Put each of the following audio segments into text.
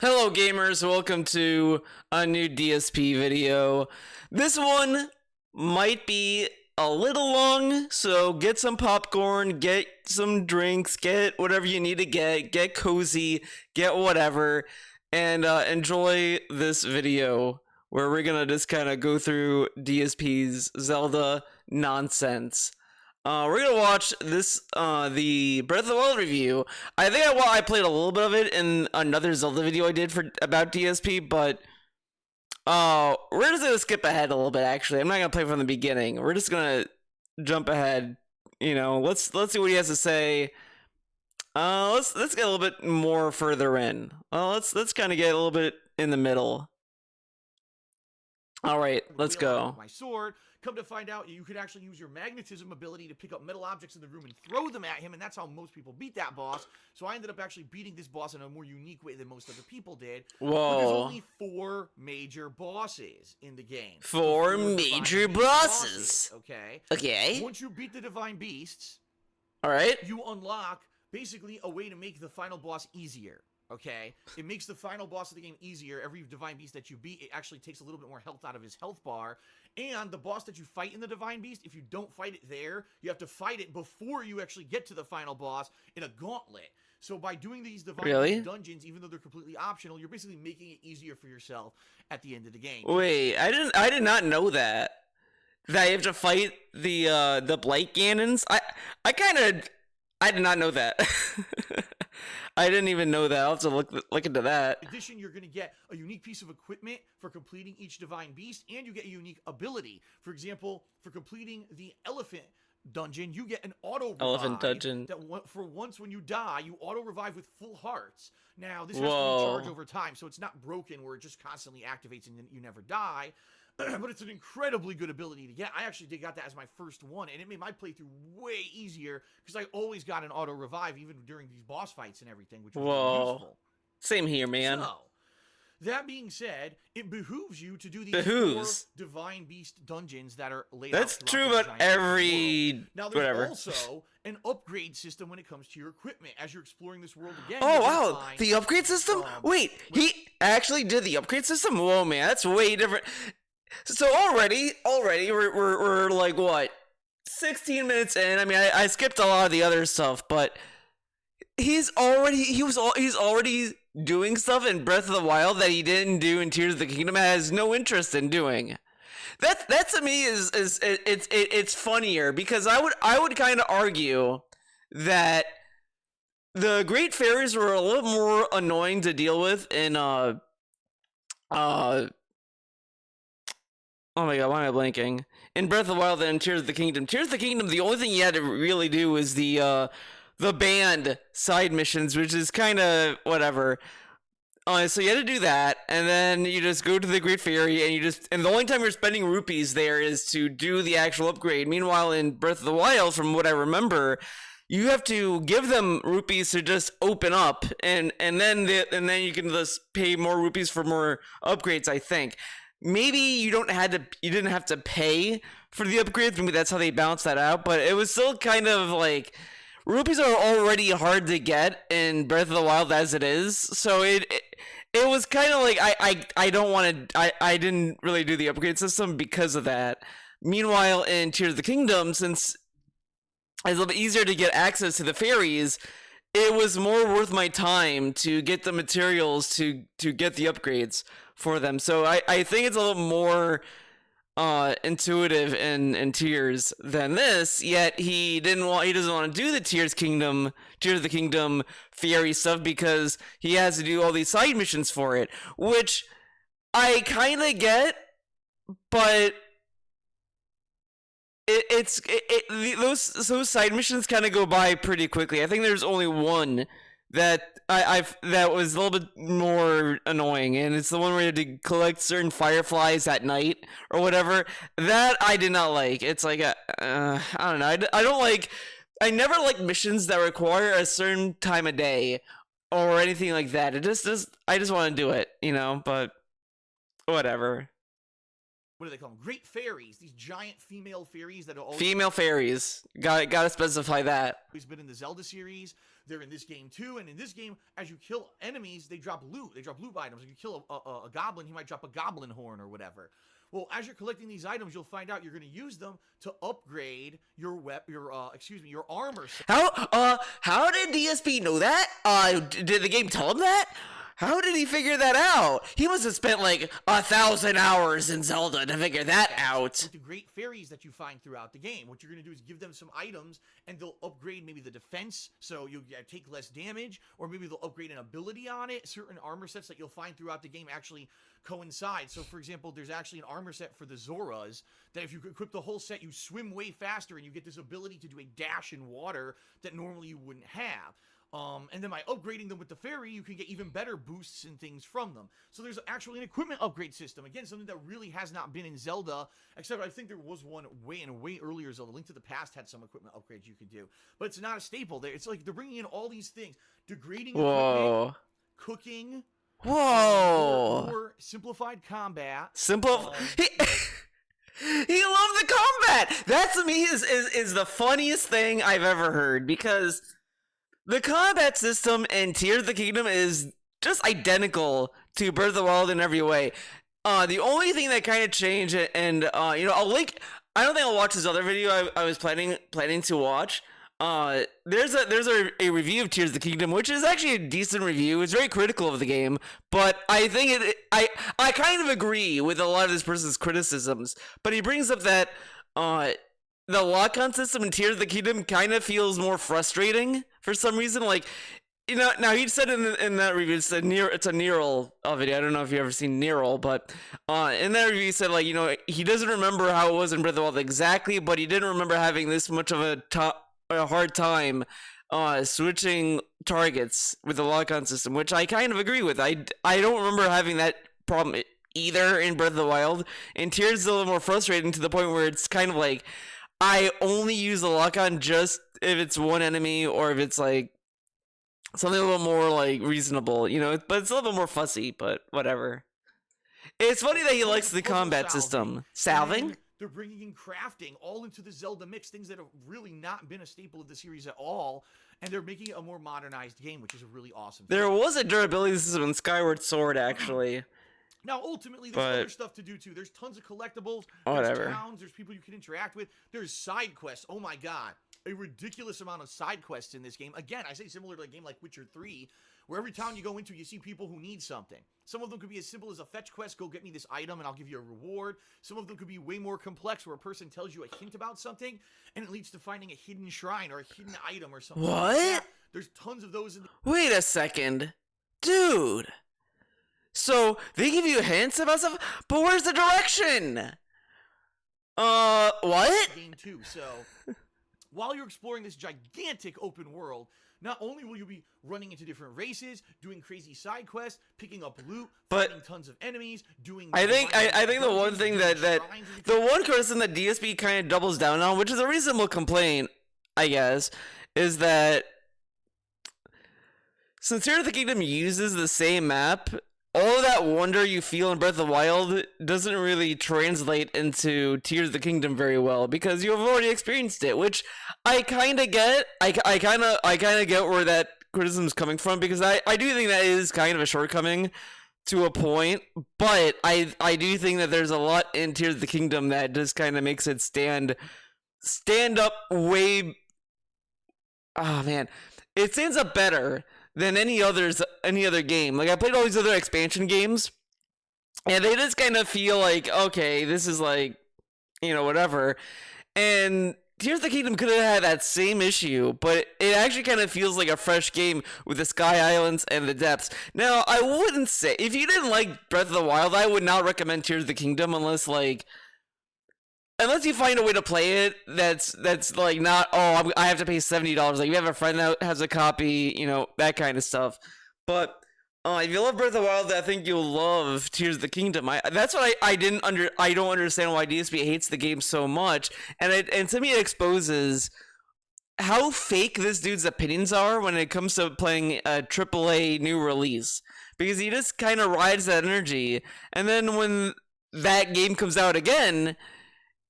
Hello gamers, welcome to a new DSP video. This one might be a little long, so get some popcorn, get some drinks, get whatever you need to get cozy, get whatever, and enjoy this video where we're gonna just kind of go through DSP's Zelda nonsense. We're gonna watch this, the Breath of the Wild review. I think I played a little bit of it in another Zelda video I did about DSP, but we're just gonna skip ahead a little bit. Actually, I'm not gonna play from the beginning. We're just gonna jump ahead. You know, let's see what he has to say. Let's get a little bit more further in. Let's kind of get a little bit in the middle. All right, let's go. My sword. Come to find out, you could actually use your magnetism ability to pick up metal objects in the room and throw them at him, and that's how most people beat that boss. So I ended up actually beating this boss in a more unique way than most other people did. Whoa. There's only 4 major bosses in the game. 4 major bosses. Okay? Okay. Once you beat the Divine Beasts, alright, you unlock basically a way to make the final boss easier. Okay, it makes the final boss of the game easier. Every Divine Beast that you beat, it actually takes a little bit more health out of his health bar. And the boss that you fight in the Divine Beast, if you don't fight it there, you have to fight it before you actually get to the final boss in a gauntlet. So by doing these Divine Beast dungeons, even though they're completely optional, you're basically making it easier for yourself at the end of the game. Wait, I did not know that. That you have to fight the Blight Ganons? I did not know that. I didn't even know that. I'll have to look into that. In addition, you're going to get a unique piece of equipment for completing each Divine Beast, and you get a unique ability. For example, for completing the Elephant Dungeon, you get an auto-revive. Elephant Dungeon. That for once when you die, you auto-revive with full hearts. Now, this has to recharge over time, so it's not broken where it just constantly activates and you never die. But it's an incredibly good ability to get. I actually got that as my first one, and it made my playthrough way easier because I always got an auto revive even during these boss fights and everything, which was really useful. Same here, man. So, that being said, it behooves you to do these 4 Divine Beast dungeons that are laid out. That's true about every now, there's also an upgrade system when it comes to your equipment as you're exploring this world again. Oh wow, the upgrade system? Wait, he actually did the upgrade system? Whoa, man, that's way different. So already we're like what, 16 minutes in. I mean, I skipped a lot of the other stuff, but he's already doing stuff in Breath of the Wild that he didn't do in Tears of the Kingdom, has no interest in doing. That to me is it's funnier, because I would kind of argue that the Great Fairies were a little more annoying to deal with in oh my god, why am I blanking? In Breath of the Wild and Tears of the Kingdom. Tears of the Kingdom, the only thing you had to really do was the band side missions, which is kind of whatever. So you had to do that, and then you just go to the Great Fairy, and the only time you're spending rupees there is to do the actual upgrade. Meanwhile, in Breath of the Wild, from what I remember, you have to give them rupees to just open up, and then you can just pay more rupees for more upgrades, I think. Maybe you didn't have to pay for the upgrades. Maybe that's how they balanced that out. But it was still kind of like, rupees are already hard to get in Breath of the Wild as it is. So it was kind of like I didn't really do the upgrade system because of that. Meanwhile, in Tears of the Kingdom, since it's a little bit easier to get access to the fairies, it was more worth my time to get the materials to get the upgrades for them. So I think it's a little more intuitive in Tears than this, yet he doesn't want to do the Tears of the Kingdom fairy stuff because he has to do all these side missions for it, which I kind of get, but those side missions kind of go by pretty quickly. I think there's only one that that was a little bit more annoying, and it's the one where you had to collect certain fireflies at night or whatever. That I did not like. It's like I don't know. I never like missions that require a certain time of day or anything like that. I just want to do it, you know. But whatever. What do they call them? Great fairies. These giant female fairies that are always... Female fairies. Gotta specify that. Always been in the Zelda series. They're in this game too, and in this game, as you kill enemies, they drop loot. They drop loot items. If you kill a goblin, he might drop a goblin horn or whatever. Well, as you're collecting these items, you'll find out you're going to use them to upgrade your your armor set. How did DSP know that? Did the game tell him that? How did he figure that out? He must have spent like 1,000 hours in Zelda to figure that out. With the great fairies that you find throughout the game, what you're going to do is give them some items, and they'll upgrade maybe the defense, so you'll take less damage, or maybe they'll upgrade an ability on it. Certain armor sets that you'll find throughout the game actually coincide. So, for example, there's actually an armor set for the Zoras that if you equip the whole set, you swim way faster, and you get this ability to do a dash in water that normally you wouldn't have. And then by upgrading them with the fairy, you can get even better boosts and things from them. So there's actually an equipment upgrade system. Again, something that really has not been in Zelda, except I think there was one way earlier Zelda. Link to the Past had some equipment upgrades you could do. But it's not a staple there. It's like they're bringing in all these things. Degrading equipment, cooking, more simplified combat. He loved the combat! That to me is the funniest thing I've ever heard, because the combat system in Tears of the Kingdom is just identical to Breath of the Wild in every way. The only thing that kind of changed, and I'll link. I don't think I'll watch this other video I was planning to watch. There's a review of Tears of the Kingdom, which is actually a decent review. It's very critical of the game, but I think I kind of agree with a lot of this person's criticisms. But he brings up that the lock-on system in Tears of the Kingdom kind of feels more frustrating for some reason. Like, now he said in that review, it's a Neural video. I don't know if you've ever seen Neural, but in that review he said, like, he doesn't remember how it was in Breath of the Wild exactly, but he didn't remember having this much of a hard time switching targets with the lock-on system, which I kind of agree with. I don't remember having that problem either in Breath of the Wild, and Tears is a little more frustrating to the point where it's kind of like, I only use the lock-on just if it's one enemy, or if it's like something a little more like reasonable, but it's a little bit more fussy, but whatever. It's funny that he likes the combat system. Salving? They're bringing in crafting all into the Zelda mix, things that have really not been a staple of the series at all, and they're making it a more modernized game, which is a really awesome thing. There was a durability system in Skyward Sword, actually. Now, ultimately, there's other stuff to do, too. There's tons of collectibles. Whatever. There's towns. There's people you can interact with. There's side quests. Oh, my God. A ridiculous amount of side quests in this game. Again, I say similar to a game like Witcher 3, where every town you go into, you see people who need something. Some of them could be as simple as a fetch quest, go get me this item and I'll give you a reward. Some of them could be way more complex, where a person tells you a hint about something and it leads to finding a hidden shrine or a hidden item or something. What? Like that. There's tons of those in the— Wait a second. Dude. So, they give you hints about stuff, but where's the direction? What? Game 2, so while you're exploring this gigantic open world, not only will you be running into different races, doing crazy side quests, picking up loot, fighting tons of enemies, doing— I think the one thing that the one criticism that DSP kind of doubles down on, which is a reasonable complaint, I guess, is that since Tears of the Kingdom uses the same map, all of that wonder you feel in Breath of the Wild doesn't really translate into Tears of the Kingdom very well, because you have already experienced it, which I kind of get. I kind of get where that criticism is coming from, because I do think that is kind of a shortcoming to a point, but I do think that there's a lot in Tears of the Kingdom that just kind of makes it stand up way— oh man, it stands up better than any other game. Like, I played all these other expansion games, and they just kind of feel like, okay, this is like, whatever. And Tears of the Kingdom could have had that same issue, but it actually kind of feels like a fresh game with the Sky Islands and the depths. Now, I wouldn't say— if you didn't like Breath of the Wild, I would not recommend Tears of the Kingdom unless you find a way to play it that's like not, I have to pay $70. Like, you have a friend that has a copy, that kind of stuff. But if you love Breath of the Wild, I think you'll love Tears of the Kingdom. That's what I don't understand why DSP hates the game so much. And to me, it exposes how fake this dude's opinions are when it comes to playing a AAA new release, because he just kind of rides that energy, and then when that game comes out again,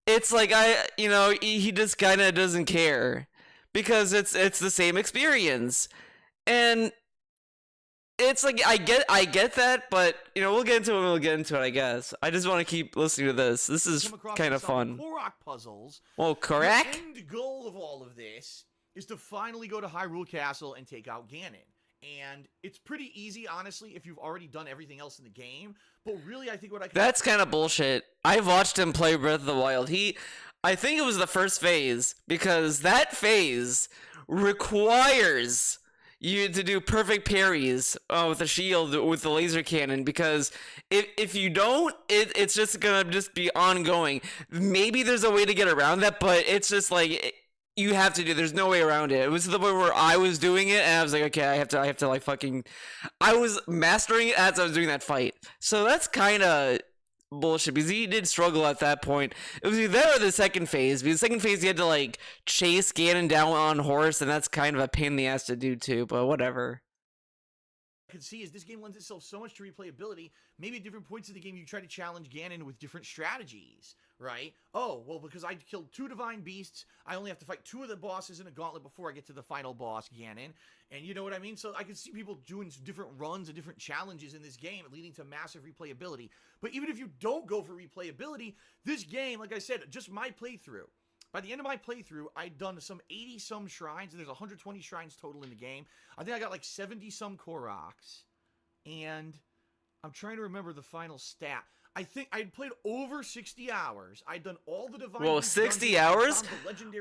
it's like he just kind of doesn't care, because it's the same experience. And it's like I get that, but we'll get into it when we'll get into it, I guess. I just want to keep listening to this. This is kind of fun. Korok puzzles. Well, correct? The end goal of all of this is to finally go to Hyrule Castle and take out Ganon. And it's pretty easy, honestly, if you've already done everything else in the game. But really, I think what I can... That's kind of bullshit. I've watched him play Breath of the Wild. I think it was the first phase, because that phase requires you to do perfect parries with the shield, with the laser cannon, because if you don't, it's just gonna just be ongoing. Maybe there's a way to get around that, but it's just like you have to do. There's no way around it. It was to the point where I was doing it, and I was like, okay, I have to like fucking. I was mastering it as I was doing that fight. So that's kind of bullshit, because he did struggle at that point. It was either that or the second phase. Because the second phase, you had to like chase Ganon down on horse, and that's kind of a pain in the ass to do too. But whatever. I can see is this game lends itself so much to replayability. Maybe at different points in the game, you try to challenge Ganon with different strategies, right? Oh, well, because I killed 2 divine beasts, I only have to fight 2 of the bosses in a gauntlet before I get to the final boss, Ganon. And you know what I mean? So I can see people doing different runs and different challenges in this game, leading to massive replayability. But even if you don't go for replayability, this game, like I said, just my playthrough. By the end of my playthrough, I'd done some 80-some shrines, and there's 120 shrines total in the game. I think I got like 70-some Koroks, and I'm trying to remember the final stat. I think I'd played over 60 hours. I'd done all the divine. Whoa, 60 hours?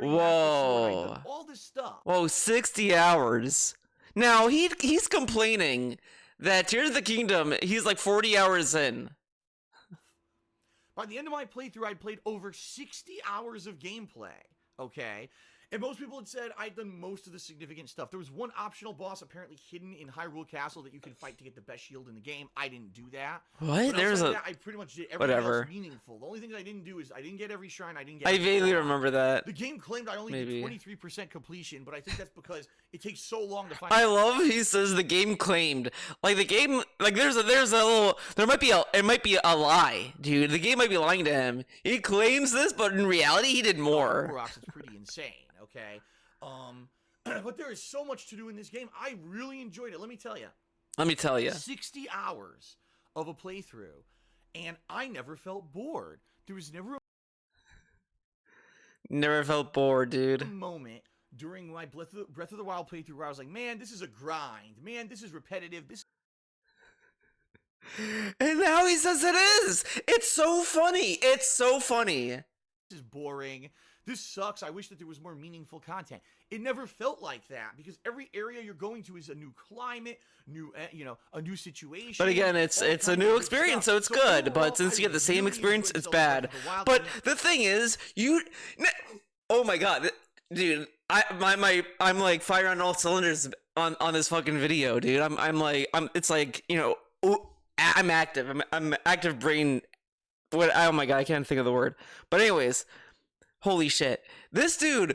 Whoa. I'd done all this stuff. Whoa, 60 hours. Now, he's complaining that Tears of the Kingdom, he's like 40 hours in. By the end of my playthrough, I'd played over 60 hours of gameplay, okay? And most people had said I'd done most of the significant stuff. There was one optional boss apparently hidden in Hyrule Castle that you can fight to get the best shield in the game. I didn't do that. What? There's a... I pretty much did everything else meaningful. The only thing I didn't do is I didn't get every shrine. I didn't get... I vaguely remember that. The game claimed I only did 23% completion, but I think that's because it takes so long to find... I love he says the game claimed. Like, the game... Like, there's a little... There might be a... It might be a lie, dude. The game might be lying to him. He claims this, but in reality, he did more. Rocks is pretty insane, okay? But there is so much to do in this game. I really enjoyed it. Let me tell you. 60 hours of a playthrough, and I never felt bored. There was never felt bored, dude. A moment during my Breath of the Wild playthrough where I was like, man, this is a grind. Man, this is repetitive. And now he says it is. It's so funny. It's so funny. This is boring. This sucks. I wish that there was more meaningful content. It never felt like that because every area you're going to is a new climate, a new situation. But again, it's a new experience, so it's good. Overall, but since you get the same experience, it's bad. But the thing is, oh my god, dude, I'm like firing on all cylinders on this fucking video, dude. It's like, I'm active. I'm active brain. Oh my god, I can't think of the word. But anyways. Holy shit. This dude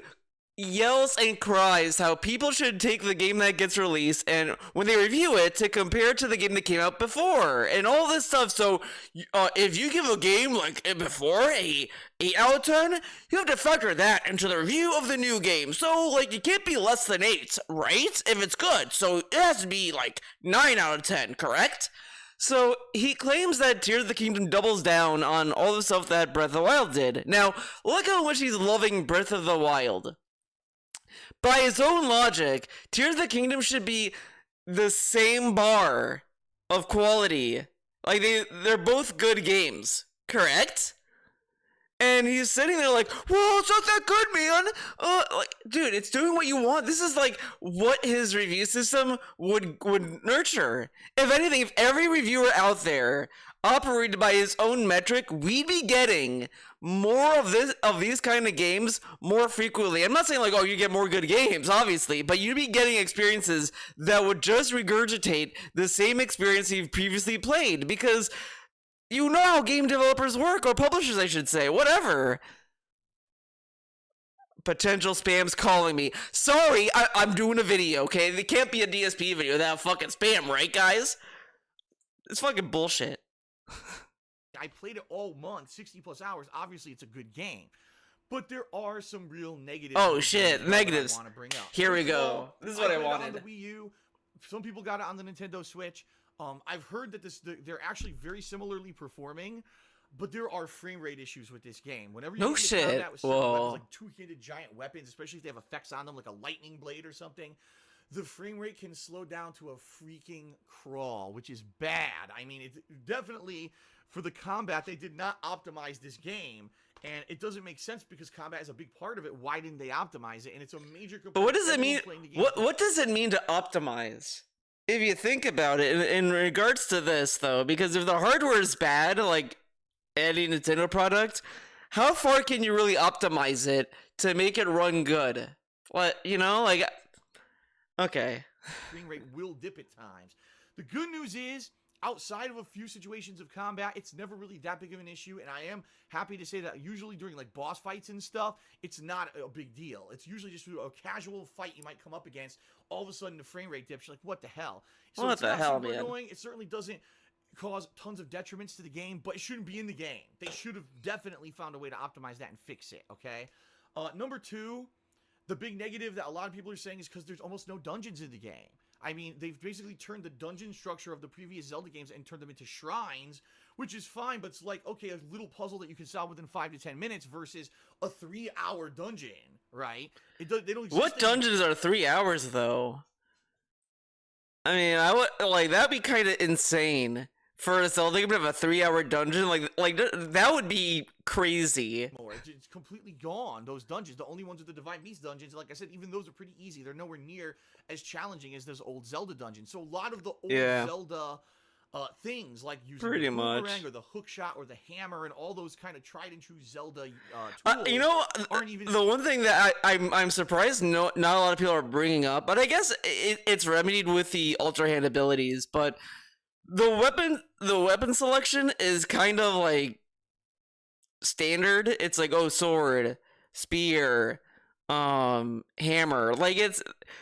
yells and cries how people should take the game that gets released and when they review it to compare it to the game that came out before and all this stuff. So if you give a game like before a 8 out of 10, you have to factor that into the review of the new game. So like you can't be less than 8, right? If it's good. So it has to be like 9 out of 10, correct? So, he claims that Tears of the Kingdom doubles down on all the stuff that Breath of the Wild did. Now, look how much he's loving Breath of the Wild. By his own logic, Tears of the Kingdom should be the same bar of quality. Like, they're both good games, correct? And he's sitting there like, well, it's not that good, man. Dude, it's doing what you want. This is like what his review system would nurture. If anything, if every reviewer out there operated by his own metric, we'd be getting more of these kind of games more frequently. I'm not saying like, oh, you get more good games, obviously, but you'd be getting experiences that would just regurgitate the same experience you've previously played because you know how game developers work, or publishers, I should say. Whatever. Potential spam's calling me. Sorry, I'm doing a video, okay? It can't be a DSP video without fucking spam, right, guys? It's fucking bullshit. I played it all month, 60 plus hours. Obviously, it's a good game. But there are some real negatives. Oh shit, that negatives. I want to bring up. Here we First of go. all, This is what I played it wanted. on the Wii U. Some people got it on the Nintendo Switch. I've heard that they're actually very similarly performing, but there are frame rate issues with this game. Whenever you No get into shit. combat with certain weapons, Whoa. like two-handed giant weapons, especially if they have effects on them, like a lightning blade or something, the frame rate can slow down to a freaking crawl, which is bad. I mean, it's definitely for the combat, they did not optimize this game. And it doesn't make sense because combat is a big part of it. Why didn't they optimize it? And it's a major complaint. But what does it Everyone mean? playing the game- What does it mean to optimize? If you think about it, in regards to this though, because if the hardware is bad, like any Nintendo product, how far can you really optimize it to make it run good? What, you know, like, okay. frame rate will dip at times. The good news is, outside of a few situations of combat, it's never really that big of an issue, and I am happy to say that usually during like boss fights and stuff, it's not a big deal. It's usually just a casual fight you might come up against. All of a sudden, the frame rate dips. You're like, what the hell? So What it's the not hell, super man? annoying. It certainly doesn't cause tons of detriments to the game, but it shouldn't be in the game. They should have definitely found a way to optimize that and fix it, okay? Number two, the big negative that a lot of people are saying is because there's almost no dungeons in the game. I mean, they've basically turned the dungeon structure of the previous Zelda games and turned them into shrines, which is fine, but it's like, okay, a little puzzle that you can solve within 5 to 10 minutes versus a 3-hour dungeon, right? They don't exist What dungeons are 3 hours though? I mean, I would like that'd be kind of insane for a Zelda game to have a 3-hour dungeon. Like that would be crazy. anymore. It's completely gone, those dungeons. The only ones are the Divine Beast dungeons. Like I said, even those are pretty easy. They're nowhere near as challenging as those old Zelda dungeons. So a lot of the old Zelda things, like using Pretty the much. boomerang or the hook shot or the hammer and all those kind of tried and true Zelda tools, You know, aren't even... the one thing that I'm surprised not a lot of people are bringing up, but I guess it's remedied with the Ultra Hand abilities. But the weapon selection is kind of like standard. It's like, oh, sword, spear, hammer. Like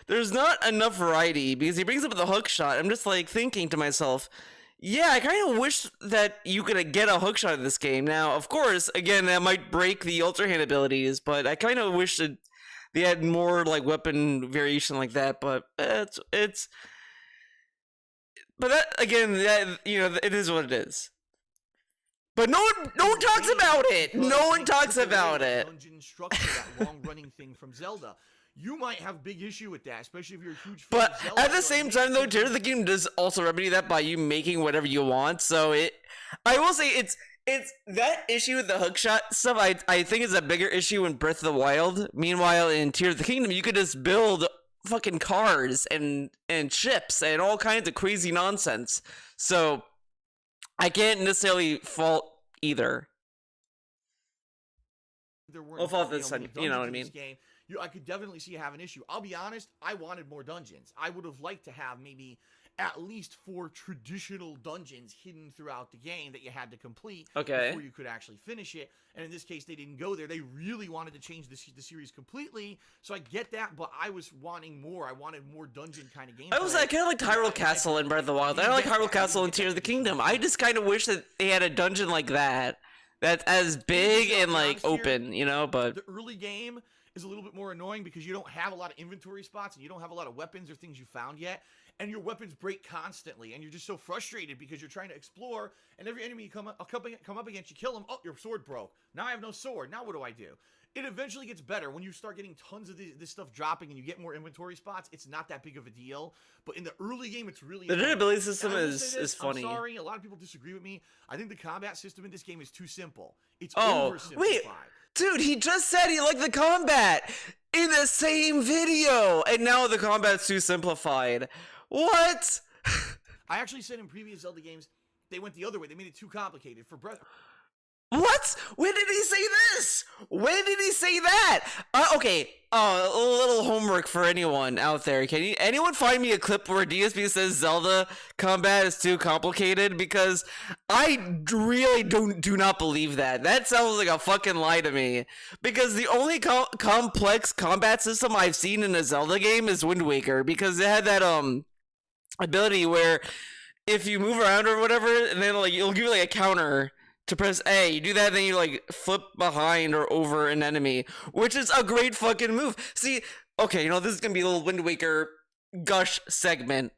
there's not enough variety because he brings up the hook shot. I'm just like thinking to myself, yeah, I kind of wish that you could get a hook shot in this game. Now, of course, again, that might break the Ultra Hand abilities, but I kind of wish that they had more like weapon variation like that. But it's but that again, that, you know, it is what it is. But no one talks about it. No one talks about it. Dungeon structure, that long-running thing from Zelda. You might have big issue with that, especially if you're a huge fan But of Zelda. at the same time, though, Tears of the Kingdom does also remedy that by you making whatever you want. So I will say it's that issue with the hookshot stuff. I think is a bigger issue in Breath of the Wild. Meanwhile, in Tears of the Kingdom, you could just build fucking cars and ships and all kinds of crazy nonsense. So I can't necessarily fault either. There weren't, I'll fault this, many you know what I dungeons in mean? this game. I could definitely see you have an issue. I'll be honest, I wanted more dungeons. I would have liked to have maybe at least 4 traditional dungeons hidden throughout the game that you had to complete before you could actually finish it. And in this case, they didn't go there. They really wanted to change the series completely. So I get that, but I was wanting more. I wanted more dungeon kind of gameplay. I kind of liked Hyrule Castle in Breath of the Wild. I like Hyrule Castle in Tears of the Kingdom. I just kind of wish that they had a dungeon like that that's as big and like open, you know. But the early game is a little bit more annoying because you don't have a lot of inventory spots and you don't have a lot of weapons or things you found yet, and your weapons break constantly, and you're just so frustrated because you're trying to explore, and every enemy you come up against, you kill them. Oh, your sword broke. Now I have no sword. Now what do I do? It eventually gets better when you start getting tons of this stuff dropping and you get more inventory spots. It's not that big of a deal, but in the early game, it's really the durability system is funny. I'm sorry, a lot of people disagree with me. I think the combat system in this game is too simple. It's oversimplified. Wait. Dude, he just said he liked the combat in the same video, and now the combat's too simplified. What? I actually said in previous Zelda games, they went the other way. They made it too complicated for Breath. What? When did he say this? When did he say that? Okay, a little homework for anyone out there. Can anyone find me a clip where DSP says Zelda combat is too complicated? Because I really do not believe that. That sounds like a fucking lie to me. Because the only complex combat system I've seen in a Zelda game is Wind Waker. Because it had that ability where if you move around or whatever, and then like it'll give you like a counter to press A. You do that, then you like flip behind or over an enemy, which is a great fucking move. See, okay, this is gonna be a little Wind Waker gush segment.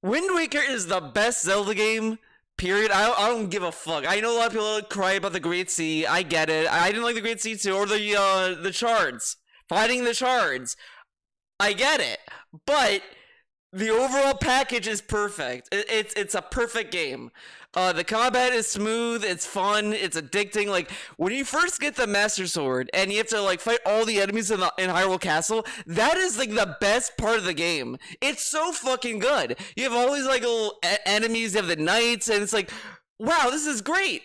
Wind Waker is the best Zelda game. Period. I don't give a fuck. I know a lot of people cry about the Great Sea. I get it. I didn't like the Great Sea too, or the Shards. Fighting the Shards. I get it, but the overall package is perfect. It's a perfect game. The combat is smooth, it's fun, it's addicting. Like when you first get the Master Sword and you have to like fight all the enemies in Hyrule Castle, that is like the best part of the game. It's so fucking good. You have all these like little enemies, you have the knights, and it's like, wow, this is great,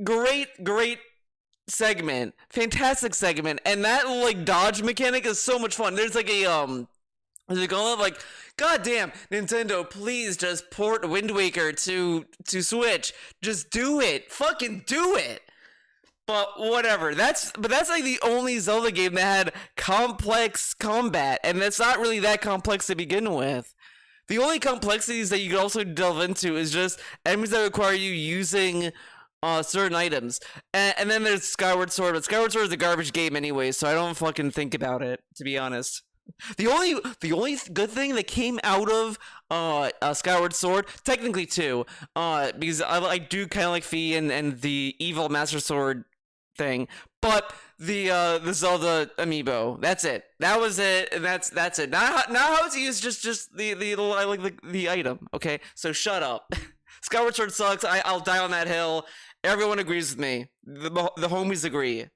great segment, fantastic segment, and that like dodge mechanic is so much fun. There's like a they're going like, God damn, Nintendo, please just port Wind Waker to Switch. Just do it. Fucking do it. But whatever. That's like the only Zelda game that had complex combat, and that's not really that complex to begin with. The only complexities that you could also delve into is just enemies that require you using certain items. And then there's Skyward Sword, but Skyward Sword is a garbage game anyway, so I don't fucking think about it, to be honest. The only good thing that came out of Skyward Sword, technically two, because I do kind of like Fi and the evil Master Sword thing, but the Zelda amiibo. That's it. That was it, and that's it. Now how it's used, just the I like the item. Okay, so shut up. Skyward Sword sucks. I'll die on that hill. Everyone agrees with me. The homies agree.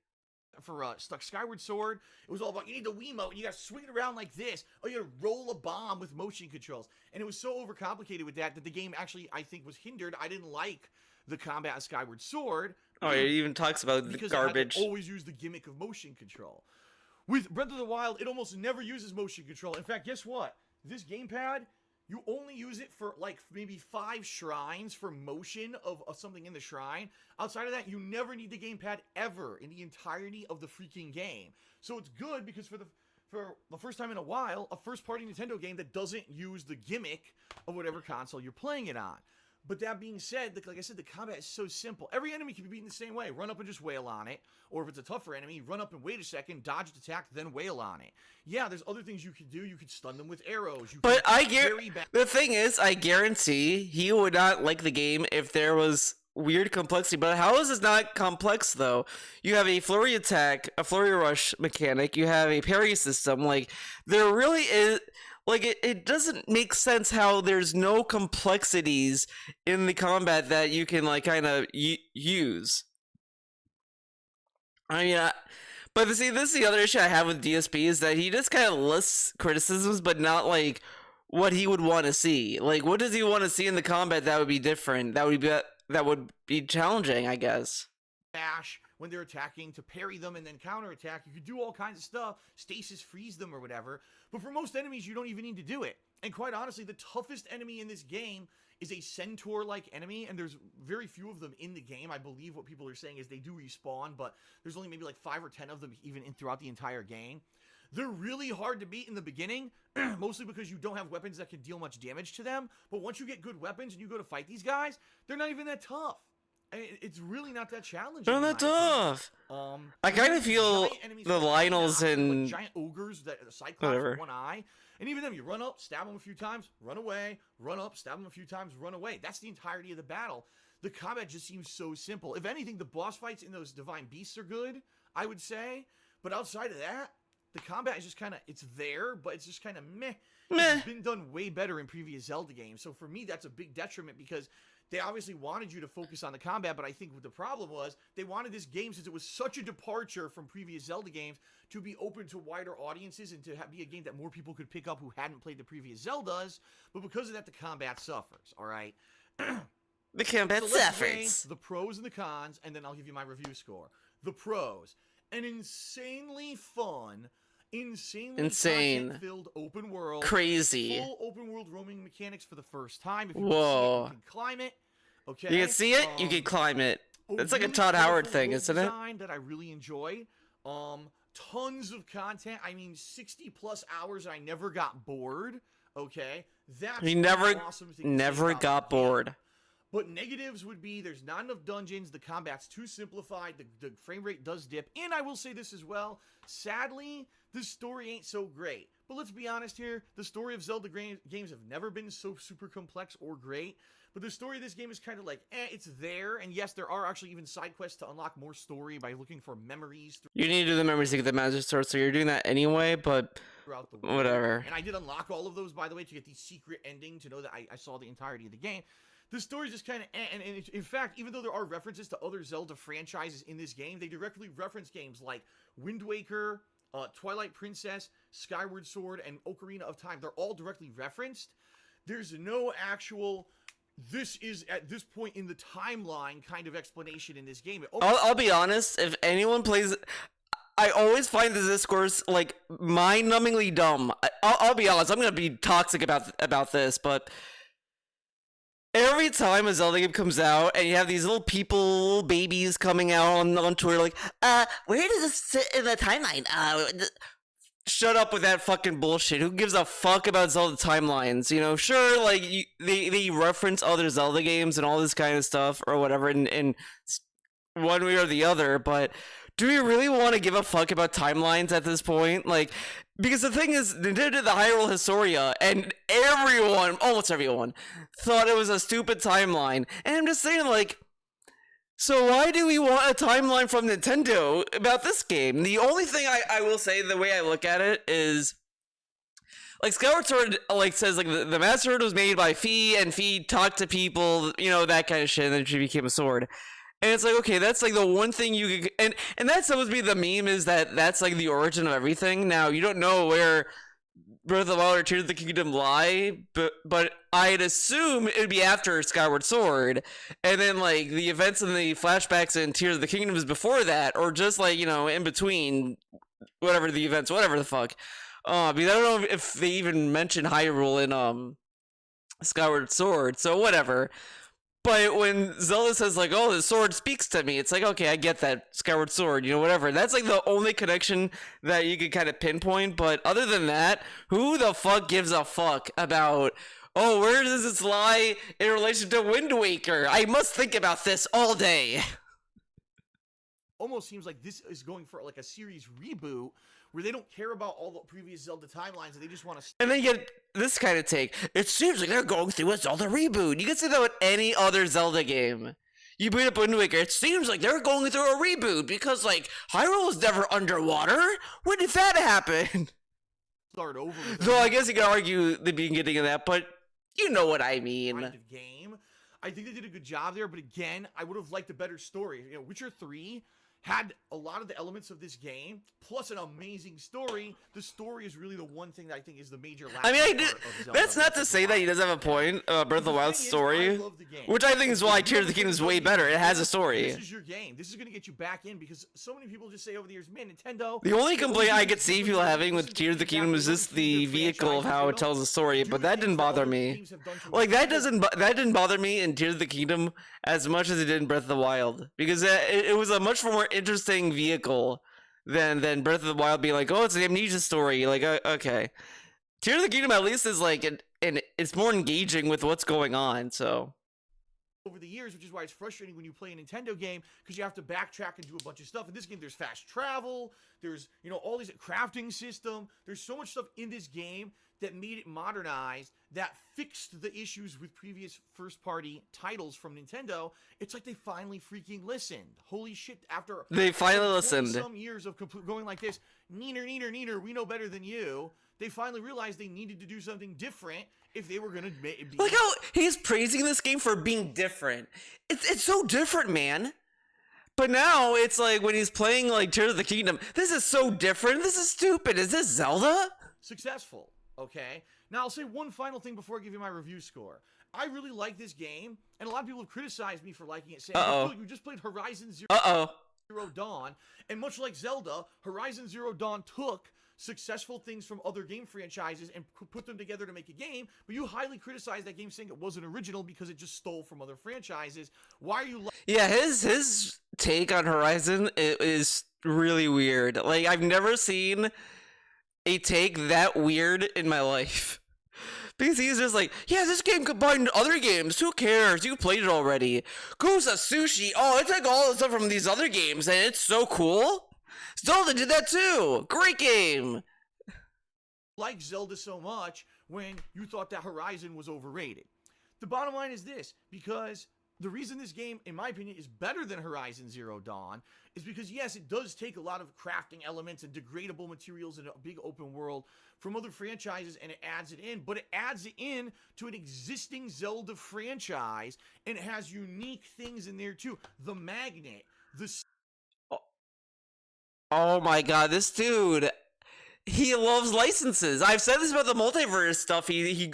For Skyward Sword, it was all about you need the Wiimote and you gotta swing it around like this. Oh, you gotta roll a bomb with motion controls. And it was so overcomplicated with that the game actually, I think, was hindered. I didn't like the combat of Skyward Sword. Oh, it even talks about the garbage. I always use the gimmick of motion control. With Breath of the Wild, it almost never uses motion control. In fact, guess what? This gamepad, you only use it for like maybe 5 shrines for motion of something in the shrine. Outside of that, you never need the gamepad ever in the entirety of the freaking game. So it's good because for the first time in a while, a first-party Nintendo game that doesn't use the gimmick of whatever console you're playing it on. But that being said, like I said, the combat is so simple. Every enemy can be beaten the same way. Run up and just wail on it. Or if it's a tougher enemy, run up and wait a second, dodge its attack, then wail on it. Yeah, there's other things you could do. You could stun them with arrows. But the thing is, I guarantee he would not like the game if there was weird complexity. But how is this not complex, though? You have a flurry attack, a flurry rush mechanic. You have a parry system. Like, there really is... Like, it doesn't make sense how there's no complexities in the combat that you can, like, kind of use. I mean, but see, this is the other issue I have with DSP, is that he just kind of lists criticisms, but not, like, what he would want to see. Like, what does he want to see in the combat that would be different? That would be challenging, I guess. Dash when they're attacking to parry them and then counterattack. You could do all kinds of stuff, stasis freeze them or whatever. But for most enemies, you don't even need to do it. And quite honestly, the toughest enemy in this game is a centaur-like enemy, and there's very few of them in the game. I believe what people are saying is they do respawn, but there's only maybe like 5 or 10 of them even throughout the entire game. They're really hard to beat in the beginning, mostly because you don't have weapons that can deal much damage to them. But once you get good weapons and you go to fight these guys, they're not even that tough. It's really not that challenging. They're not tough. I kind of feel the Lionels and like giant ogres that Cyclops with one eye, and even them, you run up, stab them a few times, run away, run up, stab them a few times, run away. That's the entirety of the battle. The combat just seems so simple. If anything, the boss fights in those divine beasts are good, I would say. But outside of that, the combat is just kind of, it's there, but it's just kind of meh. It's been done way better in previous Zelda games. So for me, that's a big detriment because they obviously wanted you to focus on the combat, but I think what the problem was, they wanted this game, since it was such a departure from previous Zelda games, to be open to wider audiences and to be a game that more people could pick up who hadn't played the previous Zeldas. But because of that, the combat suffers, all right? The combat suffers. The pros and the cons, and then I'll give you my review score. The pros: an insanely fun, content-filled open world. Crazy. Full open world roaming mechanics for the first time. If you Whoa. can see it, you can climb it. Okay. You can see it, you can climb it. That's like a Todd Howard thing, isn't it? That I really enjoy. Tons of content. I mean, 60 plus hours. I never got bored. Okay. That's he never awesome thing never got bored. But negatives would be there's not enough dungeons, the combat's too simplified, the frame rate does dip, and I will say this as well, sadly, the story ain't so great. But let's be honest here, the story of Zelda games have never been so super complex or great, but the story of this game is kind of like, it's there, and yes, there are actually even side quests to unlock more story by looking for memories You need to do the memories to get the Master Sword, so you're doing that anyway, but throughout the world. whatever. And I did unlock all of those, by the way, to get the secret ending, to know that I saw the entirety of the game. The story just kind of, and in fact, even though there are references to other Zelda franchises in this game, they directly reference games like Wind Waker, Twilight Princess, Skyward Sword, and Ocarina of Time. They're all directly referenced. There's no actual, this is at this point in the timeline kind of explanation in this game. I'll be honest, if anyone plays... I always find the discourse, like, mind-numbingly dumb. I'll be honest, I'm gonna be toxic about this, but... Every time a Zelda game comes out, and you have these little people, babies coming out on Twitter, like, where does this sit in the timeline? Shut up with that fucking bullshit. Who gives a fuck about Zelda timelines? You know, sure, like, they reference other Zelda games and all this kind of stuff, or whatever, in one way or the other, but do we really want to give a fuck about timelines at this point? Like, because the thing is, Nintendo did the Hyrule Historia, and everyone, almost everyone, thought it was a stupid timeline. And I'm just saying, like, so why do we want a timeline from Nintendo about this game? The only thing I will say, the way I look at it, is, like, Skyward Sword, like, says, like, the Master Sword was made by Fi, and Fi talked to people, you know, that kind of shit, and then she became a sword. And it's like, okay, that's like the one thing you could, and that's supposed to be the meme, is that that's like the origin of everything. Now, you don't know where Breath of the Wild or Tears of the Kingdom lie, but I'd assume it would be after Skyward Sword, and then like the events and the flashbacks in Tears of the Kingdom is before that, or just like, you know, in between, whatever the events, whatever the fuck. Because I don't know if they even mention Hyrule in Skyward Sword, so whatever. But when Zelda says, like, oh, the sword speaks to me, it's like, okay, I get that, Skyward Sword, you know, whatever. That's, like, the only connection that you could kind of pinpoint, but other than that, who the fuck gives a fuck about, oh, where does this lie in relation to Wind Waker? I must think about this all day. Almost seems like this is going for, like, a series reboot, where they don't care about all the previous Zelda timelines, and they just want to... And then you get this kind of take. It seems like they're going through a Zelda reboot. You can say that with any other Zelda game. You boot up Wind Waker, it seems like they're going through a reboot, because, like, Hyrule was never underwater. When did that happen? Start over with Though I guess you could argue the beginning of that, but you know what I mean. kind of game. I think they did a good job there, but again, I would have liked a better story. You know, Witcher 3... had a lot of the elements of this game, plus an amazing story. The story is really the one thing that I think is the major lack. I mean, that's not to say that he doesn't have a point, Breath of the Wild's story, which I think is why Tears of the Kingdom is way better. It has a story. This is your game. This is going to get you back in, because so many people just say over the years, man, Nintendo... The only complaint I could see people having with Tears of the Kingdom is just the vehicle of how it tells the story, but that didn't bother me. Like, that didn't bother me in Tears of the Kingdom as much as it did in Breath of the Wild, because it was a much more interesting vehicle than Breath of the Wild being like, oh, it's an amnesia story. Like, okay. Tears of the Kingdom at least is like, and it's more engaging with what's going on, so... over the years, which is why it's frustrating when you play a Nintendo game, because you have to backtrack and do a bunch of stuff. In this game, there's fast travel, there's, you know, all these crafting system, there's so much stuff in this game that made it modernized, that fixed the issues with previous first-party titles from Nintendo. It's like they finally freaking listened. Holy shit, after... They finally listened. some years of going like this, neener, we know better than you, they finally realized they needed to do something different if they were going to be... Like how he's praising this game for being different. It's so different, man. But now it's like when he's playing like Tears of the Kingdom, this is so different. This is stupid. Is this Zelda? Successful, okay? Now, I'll say one final thing before I give you my review score. I really like this game, and a lot of people have criticized me for liking it, saying, oh, you just played Horizon Zero Dawn, and much like Zelda, Horizon Zero Dawn took successful things from other game franchises and put them together to make a game, but you highly criticized that game saying it wasn't original because it just stole from other franchises. Why are you... Yeah, his take on Horizon is really weird. Like, I've never seen a take that weird in my life. Because he's just like, yeah, this game combined other games. Who cares? You played it already. Kusa Sushi. Oh, it's like all the stuff from these other games, and it's so cool. Zelda did that too. Great game. Like Zelda so much when you thought that Horizon was overrated. The bottom line is this, because the reason this game, in my opinion, is better than Horizon Zero Dawn is because, yes, it does take a lot of crafting elements and degradable materials in a big open world from other franchises, and it adds it in, but it adds it in to an existing Zelda franchise, and it has unique things in there too. The magnet, the... Oh my god, this dude, he loves licenses. I've said this about the multiverse stuff. He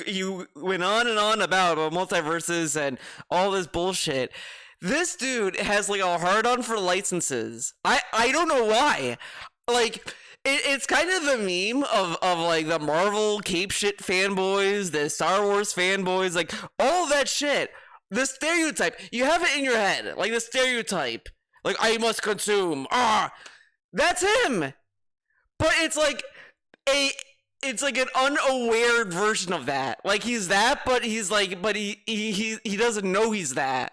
went on and on about multiverses and all this bullshit. This dude has like a hard on for licenses. I don't know why. Like it's kind of the meme of like the Marvel cape shit fanboys, the Star Wars fanboys, like all that shit. The stereotype, you have it in your head, like the stereotype, like I must consume. That's him. But it's like an unaware version of that. Like he's that, but he's like, but he doesn't know he's that.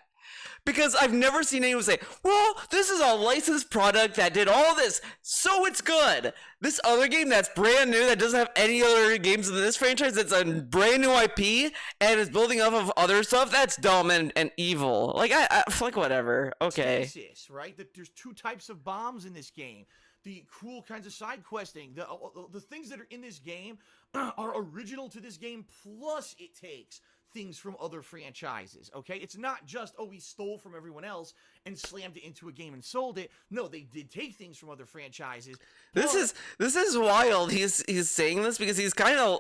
Because I've never seen anyone say, well, this is a licensed product that did all this, so it's good. This other game that's brand new, that doesn't have any other games in this franchise, it's a brand new IP, and is building off of other stuff, that's dumb and evil. Like, I like, whatever. Okay. Stasis, right? That there's two types of bombs in this game. The cool kinds of side questing, the things that are in this game are original to this game, plus it takes things from other franchises, okay? It's not just, oh, we stole from everyone else and slammed it into a game and sold it. No, they did take things from other franchises. This is wild. He's saying this because he's kind of,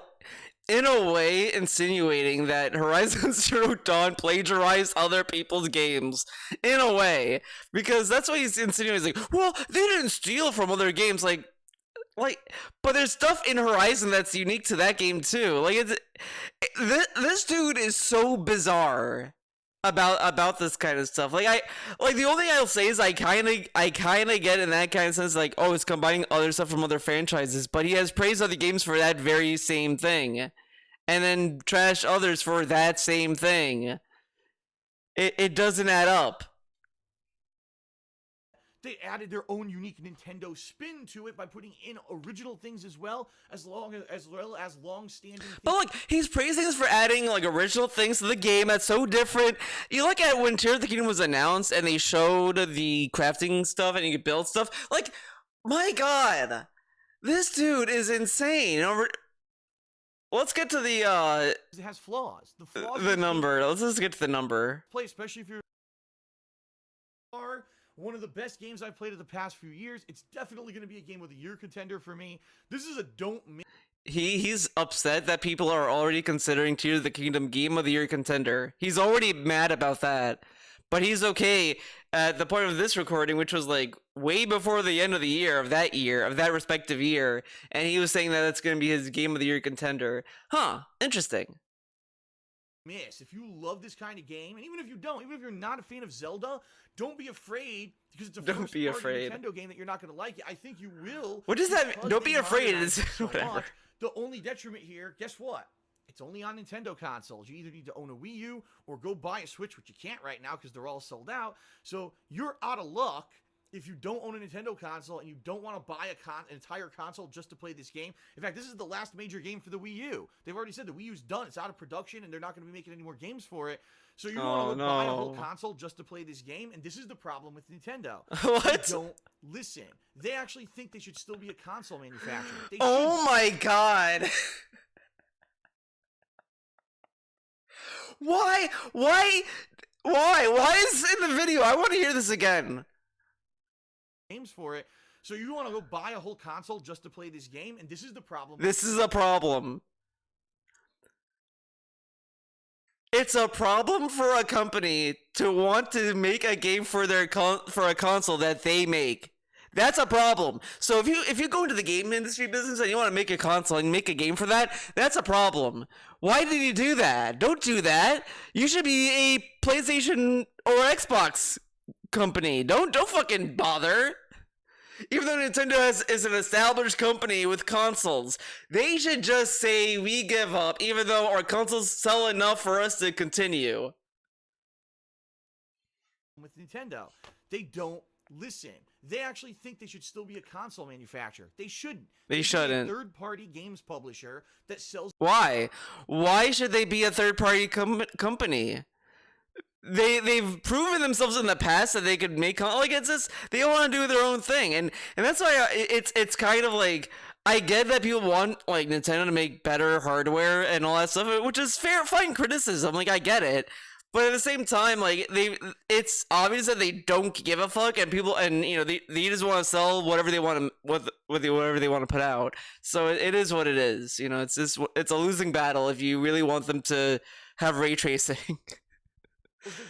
in a way, insinuating that Horizon Zero Dawn plagiarized other people's games. In a way. Because that's what he's insinuating. He's like, well, they didn't steal from other games. Like, but there's stuff in Horizon that's unique to that game too. Like, this dude is so bizarre about this kind of stuff. Like the only thing I'll say is I kind of get in that kind of sense, like, oh, it's combining other stuff from other franchises, but he has praised other games for that very same thing, and then trashed others for that same thing. It doesn't add up. They added their own unique Nintendo spin to it by putting in original things as well as long-standing things. But like, he's praising us for adding like original things to the game that's so different. You look at when Tears of the Kingdom was announced and they showed the crafting stuff and you could build stuff. Like, my god, this dude is insane. Let's get to the it has flaws. The number. Let's just get to the number. Play, especially if you're one of the best games I've played of the past few years. It's definitely going to be a game of the year contender for me. This is a He's upset that people are already considering Tears of the Kingdom Game of the Year contender. He's already mad about that. But he's okay at the point of this recording, which was like way before the end of the year, of that respective year. And he was saying that it's going to be his Game of the Year contender. Huh, interesting. If you love this kind of game, and even if you don't, even if you're not a fan of Zelda, don't be afraid, because it's a first-party Nintendo game that you're not going to like it. I think you will. What does that mean? Don't be afraid. It's whatever. The only detriment here, guess what? It's only on Nintendo consoles. You either need to own a Wii U or go buy a Switch, which you can't right now because they're all sold out. So you're out of luck if you don't own a Nintendo console and you don't want to buy an entire console just to play this game. In fact, this is the last major game for the Wii U. They've already said the Wii U's done. It's out of production, and they're not going to be making any more games for it. So you want to buy a whole console just to play this game, and this is the problem with Nintendo. What? They don't listen. They actually think they should still be a console manufacturer. Oh my god. Why? Why is this in the video? I want to hear this again. Games for it. So you want to go buy a whole console just to play this game, and this is the problem. This is a problem. It's a problem for a company to want to make a game for their for a console that they make. That's a problem. So if you go into the game industry business and you want to make a console and make a game for that, that's a problem. Why did you do that? Don't do that. You should be a PlayStation or Xbox company. Don't fucking bother. Even though Nintendo is an established company with consoles, they should just say we give up, even though our consoles sell enough for us to continue. With Nintendo, they don't listen. They actually think they should still be a console manufacturer. They shouldn't. They shouldn't. A third-party games publisher that sells. Why? Why should they be a third-party company? They've proven themselves in the past that they could make like it's just they want to do their own thing, and that's why it's kind of like I get that people want like Nintendo to make better hardware and all that stuff, which is fine criticism. Like I get it, but at the same time, like it's obvious that they don't give a fuck, and people and they just want to sell whatever they want to whatever they want to put out. So it is what it is. It's a losing battle if you really want them to have ray tracing.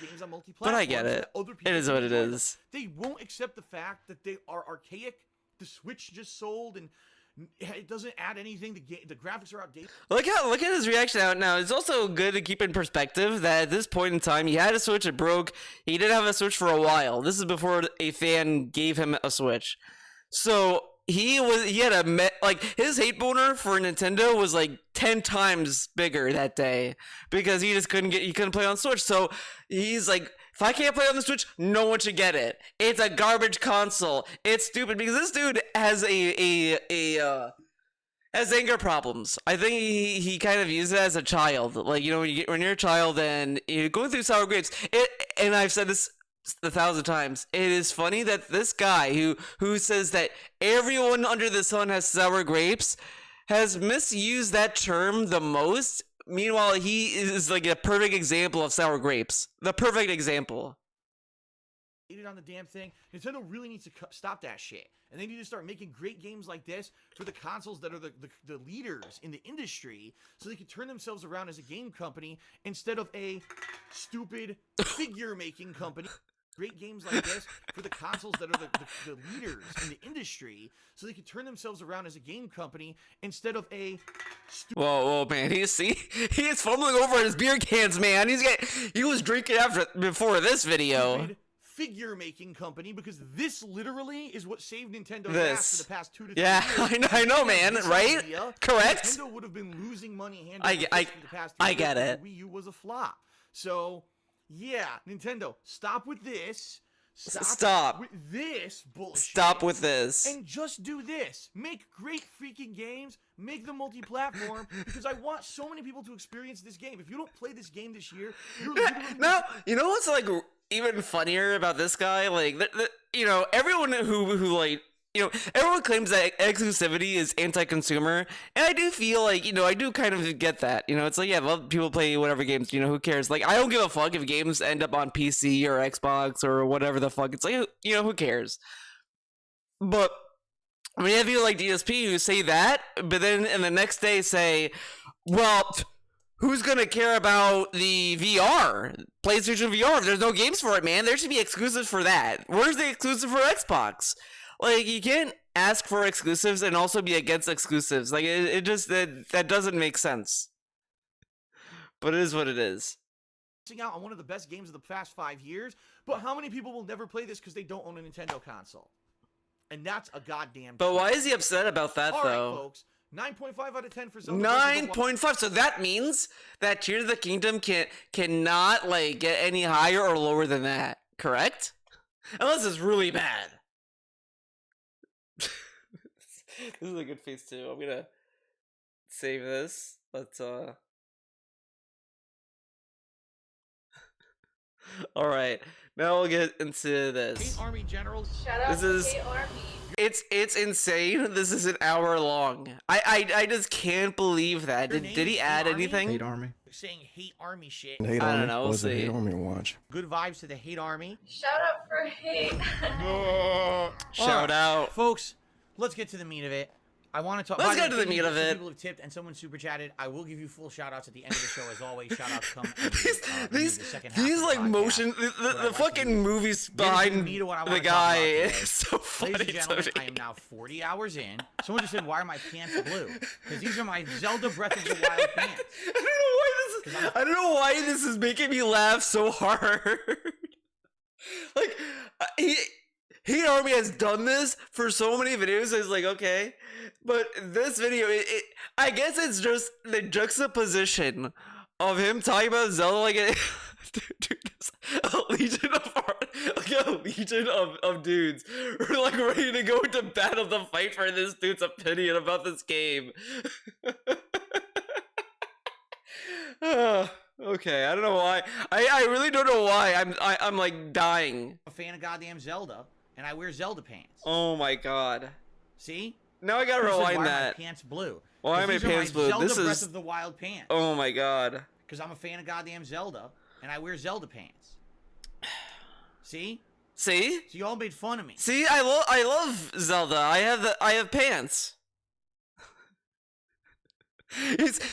Games on multi-platform, but I get it. It is what it is. They won't accept the fact that they are archaic. The Switch just sold, and it doesn't add anything. The graphics are outdated. Look at his reaction out now. It's also good to keep in perspective that at this point in time, he had a Switch. It broke. He didn't have a Switch for a while. This is before a fan gave him a Switch. So he had his hate boner for Nintendo was like 10 times bigger that day because he just couldn't play on Switch. So he's like, if I can't play on the Switch, no one should get it. It's a garbage console. It's stupid because this dude has has anger problems. I think he kind of used it as a child. Like, when you're a child and you're going through sour grapes. And I've said this 1,000 times. It is funny that this guy who says that everyone under the sun has sour grapes has misused that term the most. Meanwhile, he is like a perfect example of sour grapes. The perfect example. On the damn thing. Nintendo really needs to stop that shit, and they need to start making great games like this for the consoles that are the leaders in the industry, so they can turn themselves around as a game company instead of a stupid figure making company. Great games like this for the consoles that are the leaders in the industry, so they can turn themselves around as a game company instead of a whoa, man! He is fumbling over his beer cans, man. He was drinking before this video. Figure making company, because this literally is what saved Nintendo's ass for the past 2 to 3 years. I know, man. Right? Idea, correct. Nintendo would have been losing money hand for the past 2 I years. get it. Wii U was a flop. So, yeah, Nintendo, stop with this. Stop with this bullshit. Stop with this. And just do this. Make great freaking games. Make them multi-platform, because I want so many people to experience this game. If you don't play this game this year, you're literally... Now, you know what's like even funnier about this guy? Like, everyone who like, everyone claims that exclusivity is anti-consumer, and I do feel like, I do kind of get that. It's like, yeah, let people play whatever games, who cares? Like, I don't give a fuck if games end up on PC or Xbox or whatever the fuck. It's like, who cares? But I mean, have you like DSP who say that, but then in the next day say, well, who's gonna care about the VR? PlayStation VR, there's no games for it, man. There should be exclusives for that. Where's the exclusive for Xbox? Like, you can't ask for exclusives and also be against exclusives. Like, it just, that doesn't make sense. But it is what it is. Out on one of the best games of the past 5 years, but how many people will never play this because they don't own a Nintendo console? And that's a goddamn... But why is he upset about that, though? All right, folks. 9.5 out of 10 for Zelda. 9.5. So that means that Tears of the Kingdom cannot like get any higher or lower than that, correct? Unless it's really bad. This is a good face too. I'm gonna save this. Let's all right. Now we'll get into this. Hate Army Generals. Shout out to Hate Army. It's insane. This is an hour long. I just can't believe that. Did he add anything? Hate Army. Saying Hate Army shit. Hate I Army. don't know. We'll What's the see. Hate Army watch? Good vibes to the Hate Army. Shout out for Hate. Shout out, folks. Let's get to the meat of it. I want to talk. Let's get to the meat of it. People have tipped and someone super chatted. I will give you full shout outs at the end of the show as always. Shout outs come. These like motion the fucking movies behind the guy is so funny. Ladies and gentlemen, I am now 40 hours in. Someone just said, "Why are my pants blue?" Because these are my Zelda Breath of the Wild pants. I don't know why this is making me laugh so hard. Like Hate Army has done this for so many videos. It's like, okay, but this video, I guess it's just the juxtaposition of him talking about Zelda like dude, a legion of dudes who are like ready to go into battle to fight for this dude's opinion about this game. Okay, I don't know why. I really don't know why. I'm like dying. I'm a fan of goddamn Zelda, and I wear Zelda pants. Oh my god. See? Now I gotta Who says, rewind why that. Are my pants blue? Why are my pants blue? Zelda This Breath is. of the Wild pants. Oh my god. Because I'm a fan of goddamn Zelda, and I wear Zelda pants. See? See? So you all made fun of me. See, I love Zelda. I have pants.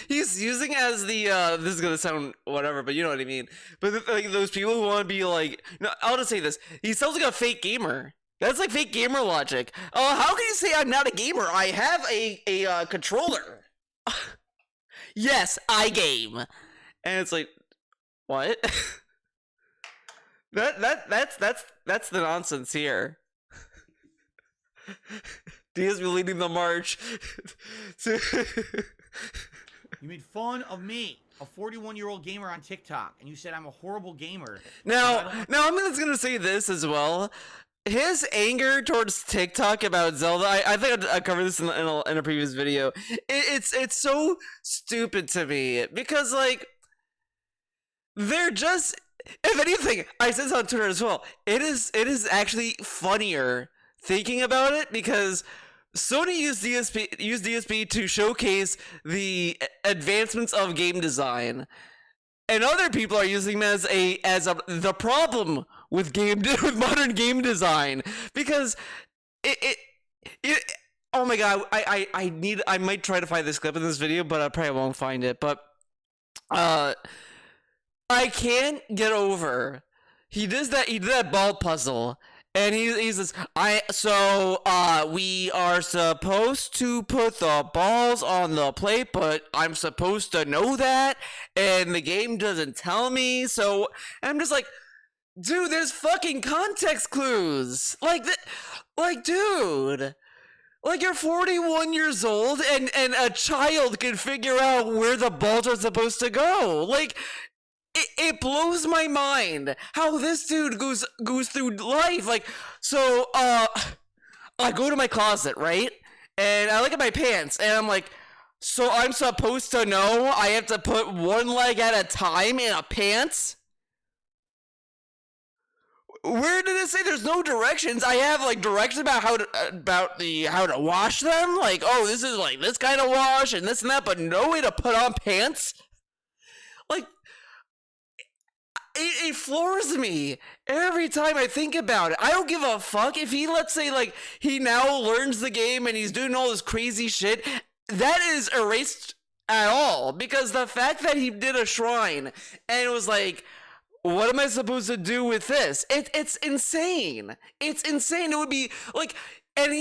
He's using as the this is gonna sound whatever, but you know what I mean. But like those people who want to be like, no, I'll just say this: he sounds like a fake gamer. That's like fake gamer logic. How can you say I'm not a gamer? I have a controller. Yes, I game, and it's like, what? That's the nonsense here. Diaz will leading the march. You made fun of me, a 41-year-old gamer on TikTok, and you said I'm a horrible gamer. Now I'm just gonna say this as well. His anger towards TikTok about Zelda, I think I covered this in a previous video. It's so stupid to me because like they're just. If anything, I said this on Twitter as well. It is actually funnier thinking about it because Sony used DSP to showcase the advancements of game design, and other people are using them as the problem with modern game design because it oh my god, I might try to find this clip in this video, but I probably won't find it. But I can't get over. He did that ball puzzle, and he says, we are supposed to put the balls on the plate, but I'm supposed to know that, and the game doesn't tell me. So I'm just like, dude, there's fucking context clues. Dude. Like, you're 41 years old, and a child can figure out where the balls are supposed to go. Like, it blows my mind how this dude goes through life. Like, so, I go to my closet, right? And I look at my pants, and I'm like, so I'm supposed to know I have to put one leg at a time in a pants? Where did it say there's no directions? I have like directions about how to wash them. Like, oh, this is like this kind of wash and this and that, but no way to put on pants. Like, it floors me every time I think about it. I don't give a fuck if he, let's say, like, he now learns the game and he's doing all this crazy shit. That is erased at all, because the fact that he did a shrine and it was like, what am I supposed to do with this? It's insane. It's insane. It would be like, and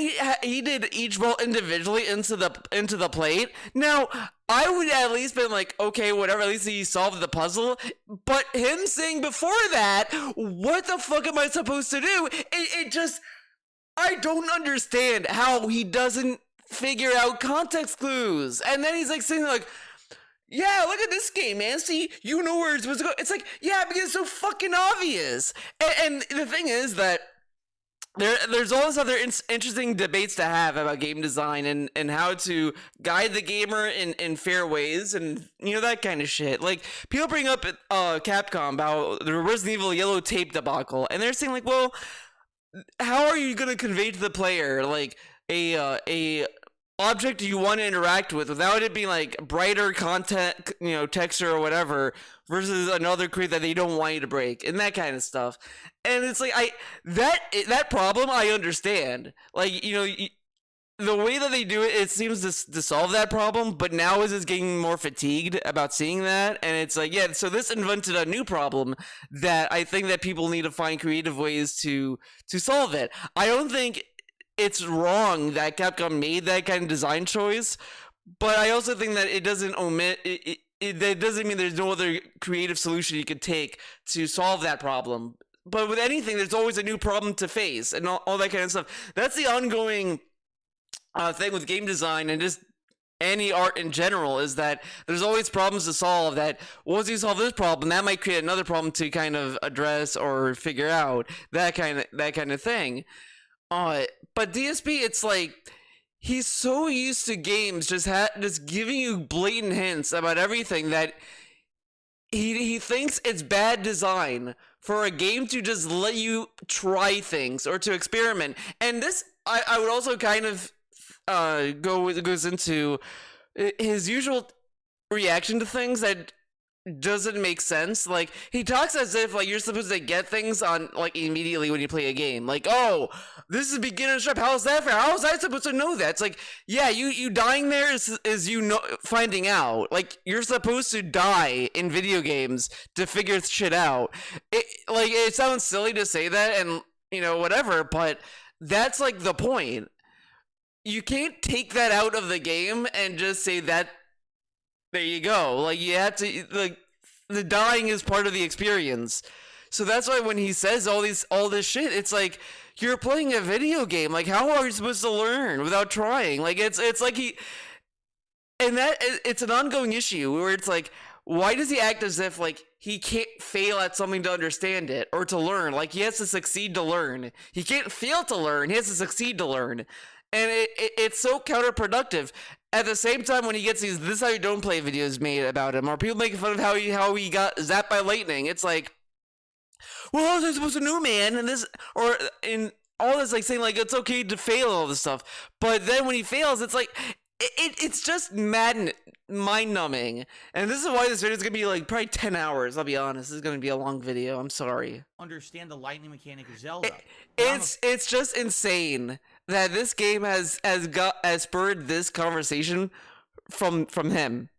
he did each ball individually into the plate. Now, I would at least been like, okay, whatever, at least he solved the puzzle. But him saying before that, what the fuck am I supposed to do? It just, I don't understand how he doesn't figure out context clues. And then he's like saying like, yeah, look at this game, man. See, you know where it's supposed to go. It's like, yeah, because it's so fucking obvious. And the thing is that there's all this other interesting debates to have about game design and how to guide the gamer in fair ways and, you know, that kind of shit. Like, people bring up Capcom about the Resident Evil yellow tape debacle, and they're saying like, well, how are you going to convey to the player like a object you want to interact with without it being like brighter content, you know, texture or whatever, versus another crate that they don't want you to break and that kind of stuff. And it's like, that problem I understand. Like, you know, the way that they do it, it seems to solve that problem, but now is getting more fatigued about seeing that. And it's like, yeah, so this invented a new problem that I think that people need to find creative ways to solve it. I don't think it's wrong that Capcom made that kind of design choice, but I also think that it doesn't omit it. That doesn't mean there's no other creative solution you could take to solve that problem. but with anything, there's always a new problem to face and all that kind of stuff. That's the ongoing thing with game design and just any art in general, is that there's always problems to solve. That once you solve this problem, that might create another problem to kind of address or figure out, that kind of thing. But DSP, it's like he's so used to games just giving you blatant hints about everything that he thinks it's bad design for a game to just let you try things or to experiment. And this, I would also kind of goes into his usual reaction to things that doesn't make sense. Like, he talks as if like you're supposed to get things on like immediately when you play a game. Like, oh, this is beginner's trap. How is that fair? How was I supposed to know that? It's like, yeah, you dying there is you know, finding out. Like, you're supposed to die in video games to figure shit out. It sounds silly to say that, and you know, whatever, but that's like the point. You can't take that out of the game and just say that. There you go. Like, you have to, like, the dying is part of the experience. So that's why when he says all this shit, it's like, you're playing a video game. Like, how are you supposed to learn without trying? Like, it's like it's an ongoing issue where it's like, why does he act as if like he can't fail at something to understand it or to learn? Like, he has to succeed to learn. He can't fail to learn. He has to succeed to learn. And it's so counterproductive. At the same time, when he gets these "this is how you don't play" videos made about him, or people making fun of how he got zapped by lightning, it's like, well, how was I supposed to know, man? And this, or in all this, like saying like it's okay to fail, all this stuff. But then when he fails, it's like it's just mind numbing. And this is why this video is gonna be like probably 10 hours. I'll be honest, this is gonna be a long video. I'm sorry. Understand the lightning mechanic of Zelda. It's just insane that this game has spurred this conversation from him.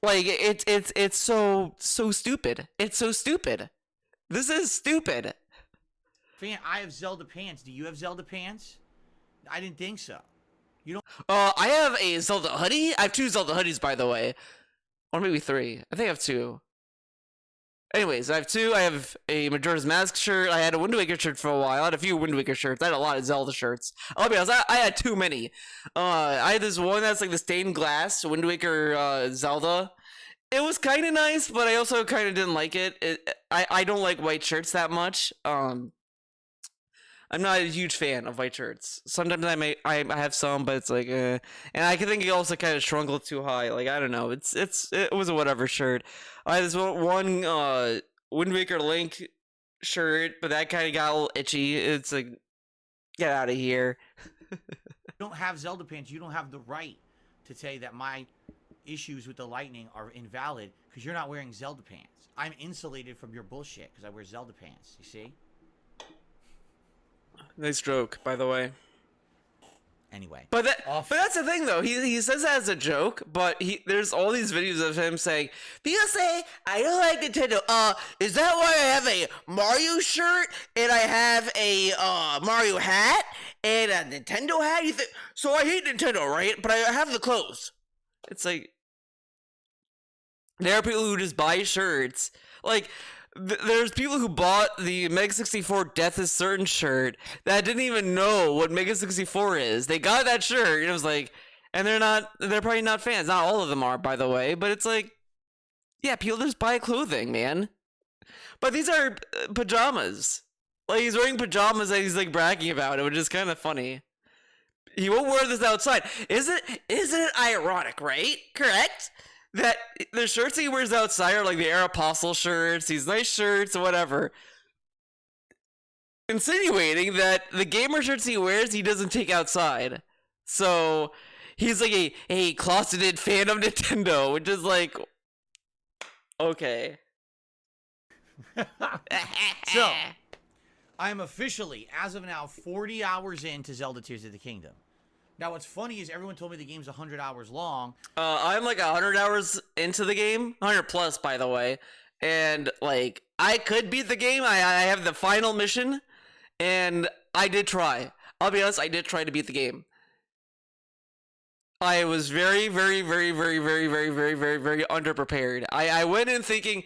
Like, it's so stupid. It's so stupid. This is stupid. Fan, I have Zelda pants. Do you have Zelda pants? I didn't think so. You don't. I have a Zelda hoodie. I have 2 Zelda hoodies, by the way, or maybe 3. I think I have 2. Anyways, I have 2. I have a Majora's Mask shirt. I had a Wind Waker shirt for a while. I had a few Wind Waker shirts. I had a lot of Zelda shirts. I'll be honest, I had too many. I had this one that's like the stained glass Wind Waker Zelda. It was kind of nice, but I also kind of didn't like it. I don't like white shirts that much. I'm not a huge fan of white shirts. Sometimes I have some, but it's like, and I think it also kind of shrunk a little too high. Like, I don't know. It was a whatever shirt. I had this one Wind Waker Link shirt, but that kind of got a little itchy. It's like, get out of here. You don't have Zelda pants. You don't have the right to say that my issues with the lightning are invalid because you're not wearing Zelda pants. I'm insulated from your bullshit because I wear Zelda pants. You see? Nice joke, by the way. Anyway, but that's the thing though. He says that as a joke, but there's all these videos of him saying, "People say I don't like Nintendo. Is that why I have a Mario shirt and I have a Mario hat and a Nintendo hat? You think so? I hate Nintendo, right? But I have the clothes." It's like, there are people who just buy shirts. Like, there's people who bought the Mega 64 Death is Certain shirt that didn't even know what Mega 64 is. They got that shirt and it was like, and they're probably not fans. Not all of them are, by the way, but it's like, yeah, people just buy clothing, man. But these are pajamas. Like, he's wearing pajamas and he's like bragging about it, which is kind of funny. He won't wear this outside. Isn't it ironic, right? Correct? That the shirts he wears outside are like the Air Apostle shirts, these nice shirts, whatever. Insinuating that the gamer shirts he wears, he doesn't take outside. So he's like a closeted fan of Nintendo, which is like, okay. So, I'm officially, as of now, 40 hours into Zelda Tears of the Kingdom. Now, what's funny is everyone told me the game's 100 hours long. I'm like 100 hours into the game, 100 plus, by the way, and like I could beat the game. I have the final mission, and I did try. I'll be honest, I did try to beat the game. I was very, very, very, very, very, very, very, very, very underprepared. I went in thinking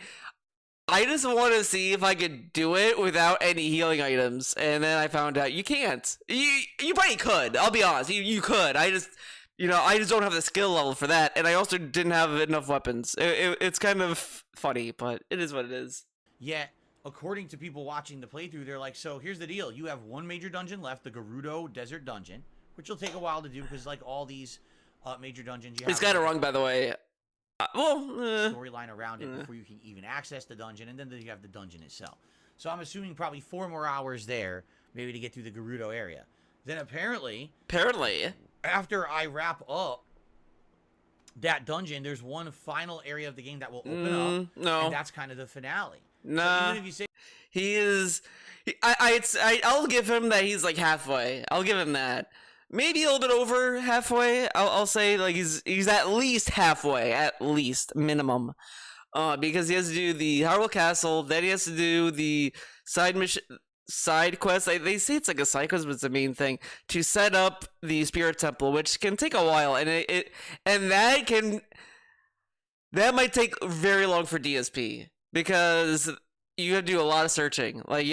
I just want to see if I could do it without any healing items, and then I found out you can't. You probably could. I'll be honest. You could. I just don't have the skill level for that, and I also didn't have enough weapons. It's kind of funny, but it is what it is. Yet, according to people watching the playthrough, they're like, so here's the deal. You have one major dungeon left, the Gerudo Desert Dungeon, which will take a while to do because like all these major dungeons, you have... It's kind of wrong, by the way. Storyline around it before you can even access the dungeon, and then you have the dungeon itself. So I'm assuming probably 4 more hours there, maybe to get through the Gerudo area. Then apparently, after I wrap up that dungeon, there's one final area of the game that will open up. No, and that's kind of the finale. Nah, so even if you say he is, I'll give him that he's like halfway. I'll give him that. Maybe a little bit over halfway. I'll say like he's at least halfway, at least minimum, because he has to do the Hyrule Castle, then he has to do the side quest. They say it's like a side quest, but it's the main thing to set up the Spirit Temple, which can take a while, and that might take very long for DSP because you have to do a lot of searching. Like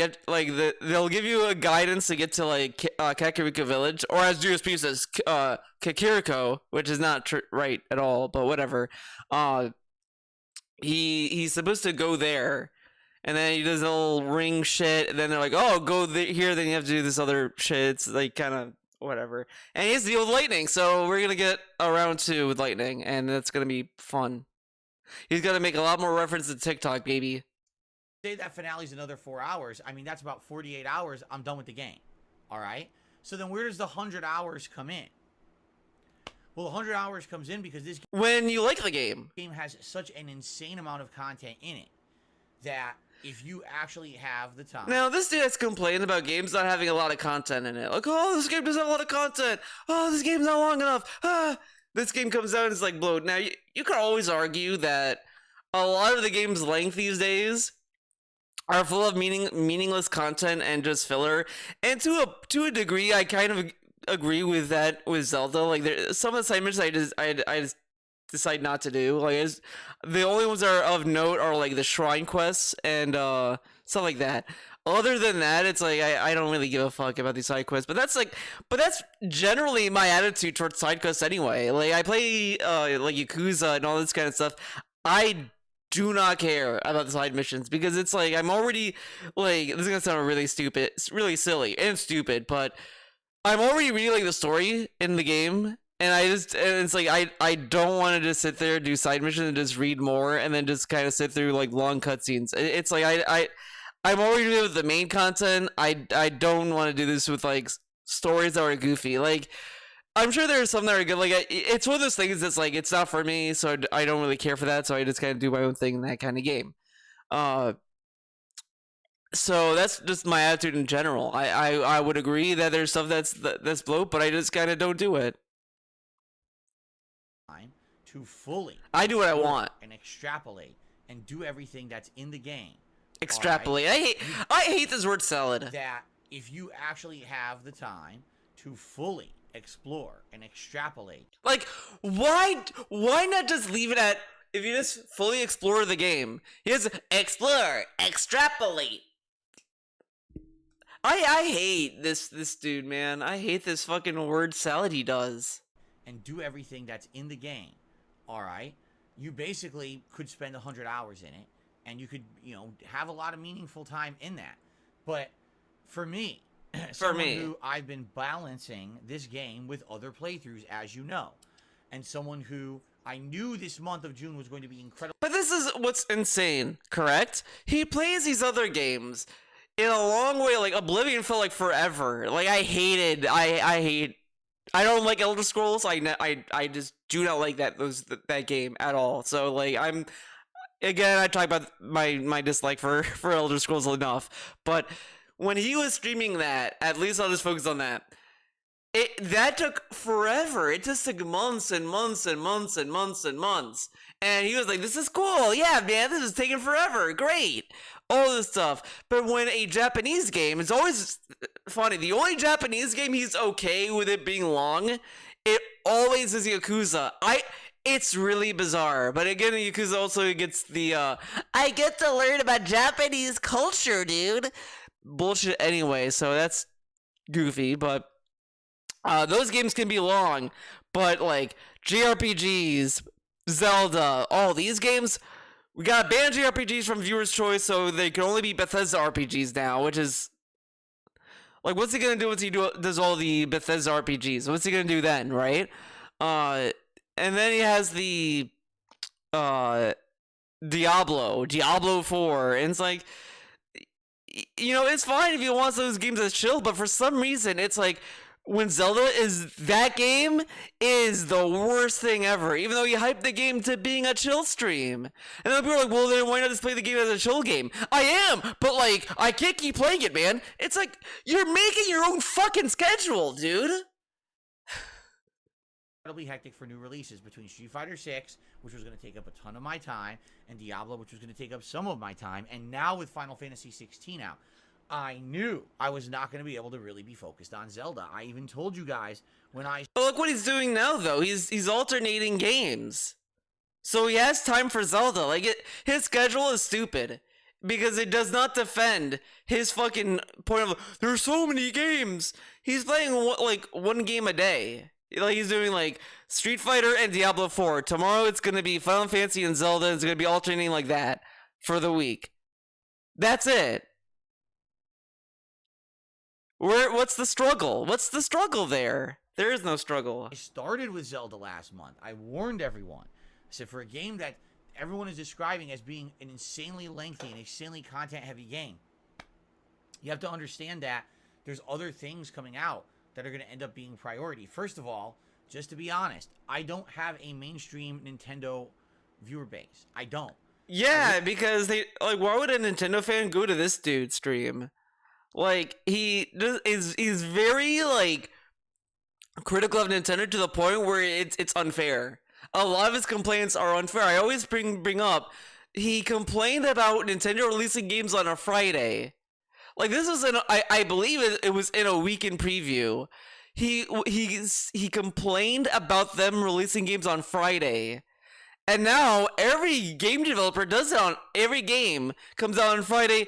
they'll give you a guidance to get to like Kakariko Village, or as DSP says, Kakiriko, which is not right at all, but whatever. He's supposed to go there, and then he does a little ring shit, and then they're like, oh, go here, then you have to do this other shit. It's like kind of whatever. And he has to deal with lightning, so we're gonna get a round 2 with lightning, and that's gonna be fun. He's gonna make a lot more reference to TikTok, baby. say that finale's another 4 hours, I mean, that's about 48 hours. I'm done with the game. All right? So then where does the 100 hours come in? Well, 100 hours comes in because this when you like the game has such an insane amount of content in it that if you actually have the time. Now, this dude has complained about games not having a lot of content in it. Like, oh, this game doesn't have a lot of content. Oh, this game's not long enough. This game comes out and it's like bloat. Now, you can always argue that a lot of the game's length these days are full of meaningless content and just filler. And to a degree, I kind of agree with that with Zelda. Like, some of the side missions I just decide not to do. Like, the only ones that are of note are like the shrine quests and stuff like that. Other than that, it's like I don't really give a fuck about these side quests. But that's generally my attitude towards side quests anyway. Like, I play like Yakuza and all this kind of stuff. I do not care about the side missions because it's like I'm already like, this is gonna sound really stupid, really silly and stupid, but I'm already reading like the story in the game. And it's like, I don't want to just sit there and do side missions and just read more and then just kind of sit through like long cutscenes. It's like, I'm already doing with the main content. I don't want to do this with like stories that are goofy. Like, I'm sure there's some that are good. Like, it's one of those things that's like, it's not for me, so I don't really care for that. So I just kind of do my own thing in that kind of game. So that's just my attitude in general. I would agree that there's stuff that's bloat, but I just kind of don't do it. To fully I do what I want and extrapolate and do everything that's in the game. Extrapolate. Right? I hate this word salad. That if you actually have the time to fully explore and extrapolate. Like, why not just leave it at, if you just fully explore the game, you just explore, extrapolate. I hate this dude, man. I hate this fucking word salad he does. And do everything that's in the game. All right, you basically could spend 100 hours in it, and you could, have a lot of meaningful time in that. But for me, who I've been balancing this game with other playthroughs, as you know, and someone who I knew this month of June was going to be incredible. But this is what's insane, correct? He plays these other games in a long way. Like, Oblivion felt like forever. Like, I don't like Elder Scrolls. I just do not like that game at all. So like, I talk about my dislike for Elder Scrolls enough. But when he was streaming that, at least I'll just focus on that. That took forever. It just took months and months and months and months and months. And he was like, "This is cool. Yeah, man, this is taking forever. Great." All this stuff. But when a Japanese game, it's always funny. The only Japanese game he's okay with it being long, it always is Yakuza. It's really bizarre. But again, Yakuza also gets the I get to learn about Japanese culture, dude. Bullshit anyway, so that's goofy, but those games can be long, but like JRPGs, Zelda, all these games, we got ban JRPGs from viewers' choice, so they can only be Bethesda RPGs now, which is like, what's he gonna do once he does all the Bethesda RPGs? What's he gonna do then, right? And then he has the Diablo 4, and it's like, it's fine if you want those games as chill, but for some reason, it's like, when Zelda is, that game is the worst thing ever, even though you hype the game to being a chill stream. And then people are like, well, then why not just play the game as a chill game? I am, but like, I can't keep playing it, man. It's like, you're making your own fucking schedule, dude. Incredibly hectic for new releases between Street Fighter 6, which was going to take up a ton of my time, and Diablo, which was going to take up some of my time, and now with Final Fantasy 16 out. I knew I was not going to be able to really be focused on Zelda. I even told you guys when I... But look what he's doing now, though. He's alternating games. So he has time for Zelda. Like, his schedule is stupid. Because it does not defend his fucking point of, there's so many games. He's playing, one game a day. Like, he's doing, like, Street Fighter and Diablo 4. Tomorrow it's going to be Final Fantasy and Zelda. It's going to be alternating like that for the week. That's it. What's the struggle? What's the struggle there? There is no struggle. I started with Zelda last month. I warned everyone. I said, for a game that everyone is describing as being an insanely lengthy and insanely content-heavy game, you have to understand that there's other things coming out that are going to end up being priority. First of all, just to be honest, I don't have a mainstream Nintendo viewer base. I don't. Yeah, because why would a Nintendo fan go to this dude's stream? Like, he's very, like, critical of Nintendo to the point where it's unfair. A lot of his complaints are unfair. I always bring up, he complained about Nintendo releasing games on a Friday. Like, this was I believe it was in a weekend preview. He complained about them releasing games on Friday. And now every game developer does it on every game comes out on Friday.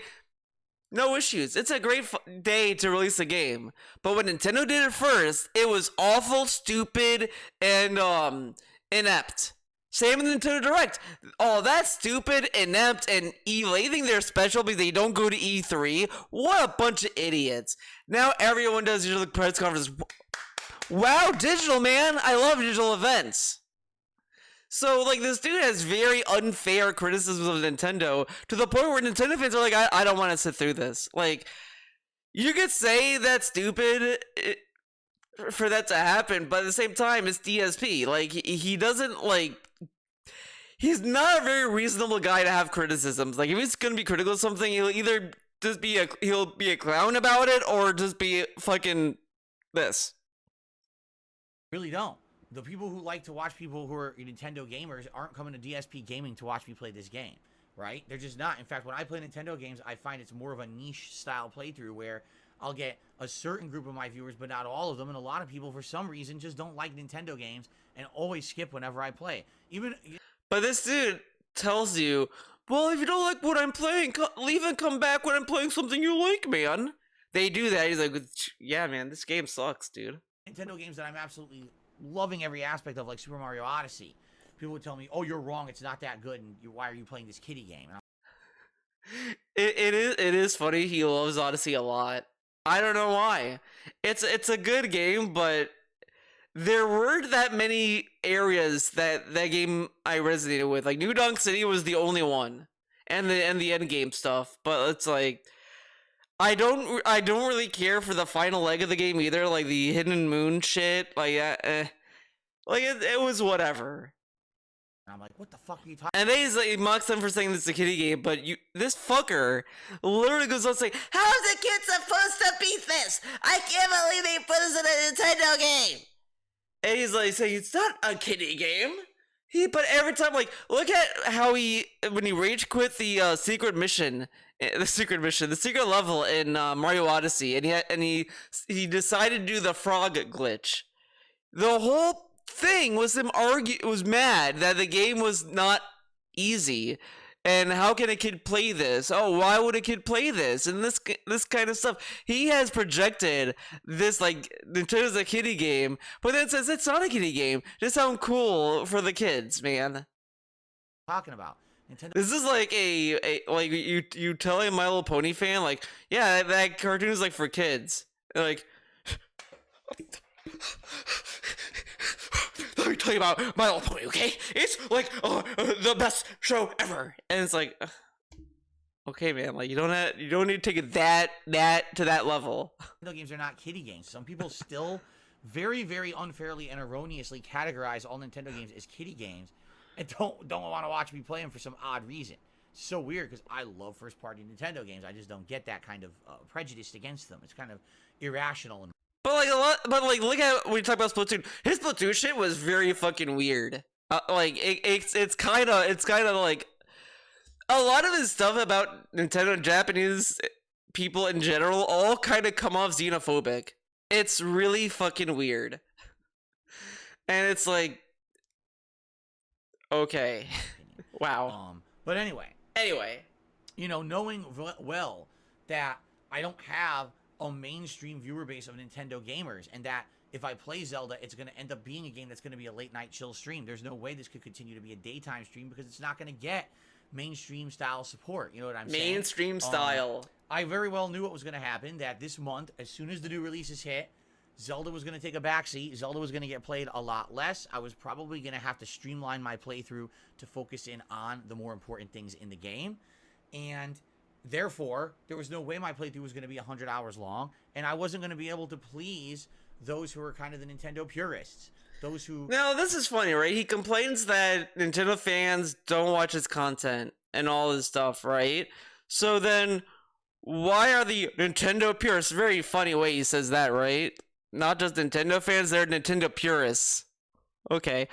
No issues. It's a great day to release a game. But when Nintendo did it first, it was awful, stupid, and inept. Same with Nintendo Direct. Oh, that's stupid, inept, and evil. They think they're special because they don't go to E3. What a bunch of idiots. Now everyone does digital press conferences. Wow, digital, man. I love digital events. So, like, this dude has very unfair criticisms of Nintendo to the point where Nintendo fans are like, I don't want to sit through this. Like, you could say that's stupid for that to happen, but at the same time, it's DSP. Like, he doesn't, like, he's not a very reasonable guy to have criticisms. Like, if he's going to be critical of something, he'll either just he'll be a clown about it or just be fucking this. Really don't. The people who like to watch people who are Nintendo gamers aren't coming to DSP Gaming to watch me play this game, right? They're just not. In fact, when I play Nintendo games, I find it's more of a niche style playthrough where I'll get a certain group of my viewers, but not all of them. And a lot of people, for some reason, just don't like Nintendo games and always skip whenever I play. But this dude tells you, well, if you don't like what I'm playing, leave and come back when I'm playing something you like, man. They do that. He's like, yeah, man, this game sucks, dude. Nintendo games that I'm absolutely loving every aspect of, like Super Mario Odyssey. People would tell me, oh, you're wrong, it's not that good, and why are you playing this kiddie game? It is funny. He loves Odyssey a lot. I don't know why. It's a good game, but there weren't that many areas that game I resonated with. Like, New Donk City was the only one, and the end game stuff. But it's like, I don't really care for the final leg of the game either, like the Hidden Moon shit. Like, like it was whatever. I'm like, what the fuck are you talking? And then he mocks them for saying this is a kiddie game, but this fucker literally goes on saying, "How's a kid supposed to beat this? I can't believe they put this in a Nintendo game." And he's like saying it's not a kiddie game. But every time, like, look at how when he rage quit the secret level in Mario Odyssey, and he decided to do the frog glitch. The whole thing was him was mad that the game was not easy. And how can a kid play this? Oh, why would a kid play this? And this kind of stuff. He has projected this like Nintendo's a kiddie game, but then says it's not a kiddie game. Just sound cool for the kids, man. Talking about Nintendo. This is like a like you telling My Little Pony fan like, yeah, that cartoon is like for kids. Like, let me tell you about My Little Pony, okay? It's like the best show ever, and it's like, okay, man, like you don't need to take it that to that level. Nintendo games are not kiddie games. Some people still very, very unfairly and erroneously categorize all Nintendo games as kiddie games, and don't want to watch me play them for some odd reason. It's so weird because I love first-party Nintendo games. I just don't get that kind of prejudice against them. It's kind of irrational. And But look at when you talk about Splatoon. His Splatoon shit was very fucking weird. Like it's kind of like a lot of his stuff about Nintendo and Japanese people in general all kind of come off xenophobic. It's really fucking weird, and it's like, okay, wow. But anyway, you know, knowing well that I don't have a mainstream viewer base of Nintendo gamers, and that if I play Zelda, it's going to end up being a game that's going to be a late night chill stream. There's no way this could continue to be a daytime stream because it's not going to get mainstream style support. You know what I'm saying? Mainstream style. I very well knew what was going to happen, that this month, as soon as the new releases hit, Zelda was going to take a backseat. Zelda was going to get played a lot less. I was probably going to have to streamline my playthrough to focus in on the more important things in the game. And therefore, there was no way my playthrough was going to be 100 hours long, and I wasn't going to be able to please those who are kind of the Nintendo purists. Those who... Now, this is funny, right? He complains that Nintendo fans don't watch his content and all this stuff, right? So then, why are the Nintendo purists? Very funny way he says that, right? Not just Nintendo fans, they're Nintendo purists. Okay.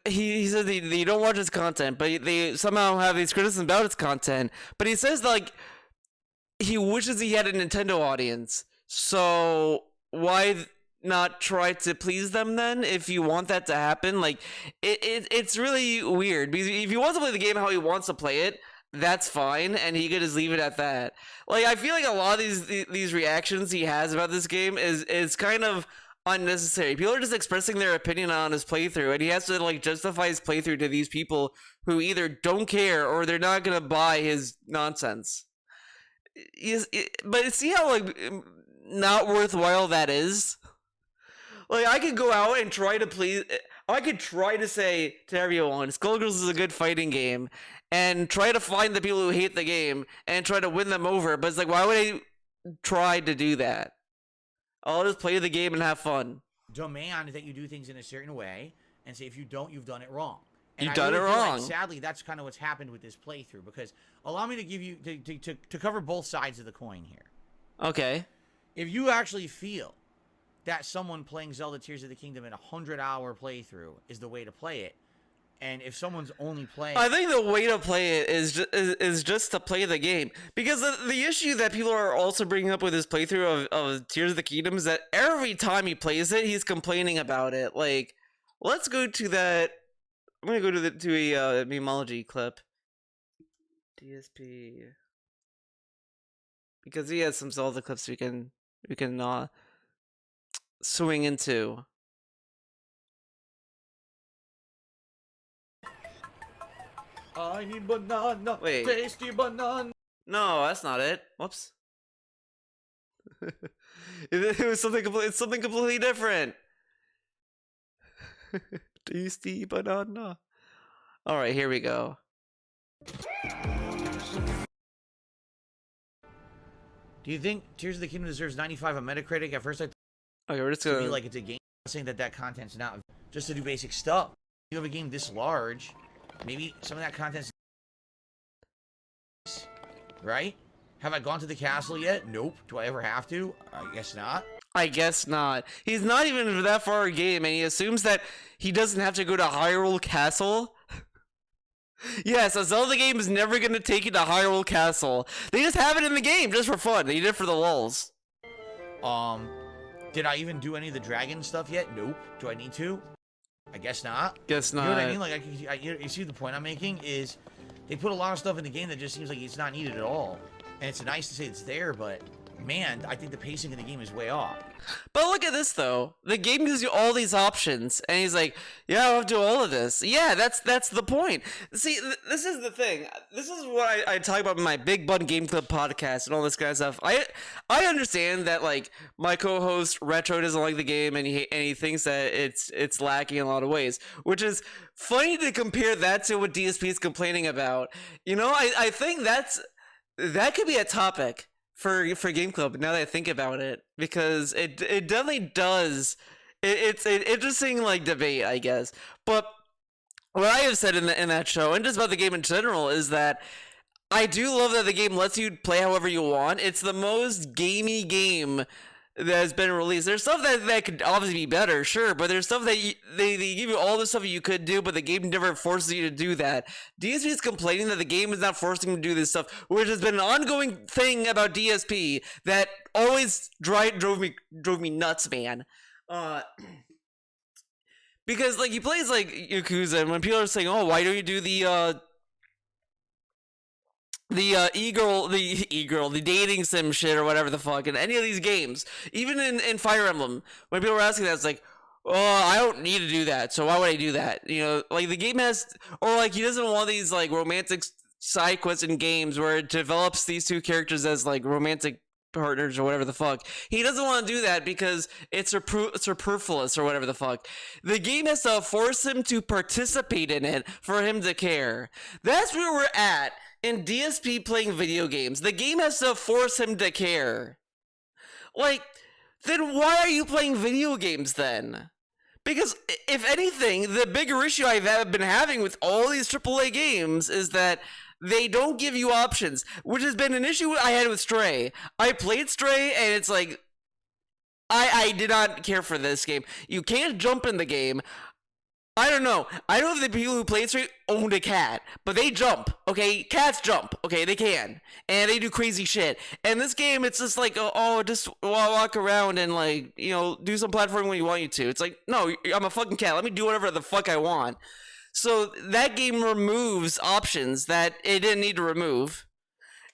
He said they don't watch his content, but they somehow have these criticisms about his content. But he says, like, he wishes he had a Nintendo audience. So why not try to please them then, if you want that to happen? Like, it's really weird. Because if he wants to play the game how he wants to play it, that's fine, and he could just leave it at that. Like, I feel like a lot of these reactions he has about this game is kind of unnecessary. People are just expressing their opinion on his playthrough, and he has to like justify his playthrough to these people who either don't care or they're not gonna buy his nonsense. But see how like not worthwhile that is? Like, I could go out and try to please. I could try to say to everyone, Skullgirls is a good fighting game, and try to find the people who hate the game and try to win them over. But it's like, why would I try to do that? I'll just play the game and have fun. Demand that you do things in a certain way, and say if you don't, you've done it wrong. And You've done it wrong. Like, sadly, that's kind of what's happened with this playthrough. Because allow me to give you to cover both sides of the coin here. Okay. If you actually feel that someone playing Zelda Tears of the Kingdom in a 100-hour playthrough is the way to play it, and if someone's only playing... I think the way to play it is just to play the game. Because the issue that people are also bringing up with his playthrough of Tears of the Kingdom is that every time he plays it, he's complaining about it. Like, let's go to that... I'm going to go to a memology clip. DSP... Because he has some Zelda clips we can swing into. I need banana. Wait. Tasty banana. No, that's not it. Whoops. It was something completely different. Tasty banana. All right, here we go. Do you think Tears of the Kingdom deserves 95 on Metacritic? At first, I thought Okay, we're just it would gonna be like it's a game. I'm saying that content's not just to do basic stuff. You have a game this large, maybe some of that content's right? Have I gone to the castle yet? Nope. Do I ever have to? I guess not. I guess not. He's not even that far a game, and he assumes that he doesn't have to go to Hyrule Castle. Yes, a Zelda game is never gonna take you to Hyrule Castle. They just have it in the game just for fun. They did it for the lulz. Did I even do any of the dragon stuff yet? Nope. Do I need to? I guess not. Guess not. You know what I mean? Like, you see the point I'm making is they put a lot of stuff in the game that just seems like it's not needed at all. And it's nice to say it's there, but man, I think the pacing in the game is way off. But look at this though. The game gives you all these options, and he's like, "Yeah, I'll do all of this." Yeah, that's the point. See, this is the thing. This is what I talk about in my Big Bun Game Club podcast and all this kind of stuff. I understand that like my co-host Retro doesn't like the game, and he thinks that it's lacking in a lot of ways, which is funny to compare that to what DSP is complaining about. You know, I think that could be a topic for Game Club now that I think about it, because it definitely does. It's an interesting like debate, I guess. But what I have said in that show and just about the game in general is that I do love that the game lets you play however you want. It's the most gamey game that has been released. There's stuff that could obviously be better, sure, but there's stuff that they give you all the stuff you could do, but the game never forces you to do that. DSP is complaining that the game is not forcing him to do this stuff, which has been an ongoing thing about DSP that always drove me nuts, man. Because like he plays like Yakuza, and when people are saying, "Oh, why don't you do the the dating sim shit or whatever the fuck in any of these games," even in Fire Emblem, when people were asking that, it's like, "Oh, I don't need to do that, so why would I do that?" You know, like the game has, or like he doesn't want these like romantic side quests in games where it develops these two characters as like romantic partners or whatever the fuck. He doesn't want to do that because it's superfluous or whatever the fuck. The game has to force him to participate in it for him to care. That's where we're at in DSP playing video games. The game has to force him to care. Like, then why are you playing video games then? Because if anything, the bigger issue I've been having with all these AAA games is that they don't give you options, which has been an issue I had with Stray. I played Stray, and it's like, I did not care for this game. You can't jump in the game. I don't know. I know the people who played Stray owned a cat, but they jump, okay? Cats jump, okay? They can. And they do crazy shit. And this game, it's just like, just walk around and, like, you know, do some platforming when you want you to. It's like, no, I'm a fucking cat. Let me do whatever the fuck I want. So that game removes options that it didn't need to remove.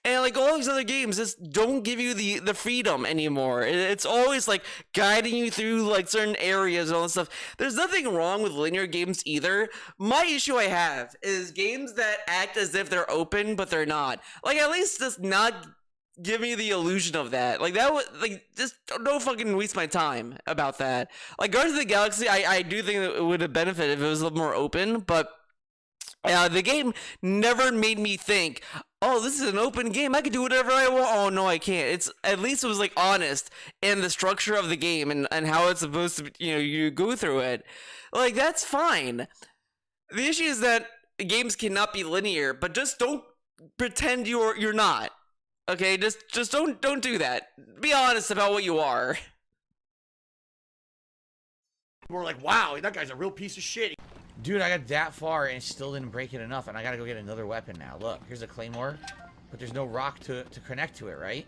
And like all these other games just don't give you the freedom anymore. It's always like guiding you through like certain areas and all this stuff. There's nothing wrong with linear games either. My issue I have is games that act as if they're open but they're not. Like at least just not give me the illusion of that. Like that would like just don't fucking waste my time about that. Like Guardians of the Galaxy, I do think it would have benefited if it was a little more open, but the game never made me think, "Oh, this is an open game. I can do whatever I want." Oh no, I can't. It's at least it was like honest in the structure of the game and how it's supposed to, you know, you go through it. Like that's fine. The issue is that games cannot be linear, but just don't pretend you're not. Okay, just don't do that. Be honest about what you are. We're like, wow, that guy's a real piece of shit. Dude, I got that far and still didn't break it enough, and I gotta go get another weapon now. Look, here's a claymore, but there's no rock to connect to it, right?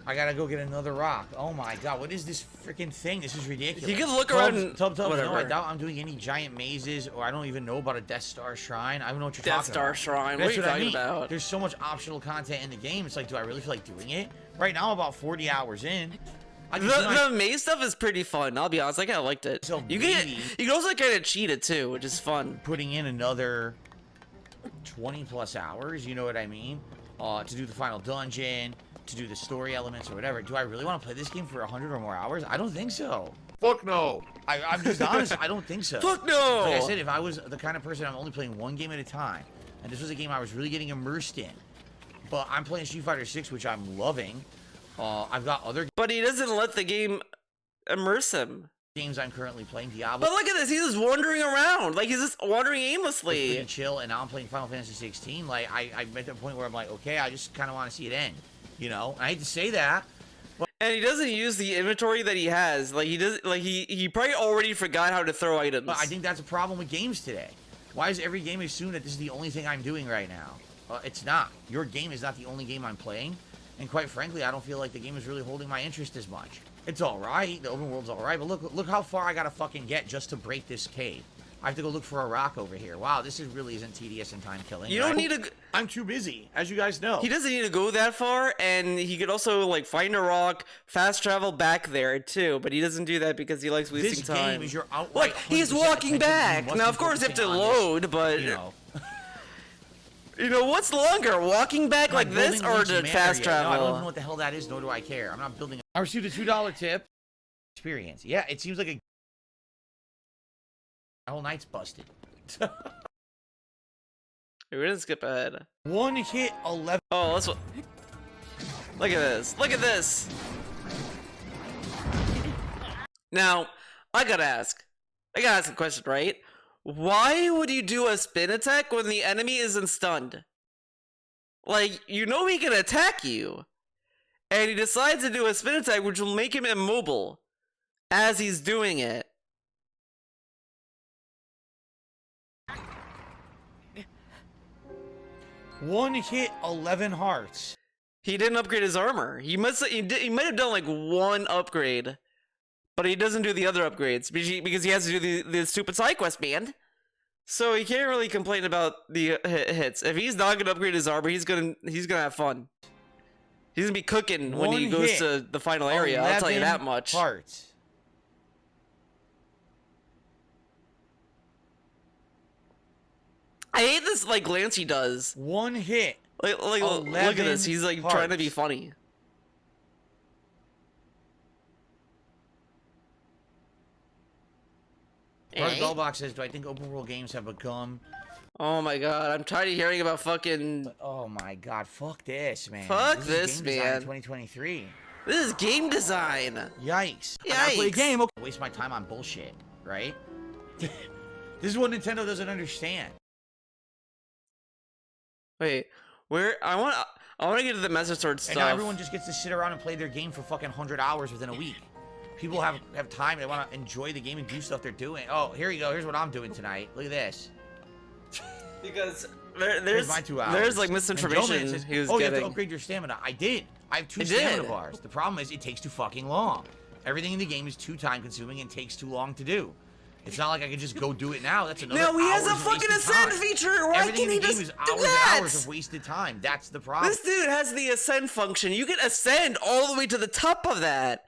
I gotta go get another rock. Oh my god, what is this freaking thing? This is ridiculous. You can look around. Tubbs, no, I doubt I'm doing any giant mazes, or I don't even know about a Death Star Shrine. I don't know what you're talking about. Death Star Shrine, what are you talking about? There's so much optional content in the game, it's like, do I really feel like doing it? Right now, I'm about 40 hours in. The maze stuff is pretty fun. I'll be honest, I kind of liked it. So you can also kind of cheat it too, which is fun. Putting in another 20 plus hours, you know what I mean? To do the final dungeon, to do the story elements or whatever. Do I really want to play this game for 100 or more hours? I don't think so. Fuck no. I'm just honest. I don't think so. Fuck no. Like I said, if I was the kind of person I'm only playing one game at a time, and this was a game I was really getting immersed in, but I'm playing Street Fighter 6, which I'm loving. I've got other But he doesn't let the game immerse him. games I'm currently playing. Diablo. But look at this, he's just wandering around. Like, he's just wandering aimlessly. Pretty chill, and now I'm playing Final Fantasy 16. Like, I'm at the point where I'm like, okay, I just kind of want to see it end. You know? And I hate to say that. And he doesn't use the inventory that he has. Like, he does. Like, he probably already forgot how to throw items. But I think that's a problem with games today. Why does every game assume that this is the only thing I'm doing right now? It's not. Your game is not the only game I'm playing. And quite frankly, I don't feel like the game is really holding my interest as much. It's alright, the open world's alright, but look how far I gotta fucking get just to break this cave. I have to go look for a rock over here. Wow, this really isn't tedious and time killing. You don't need to. I'm too busy, as you guys know. He doesn't need to go that far, and he could also like find a rock, fast travel back there too. But he doesn't do that because he likes wasting time. This game is your outright. Look, he's walking back. Now, of course, you have to load, but you know what's longer, walking back like this or to fast travel? No, I don't know what the hell that is, nor do I care. I'm not building. I received a $2 tip. Experience. Yeah, it seems like a. My whole night's busted. We're gonna skip ahead. 1 hit, 11. Oh, let's. Look at this. Look at this. Now, I gotta ask a question, right? Why would you do a spin attack when the enemy isn't stunned? Like, you know he can attack you. And he decides to do a spin attack, which will make him immobile as he's doing it. One hit, 11 hearts. He didn't upgrade his armor. He might have done like one upgrade, but he doesn't do the other upgrades because he has to do the stupid side quest, man. So he can't really complain about the hits. If he's not gonna upgrade his armor, he's gonna have fun. He's gonna be cooking when he goes to the final area. I'll tell you that much. Hearts. I hate this like glance he does. One hit. Like look at this. He's like trying to be funny. Brother Bellbox says, "Do I think open world games have become?" Oh my god, I'm tired of hearing about fucking. But, oh my god, fuck this, man. Fuck this, man. 2023. This is game design. Yikes. I gotta play a game. Okay. Waste my time on bullshit, right? This is what Nintendo doesn't understand. Wait, where I want to get to the Master Sword stuff. And now everyone just gets to sit around and play their game for fucking 100 hours within a week. People have time. They want to enjoy the game and do stuff they're doing. Oh, here you go. Here's what I'm doing tonight. Look at this. Because there's my 2 hours. There's like misinformation says, he was you getting. have to upgrade your stamina. I did. I have 2 stamina bars. The problem is it takes too fucking long. Everything in the game is too time consuming and takes too long to do. It's not like I can just go do it now. That's another. No, he has a hours fucking wasted ascend time. feature. Why Everything can't he in the game just is do hours that? and hours of wasted time. That's the problem. This dude has the ascend function. You can ascend all the way to the top of that.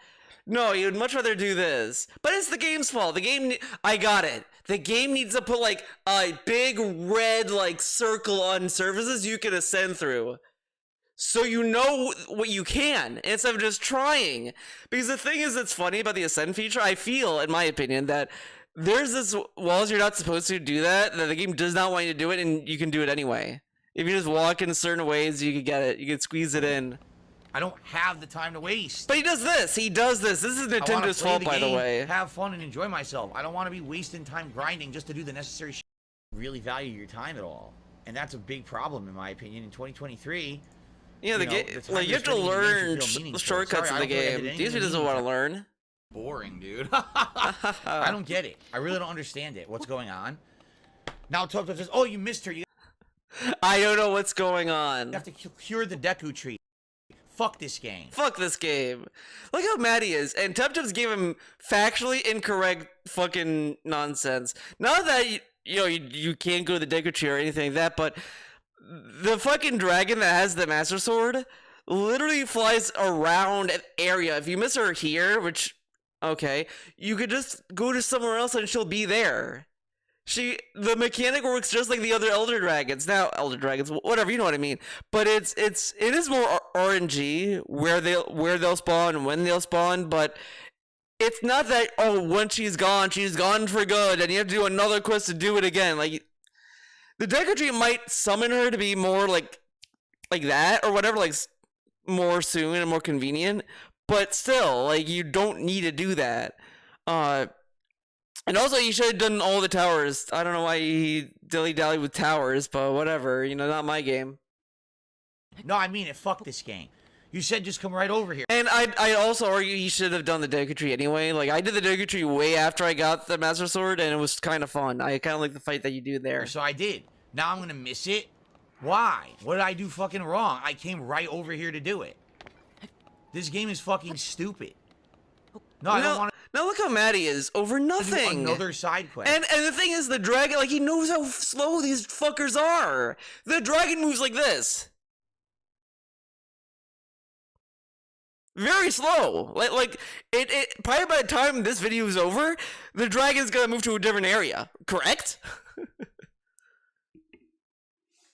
No, you'd much rather do this. But it's the game's fault. The game, I got it. The game needs to put like a big red like circle on surfaces you can ascend through. So you know what you can, instead of just trying. Because the thing is that's funny about the ascend feature, I feel, in my opinion, that there's this walls you're not supposed to do that the game does not want you to do it, and you can do it anyway. If you just walk in certain ways, you can get it. You can squeeze it in. I don't have the time to waste. But he does this. He does this. This is Nintendo's fault, by the way. Have fun and enjoy myself. I don't want to be wasting time grinding just to do the necessary shit. Really value your time at all, and that's a big problem in my opinion in 2023. Yeah, the game. Like you have to learn shortcuts in the game. DSP doesn't want to learn. Boring, dude. I don't get it. I really don't understand it. What's going on? Now Top says, "Oh, you missed her. You I don't know what's going on. have to cure the Deku tree." Fuck this game. Fuck this game. Look how mad he is. And Tubs gave him factually incorrect fucking nonsense. Not that, you can't go to the Deku tree or anything like that, but the fucking dragon that has the Master Sword literally flies around an area. If you miss her here, which, okay, you could just go to somewhere else and she'll be there. The mechanic works just like the other Elder Dragons. Now, Elder Dragons, whatever, you know what I mean. But it is more RNG where they'll spawn and when they'll spawn. But it's not that once she's gone for good, and you have to do another quest to do it again. Like the Deku Tree might summon her to be more like that or whatever, like more soon and more convenient. But still, like you don't need to do that. And also, you should have done all the towers. I don't know why he dilly-dallied with towers, but whatever. Not my game. No, I mean it. Fuck this game. You said just come right over here. And I also argue he should have done the Deku Tree anyway. Like, I did the Deku Tree way after I got the Master Sword, and it was kind of fun. I kind of like the fight that you do there. So I did. Now I'm going to miss it? Why? What did I do fucking wrong? I came right over here to do it. This game is fucking stupid. No, I don't want Now look how mad he is over to do nothing. another side quest. And the thing is, the dragon, like, he knows how slow these fuckers are. The dragon moves like this. Very slow. Like it probably by the time this video is over, the dragon's gonna move to a different area. Correct?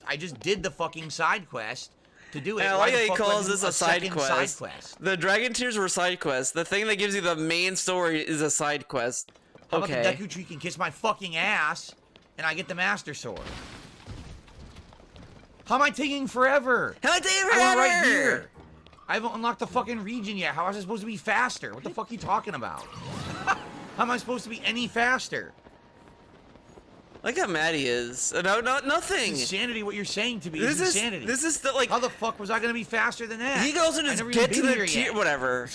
I just did the fucking side quest to do it. And I Why like the how he fuck do I calls do this a side second quest. side quest? The Dragon Tears were side quests. The thing that gives you the main story is a side quest. How about Okay. the Deku Tree can kiss my fucking ass, and I get the Master Sword? How am I taking forever? How am I taking I went right forever? here. I haven't unlocked the fucking region yet. How was I supposed to be faster? What the fuck are you talking about? How am I supposed to be any faster? Look how mad he is. No, nothing. It's insanity. What you're saying to me This is is insanity. this is the, like, How the fuck was I gonna be faster than that? he can also I just never get even to been the here tier, yet. whatever.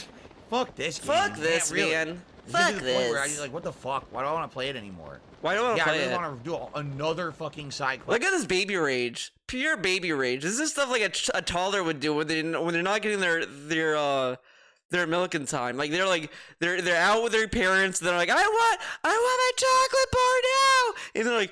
Fuck this game. Fuck You this, can't really. man. You get Fuck to the point where I this. just like, what the fuck? Why do I want to play it anymore? Why do I Yeah, I play really it? want to do another fucking side quest. Look at this baby rage. Pure baby rage. This is stuff like a toddler would do when they're not getting their milk in time. Like they're out with their parents. And they're like, I want my chocolate bar now. And they're like,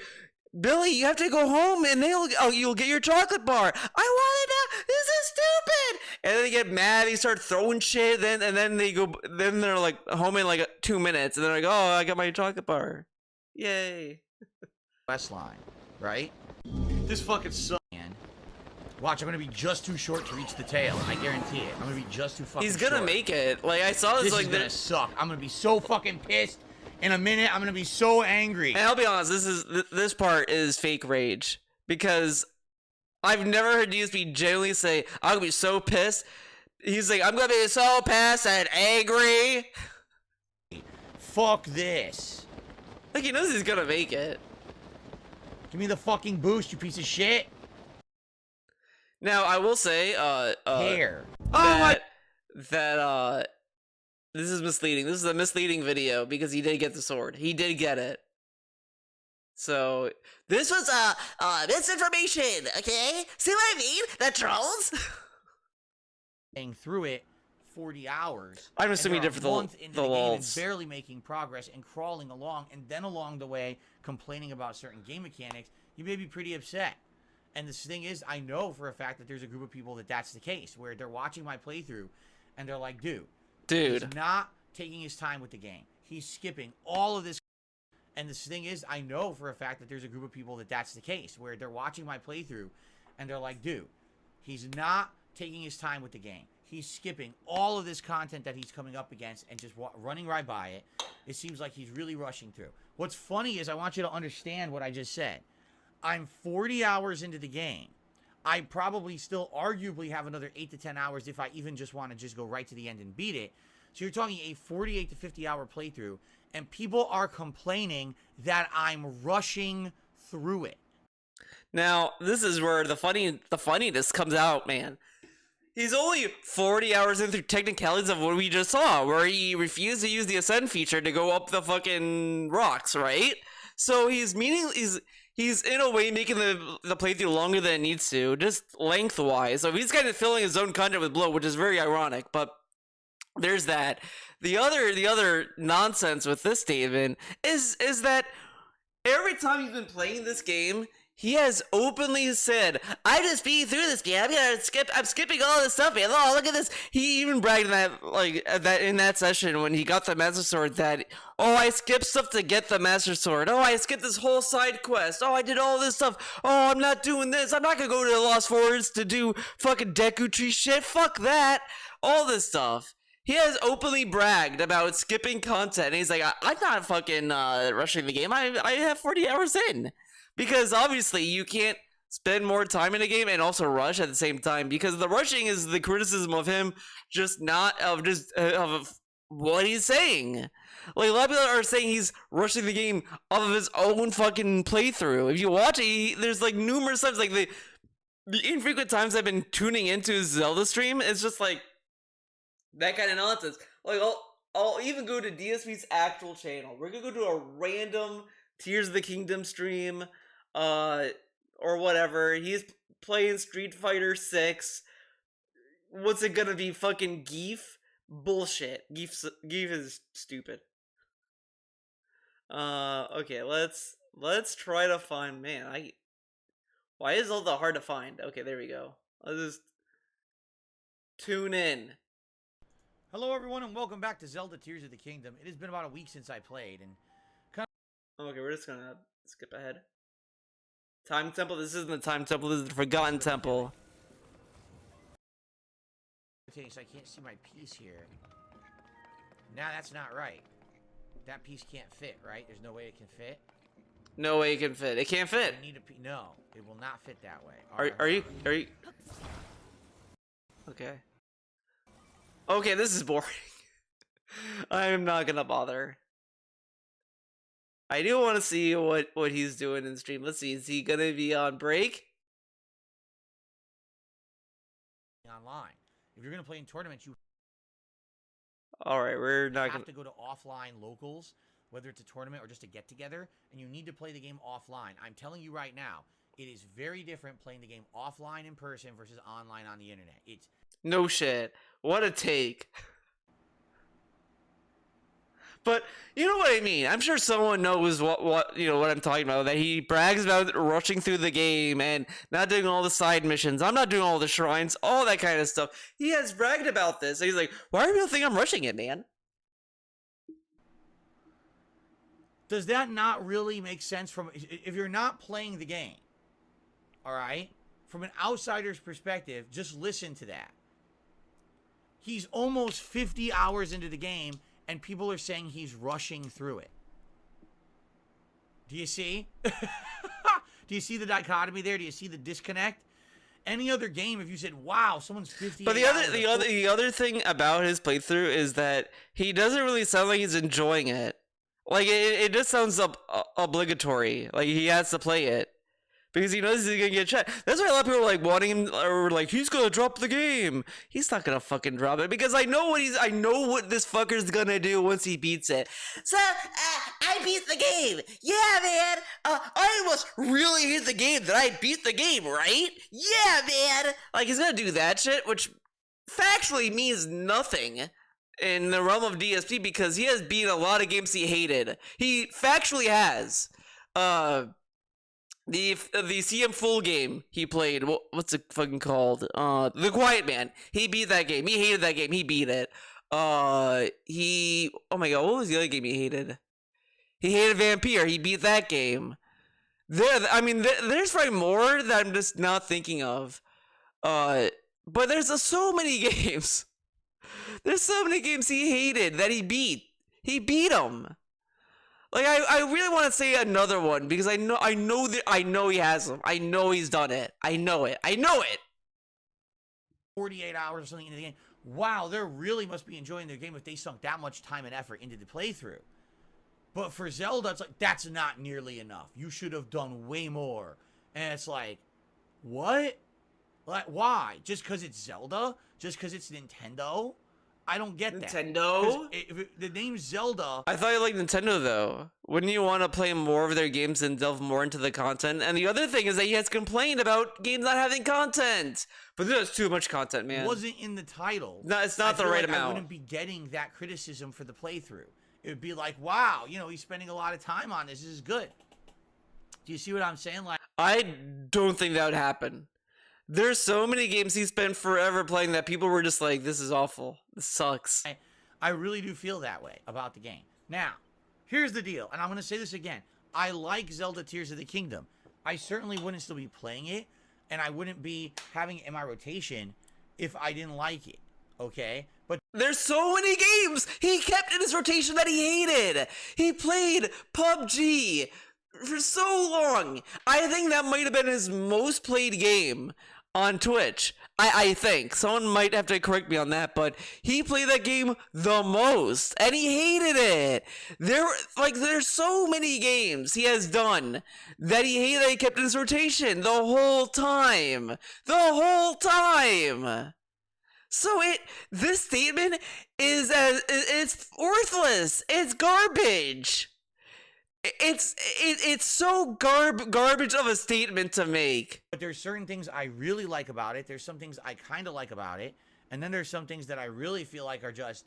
Billy, you have to go home, and you'll get your chocolate bar. I want it now. This is stupid. And then they get mad. They start throwing shit. Then they're like home in like 2 minutes, and they're like, oh, I got my chocolate bar. Yay. Quest line, right? This fucking sucks, man. Watch, I'm gonna be just too short to reach the tail. I guarantee it. I'm gonna be just too fucking He's gonna short. make it. Like, I saw This like is gonna suck. I'm gonna be so fucking pissed. In a minute, I'm gonna be so angry. And I'll be honest, this part is fake rage, because I've never heard DSP genuinely say, I'm gonna be so pissed. He's like, I'm gonna be so pissed and angry. Fuck this. Like, he knows he's gonna make it. Give me the fucking boost, you piece of shit. Now, I will say, Here. that this is misleading. This is a misleading video, because he did get the sword. He did get it. So, this was, misinformation, okay? See what I mean? The trolls? Through it 40 hours. I'm assuming and you did for they're a month into the the game and lulz. barely making progress and crawling along, and then along the way complaining about certain game mechanics, you may be pretty upset. And the thing is, I know for a fact that there's a group of people that's the case, where they're watching my playthrough and they're like, dude, he's not taking his time with the game. He's skipping all of this. And the thing is, I know for a fact that there's a group of people that's the case, where they're watching my playthrough and they're like, dude, he's not taking his time with the game. He's skipping all of this content that he's coming up against and just running right by it. It seems like he's really rushing through. What's funny is, I want you to understand what I just said. I'm 40 hours into the game. I probably still arguably have another 8 to 10 hours if I even just want to just go right to the end and beat it. So you're talking a 48 to 50 hour playthrough, and people are complaining that I'm rushing through it. Now, this is where the funniness comes out, man. He's only 40 hours in through technicalities of what we just saw, where he refused to use the ascend feature to go up the fucking rocks, right? So he's in a way making the playthrough longer than it needs to, just lengthwise. So he's kind of filling his own content with blow, which is very ironic, but there's that. The other nonsense with this statement is that every time he's been playing this game, he has openly said, I just beat through this game. I'm skipping all this stuff, man. Oh, look at this. He even bragged in that session when he got the Master Sword that, oh, I skipped stuff to get the Master Sword. Oh, I skipped this whole side quest. Oh, I did all this stuff. Oh, I'm not doing this. I'm not gonna go to the Lost Forest to do fucking Deku Tree shit. Fuck that. All this stuff. He has openly bragged about skipping content, and he's like, I'm not fucking rushing the game. I have 40 hours in. Because obviously you can't spend more time in a game and also rush at the same time, because the rushing is the criticism of him of what he's saying. Like, a lot of people are saying he's rushing the game off of his own fucking playthrough. If you watch it, there's like numerous times, like the infrequent times I've been tuning into his Zelda stream, it's just like that kind of nonsense. Like, I'll even go to DSP's actual channel. We're gonna go to a random Tears of the Kingdom stream, or whatever. He's playing Street Fighter 6. What's it gonna be? Fucking Geef? Bullshit. Geef is stupid. Okay, let's try to find, man, why is Zelda hard to find? Okay, there we go. Let's just tune in. Hello, everyone, and welcome back to Zelda Tears of the Kingdom. It has been about a week since I played, and Okay, we're just gonna skip ahead. Time Temple, this isn't the Time Temple, this is the Forgotten Temple. so I can't see my piece here. Nah, that's not right. That piece can't fit, right? There's no way it can fit. No way it can fit. It can't fit. I need a no, it will not fit that way. Are you? Okay. Okay, this is boring. I am not gonna bother. I do want to see what he's doing in stream. Let's see. Is he gonna be on break? Online. If you're gonna play in tournaments, you All right, we're not have gonna. to go to offline locals, whether it's a tournament or just a get together, and you need to play the game offline. I'm telling you right now, it is very different playing the game offline in person versus online on the internet. It's No shit. What a take. But you know what I mean. I'm sure someone knows what you know what I'm talking about. That he brags about rushing through the game and not doing all the side missions. I'm not doing all the shrines, all that kind of stuff. He has bragged about this. He's like, why do people think I'm rushing it, man? Does that not really make sense from if you're not playing the game? All right? From an outsider's perspective, just listen to that. He's almost 50 hours into the game and people are saying he's rushing through it. Do you see? Do you see the dichotomy there? Do you see the disconnect? Any other game, if you said, "Wow, someone's 50," but the other thing about his playthrough is that he doesn't really sound like he's enjoying it. Like it just sounds obligatory. Like he has to play it because he knows he's gonna get shot. That's why a lot of people are like wanting him, or like he's gonna drop the game. He's not gonna fucking drop it because I know what this fucker's gonna do once he beats it. So I beat the game. Yeah, man. I must really hate the game that I beat the game, right? Yeah, man. Like he's gonna do that shit, which factually means nothing in the realm of DSP because he has beat a lot of games he hated. He factually has. The CM Full game he played, what's it fucking called? The Quiet Man. He beat that game. He hated that game. He beat it. Oh my god, what was the other game he hated? He hated Vampire. He beat that game. There's probably more that I'm just not thinking of. But there's so many games. There's so many games he hated that he beat. He beat them. Like I really want to say another one because I know he has them. I know he's done it. I know it. 48 hours or something into the game. Wow, they really must be enjoying their game if they sunk that much time and effort into the playthrough. But for Zelda, it's like, that's not nearly enough. You should have done way more. And it's like, what? Like, why? Just because it's Zelda? Just because it's Nintendo? I don't get that. Nintendo? The name's Zelda. I thought you liked Nintendo though. Wouldn't you want to play more of their games and delve more into the content? And the other thing is that he has complained about games not having content. But there's too much content, man. It wasn't in the title. No, it's not the right amount. I wouldn't be getting that criticism for the playthrough. It would be like, wow, he's spending a lot of time on this. This is good. Do you see what I'm saying? Like, I don't think that would happen. There's so many games he spent forever playing that people were just like, this is awful. This sucks. I really do feel that way about the game. Now, here's the deal, and I'm going to say this again. I like Zelda Tears of the Kingdom. I certainly wouldn't still be playing it, and I wouldn't be having it in my rotation if I didn't like it, okay? But there's so many games he kept in his rotation that he hated. He played PUBG for so long. I think that might have been his most played game on Twitch. I think. Someone might have to correct me on that, but he played that game the most, and he hated it. There's so many games he has done that he hated that he kept in his rotation the whole time. So this statement it's worthless. It's garbage. It's so garbage of a statement to make. But there's certain things I really like about it. There's some things I kind of like about it. And then there's some things that I really feel like are just,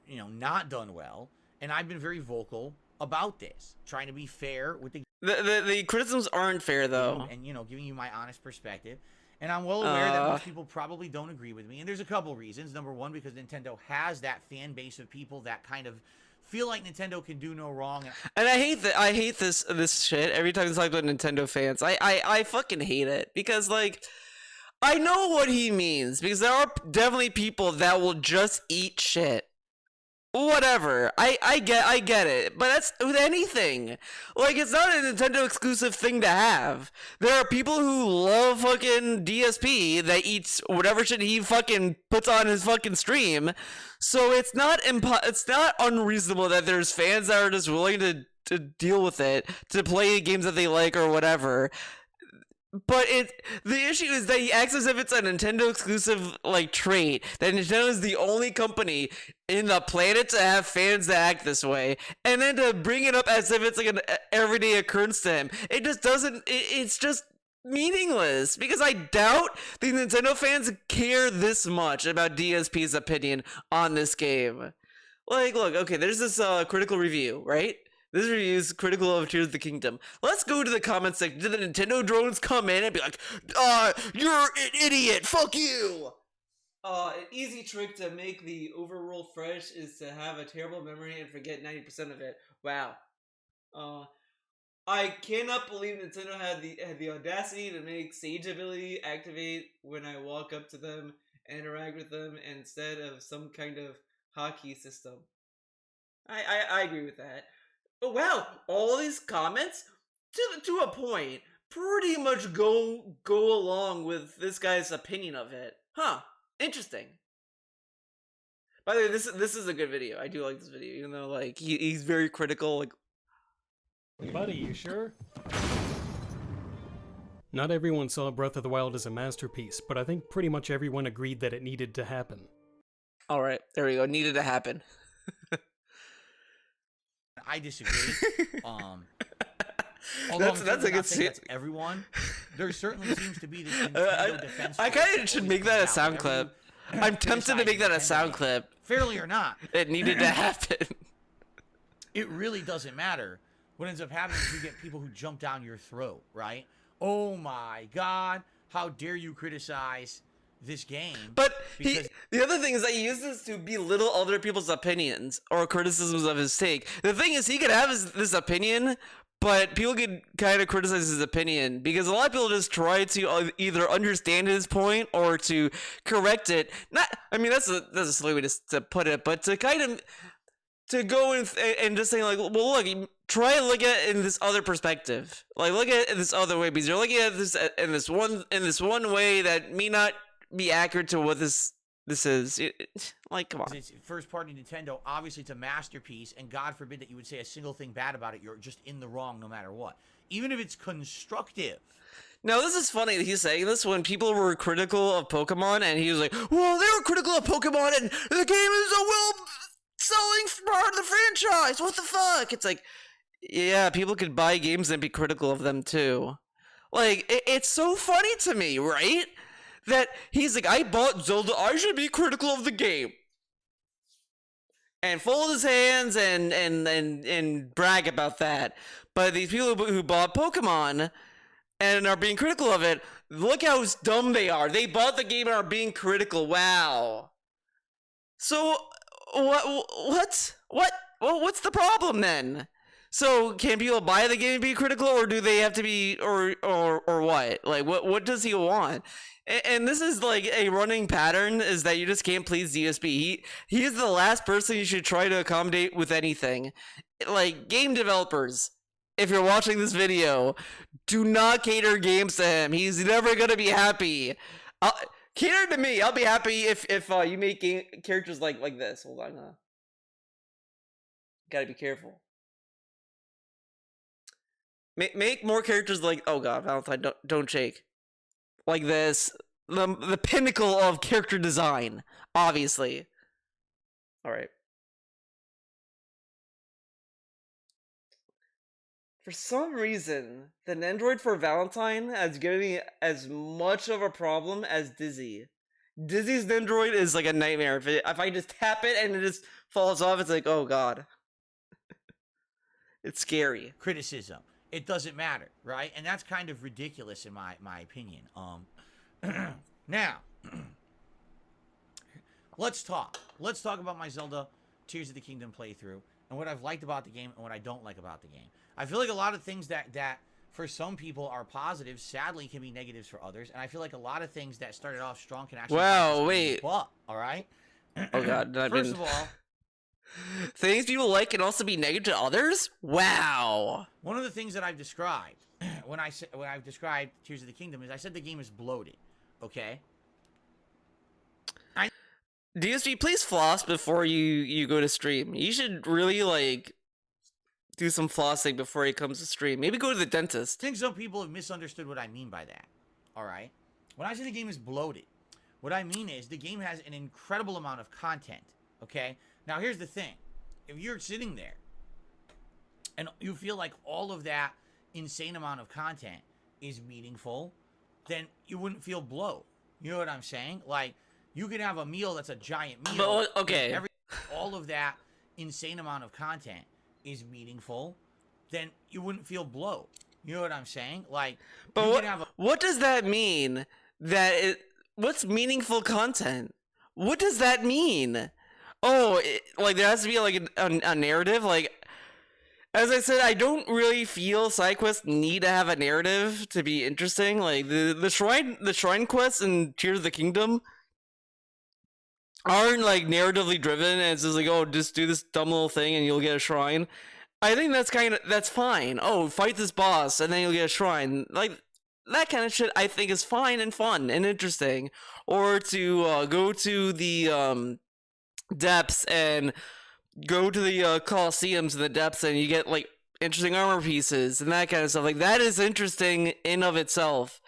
not done well. And I've been very vocal about this, trying to be fair with the criticisms aren't fair though, and giving you my honest perspective. And I'm well aware that most people probably don't agree with me. And there's a couple reasons. Number one, because Nintendo has that fan base of people that kind of feel like Nintendo can do no wrong. And I hate this shit every time it's talk about Nintendo fans. I fucking hate it because like I know what he means because there are definitely people that will just eat shit. Whatever. I get it. But that's with anything. Like, it's not a Nintendo exclusive thing to have. There are people who love fucking DSP that eats whatever shit he fucking puts on his fucking stream. So it's not unreasonable that there's fans that are just willing to deal with it, to play games that they like or whatever. But the issue is that he acts as if it's a Nintendo exclusive like trait, that Nintendo is the only company in the planet to have fans that act this way, and then to bring it up as if it's like an everyday occurrence to him. It just doesn't. It's just meaningless because I doubt the Nintendo fans care this much about DSP's opinion on this game. Like, look, okay, there's this critical review, right? This review is critical of Tears of the Kingdom. Let's go to the comment section. Did the Nintendo drones come in and be like, you're an idiot, fuck you? An easy trick to make the overworld fresh is to have a terrible memory and forget 90% of it. Wow. I cannot believe Nintendo had the audacity to make Sage ability activate when I walk up to them and interact with them instead of some kind of hotkey system. I agree with that. Oh wow, all these comments, to a point, pretty much go along with this guy's opinion of it. Huh, interesting. By the way, this is a good video. I do like this video, even though like he's very critical. Like, buddy, you sure? Not everyone saw Breath of the Wild as a masterpiece, but I think pretty much everyone agreed that it needed to happen. All right, there we go. Needed to happen. I disagree. Although that's a good scene. That's everyone. There certainly seems to be this Nintendo defense. I kind of should make that a sound clip. I'm tempted to make that a sound clip. Fairly or not, it needed to happen. It really doesn't matter. What ends up happening is you get people who jump down your throat, right? Oh my God! How dare you criticize this game? But the other thing is that he uses this to belittle other people's opinions or criticisms of his take. The thing is, he could have this opinion, but people could kind of criticize his opinion because a lot of people just try to either understand his point or to correct it. I mean, that's a silly way to put it, but to kind of to go and just saying like, well, look, try and look at it in this other perspective. Like, look at it this other way because you're looking at this in this one way that may not be accurate to what this is. Like, come on. It's first party Nintendo. Obviously, it's a masterpiece, and God forbid that you would say a single thing bad about it. You're just in the wrong no matter what, even if it's constructive. Now, this is funny that he's saying this when people were critical of Pokemon, and he was like, well, they were critical of Pokemon, and the game is a well-selling part of the franchise. What the fuck? It's like, yeah, people could buy games and be critical of them too. Like, it's so funny to me, right? That he's like, I bought Zelda, I should be critical of the game. And fold his hands and brag about that. But these people who bought Pokemon and are being critical of it, look how dumb they are. They bought the game and are being critical. Wow. So what's the problem then? So can people buy the game and be critical, or do they have to be, or what? Like, what does he want? And this is like a running pattern, is that you just can't please DSP. He is the last person you should try to accommodate with anything. Like, game developers, if you're watching this video, do not cater games to him. He's never gonna be happy. Cater to me. I'll be happy if you make characters like this. Hold on. Gotta be careful. Make more characters like, oh god, Valentine, don't shake. Like this, the pinnacle of character design, obviously. All right. For some reason, the Nendroid for Valentine has given me as much of a problem as Dizzy. Dizzy's Nendroid is like a nightmare. If I just tap it and it just falls off, it's like, oh god. It's scary. Criticism. It doesn't matter, right? And that's kind of ridiculous in my opinion. Now, let's talk. Let's talk about my Zelda Tears of the Kingdom playthrough and what I've liked about the game and what I don't like about the game. I feel like a lot of things that for some people are positives, sadly can be negatives for others. And I feel like a lot of things that started off strong can actually... Wow, wait. All right? Oh god. First of all... Things people like can also be negative to others? Wow. One of the things that I've described when I've described Tears of the Kingdom is I said the game is bloated. Okay? DSP, please floss before you go to stream. You should really, like, do some flossing before he comes to stream. Maybe go to the dentist. I think some people have misunderstood what I mean by that. Alright? When I say the game is bloated, what I mean is the game has an incredible amount of content. Okay? Now, here's the thing. If you're sitting there and you feel like all of that insane amount of content is meaningful, then you wouldn't feel bloat. You know what I'm saying? Like, you could have a meal that's a giant meal. But, okay. All of that insane amount of content is meaningful, then you wouldn't feel bloat. You know what I'm saying? Like, but what does that mean? What's meaningful content? What does that mean? Oh, like there has to be like a narrative. Like, as I said, I don't really feel side quests need to have a narrative to be interesting. Like the shrine quests in Tears of the Kingdom aren't like narratively driven, and it's just like, oh, just do this dumb little thing and you'll get a shrine. I think that's fine. Oh, fight this boss and then you'll get a shrine. Like that kind of shit I think is fine and fun and interesting. Or to go to the depths and go to the Colosseums in the depths and you get like interesting armor pieces and that kind of stuff. Like that is interesting in of itself.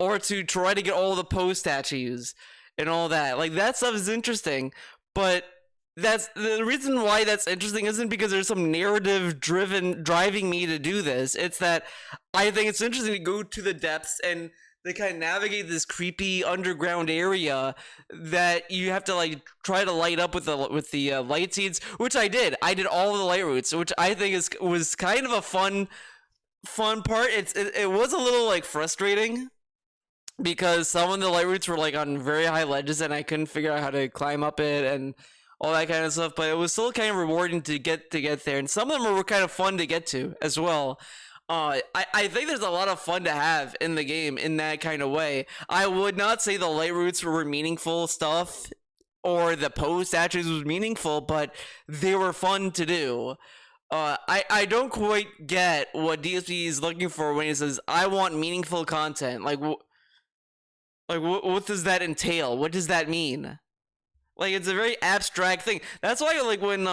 Or to try to get all the Poe statues and all that. Like that stuff is interesting, but that's the reason why that's interesting isn't because there's some narrative driving me to do this. It's that I think it's interesting to go to the depths and they kind of navigate this creepy underground area that you have to like try to light up with the light seeds, which I did. I did all of the light routes, which I think was kind of a fun part. It was a little like frustrating because some of the light routes were like on very high ledges and I couldn't figure out how to climb up it and all that kind of stuff. But it was still kind of rewarding to get there, and some of them were kind of fun to get to as well. I think there's a lot of fun to have in the game in that kind of way. I would not say the light routes were meaningful stuff or the Poe statues was meaningful, but they were fun to do. I don't quite get what DSP is looking for when he says, I want meaningful content. Like what does that entail? What does that mean? Like, it's a very abstract thing. That's why, like, when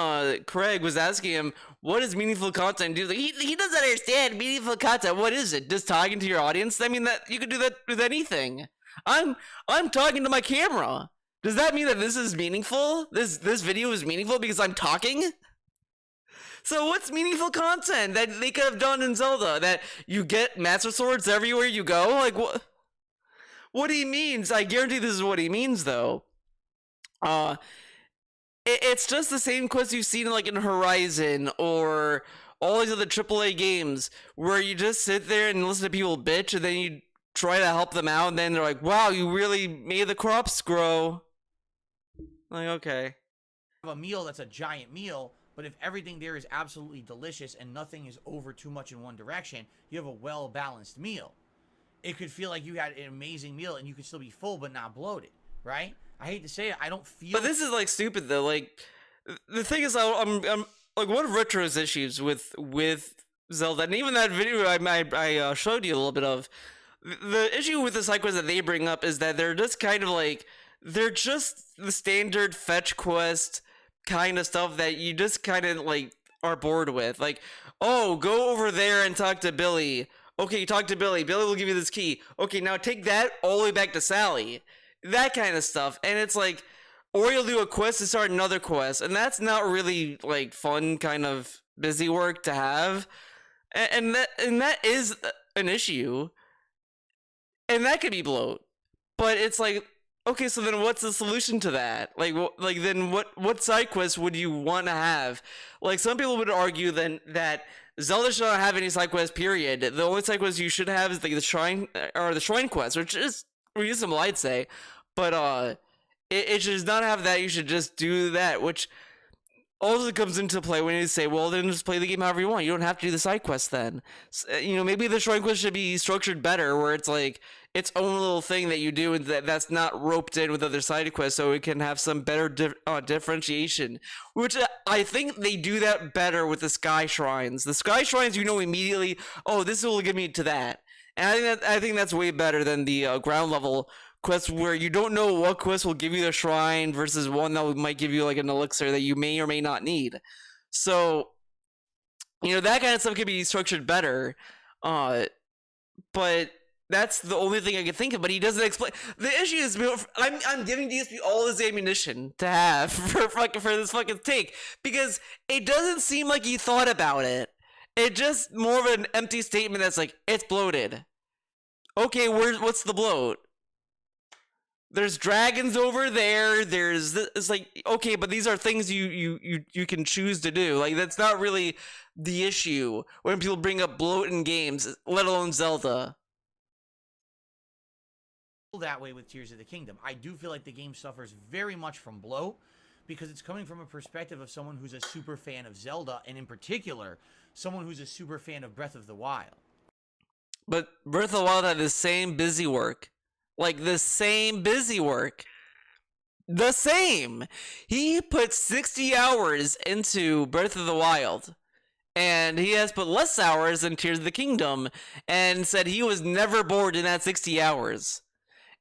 Craig was asking him, what is meaningful content? He doesn't understand meaningful content. What is it? Just talking to your audience? I mean, that you could do that with anything. I'm talking to my camera. Does that mean that this is meaningful? This video is meaningful because I'm talking? So what's meaningful content that they could have done in Zelda? That you get Master Swords everywhere you go? Like, what he means, I guarantee this is what he means, though. It's just the same quest you've seen like in Horizon or all these other AAA games where you just sit there and listen to people bitch and then you try to help them out and then they're like, wow, you really made the crops grow. Like, okay. Have a meal that's a giant meal, but if everything there is absolutely delicious and nothing is over too much in one direction, you have a well-balanced meal. It could feel like you had an amazing meal and you could still be full but not bloated, right? I hate to say it, I don't feel... But this is, like, stupid, though. Like, the thing is, I'm like, one of Retro's issues with Zelda, and even that video I showed you a little bit of, the issue with the side quests that they bring up is that they're just kind of, like, they're just the standard fetch quest kind of stuff that you just kind of, like, are bored with. Like, oh, go over there and talk to Billy. Okay, talk to Billy. Billy will give you this key. Okay, now take that all the way back to Sally. That kind of stuff. And it's like, or you'll do a quest to start another quest, and that's not really like fun kind of busy work to have. and that is an issue, and that could be bloat. But it's like, okay, so then what's the solution to that? Like then what side quests would you want to have? Like, some people would argue then that Zelda should not have any side quests. Period. The only side quest you should have is like the shrine quest, which is reasonable, I'd say. But it should not have that. You should just do that, which also comes into play when you say, well, then just play the game however you want. You don't have to do the side quest then. Maybe the shrine quest should be structured better, where it's like its own little thing that you do, and that's not roped in with other side quests, so it can have some better differentiation. Which I think they do that better with the sky shrines. The sky shrines, immediately, oh, this will get me to that. And I think that's way better than the ground level quests, where you don't know what quest will give you the shrine versus one that might give you like an elixir that you may or may not need. So, that kind of stuff could be structured better. But that's the only thing I can think of. But he doesn't explain. The issue is, I'm giving DSP all his ammunition to have for this fucking take, because it doesn't seem like he thought about it. It's just more of an empty statement that's like, it's bloated. Okay, what's the bloat? There's dragons over there. There's this. It's like, okay, but these are things you can choose to do. Like, that's not really the issue when people bring up bloat in games, let alone Zelda. That way with Tears of the Kingdom, I do feel like the game suffers very much from bloat, because it's coming from a perspective of someone who's a super fan of Zelda, and in particular, someone who's a super fan of Breath of the Wild. But Breath of the Wild had the same busy work. Like, the same busy work. The same. He put 60 hours into Breath of the Wild, and he has put less hours in Tears of the Kingdom, and said he was never bored in that 60 hours.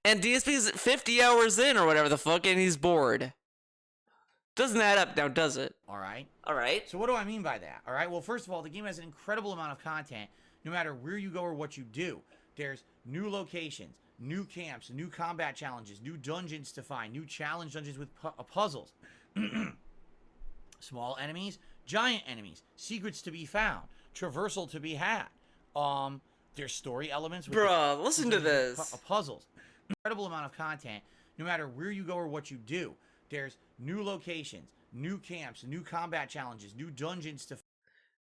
And DSP's 50 hours in, or whatever the fuck, and he's bored. Doesn't add up now, does it? All right. So what do I mean by that? All right. Well, first of all, the game has an incredible amount of content, no matter where you go or what you do. There's new locations, new camps, new combat challenges, new dungeons to find, new challenge dungeons with puzzles. Small enemies, giant enemies, secrets to be found, traversal to be had. There's story elements with bruh, listen to this. Puzzles. Incredible amount of content, no matter where you go or what you do. There's new locations, new camps, new combat challenges, new dungeons to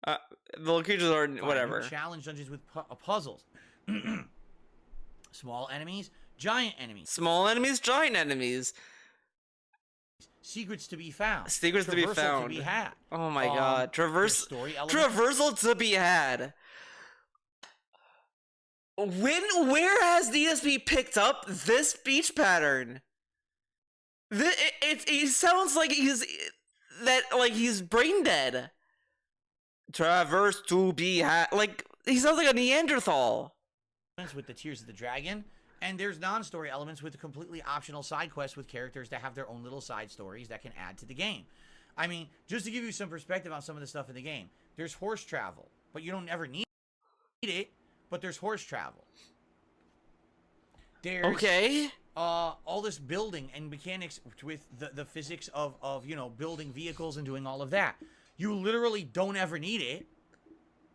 the locations are whatever. New challenge dungeons with puzzles. Small enemies, giant enemies. Small enemies, giant enemies. Secrets to be found. Secrets to be found. To be had. Oh my god. Story traversal to be had. Where has DSP picked up this speech pattern? It sounds like he's brain dead. Traverse to be had. Like, he sounds like a Neanderthal. With the Tears of the Dragon, and there's non-story elements with completely optional side quests with characters that have their own little side stories that can add to the game. I mean, just to give you some perspective on some of the stuff in the game, there's horse travel, but you don't ever need it, but there's horse travel. There's all this building and mechanics with the physics of building vehicles and doing all of that. You literally don't ever need it.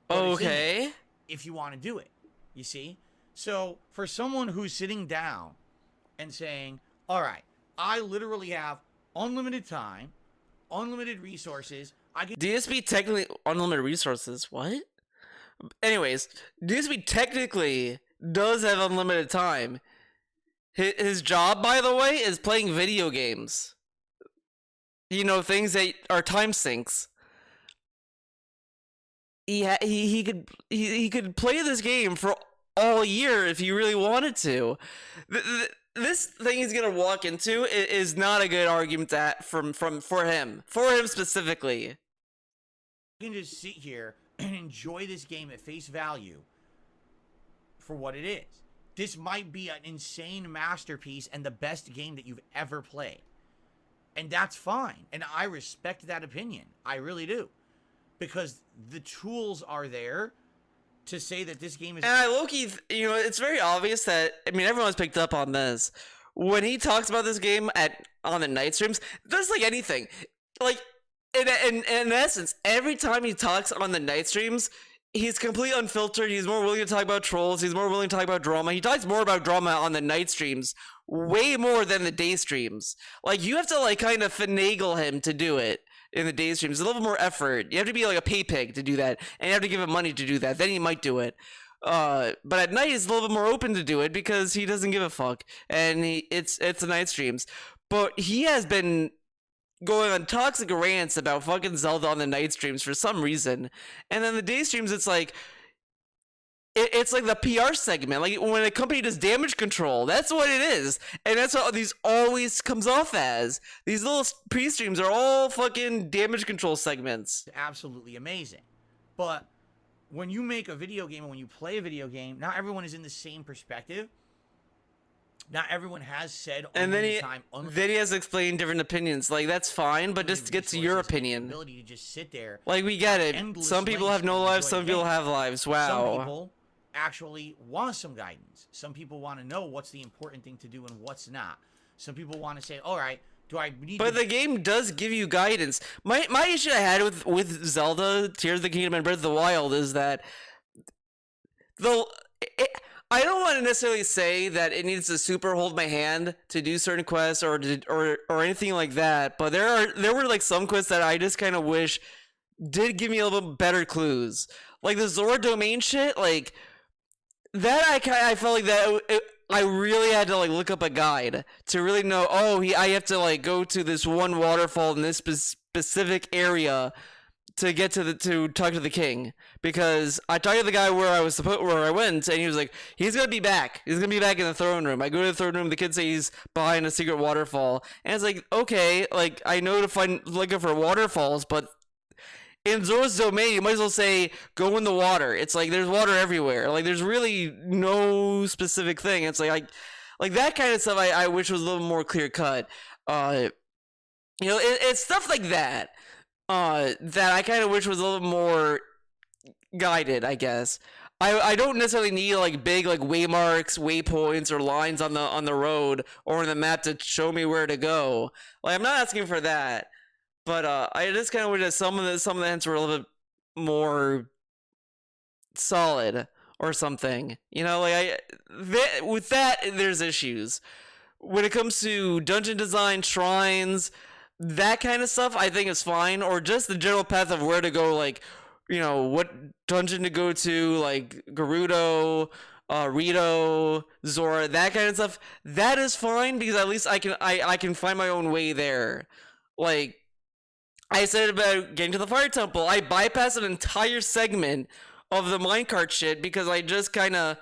Okay. If you want to do it, you see? So, for someone who's sitting down and saying, all right, I literally have unlimited time, unlimited resources, I can... DSP technically... Unlimited resources? What? Anyways, DSP technically does have unlimited time. His job, by the way, is playing video games. Things that are time sinks. He could play this game for all year if he really wanted to. This thing he's gonna walk into is not a good argument for him specifically. You can just sit here and enjoy this game at face value for what it is. This might be an insane masterpiece and the best game that you've ever played, and that's fine. And I respect that opinion. I really do, because the tools are there to say that this game is... And I low-key, it's very obvious that, everyone's picked up on this. When he talks about this game on the night streams, just like anything. Like, in essence, every time he talks on the night streams, he's completely unfiltered. He's more willing to talk about trolls. He's more willing to talk about drama. He talks more about drama on the night streams, way more than the day streams. Like, you have to, like, kind of finagle him to do it in the day streams. It's a little more effort. You have to be like a pay pig to do that, and you have to give him money to do that. Then he might do it. But at night he's a little bit more open to do it because he doesn't give a fuck, and it's the night streams. But he has been going on toxic rants about fucking Zelda on the night streams for some reason, and then the day streams it's like it's like the PR segment, like when a company does damage control. That's what it is, and that's what these always comes off as. These little pre-streams are all fucking damage control segments. Absolutely amazing. But when you make a video game and when you play a video game, not everyone is in the same perspective. Not everyone has said and then he has explained different opinions. Like, that's fine, but just get to your opinion. Ability to just sit there. Like, we get it. Some people have no lives, some people have lives. Wow. Some people actually want some guidance. Some people want to know what's the important thing to do and what's not. Some people want to say, all right, do I need But the game does give you guidance. My issue I had with Zelda, Tears of the Kingdom, and Breath of the Wild is that I don't want to necessarily say that it needs to super hold my hand to do certain quests or anything like that. But there were like some quests that I just kind of wish did give me a little bit better clues. Like the Zora domain shit, like that I felt like that I really had to like look up a guide to really know, I have to like go to this one waterfall in this specific area to get to talk to the king, because I talked to the guy where I went, and he was like, he's gonna be back. He's gonna be back in the throne room. I go to the throne room. The kids say he's behind a secret waterfall, and it's like, okay, like I know to find looking for waterfalls, but in Zora's domain, you might as well say go in the water. It's like there's water everywhere. Like there's really no specific thing. It's like that kind of stuff. I wish was a little more clear cut. It's stuff like that. That I kind of wish was a little more guided, I guess. I don't necessarily need like big like waymarks, waypoints, or lines on the road or on the map to show me where to go. Like I'm not asking for that, but I just kind of wish that some of the hints were a little bit more solid or something. Like with that there's issues. When it comes to dungeon design, shrines, that kind of stuff I think is fine, or just the general path of where to go, like, what dungeon to go to, like Gerudo, Rito, Zora, that kind of stuff. That is fine because at least I can find my own way there. Like I said about getting to the Fire Temple, I bypassed an entire segment of the minecart shit because I just kind of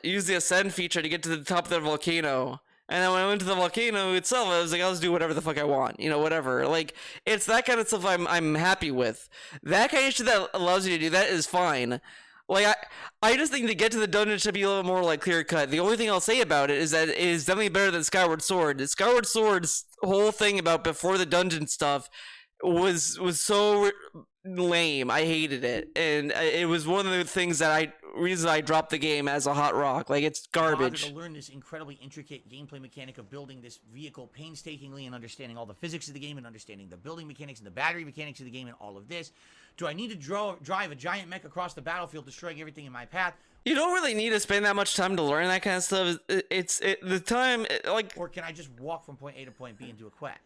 used the ascend feature to get to the top of the volcano. And then when I went to the volcano itself, I was like, I'll just do whatever the fuck I want, whatever. Like, it's that kind of stuff I'm happy with. That kind of shit that allows you to do that is fine. Like, I just think to get to the dungeon should be a little more, like, clear-cut. The only thing I'll say about it is that it is definitely better than Skyward Sword. Skyward Sword's whole thing about before the dungeon stuff was so lame. I hated it. And it was one of the things that reason I dropped the game as a hot rock. Like, it's garbage. To learn this incredibly intricate gameplay mechanic of building this vehicle painstakingly and understanding all the physics of the game and understanding the building mechanics and the battery mechanics of the game and all of this. Do I need to drive a giant mech across the battlefield, destroying everything in my path? You don't really need to spend that much time to learn that kind of stuff. Or can I just walk from point A to point B and do a quest?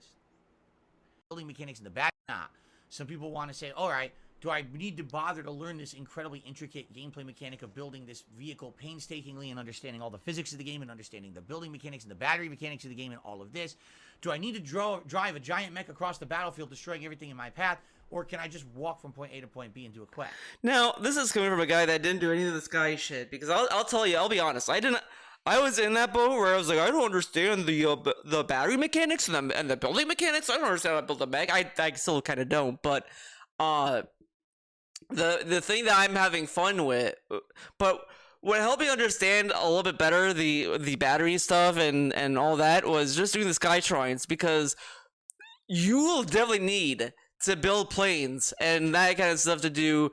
Building mechanics in the back? Nah. Some people want to say, all right, do I need to bother to learn this incredibly intricate gameplay mechanic of building this vehicle painstakingly and understanding all the physics of the game and understanding the building mechanics and the battery mechanics of the game and all of this? Do I need to drive a giant mech across the battlefield, destroying everything in my path? Or can I just walk from point A to point B and do a quest? Now, this is coming from a guy that didn't do any of this guy shit. Because I'll tell you, I'll be honest, I was in that boat where I was like, I don't understand the battery mechanics and the building mechanics. I don't understand how to build a mech. I still kind of don't, but the thing that I'm having fun with, but what helped me understand a little bit better the battery stuff and all that was just doing the sky shrines, because you will definitely need to build planes and that kind of stuff to do,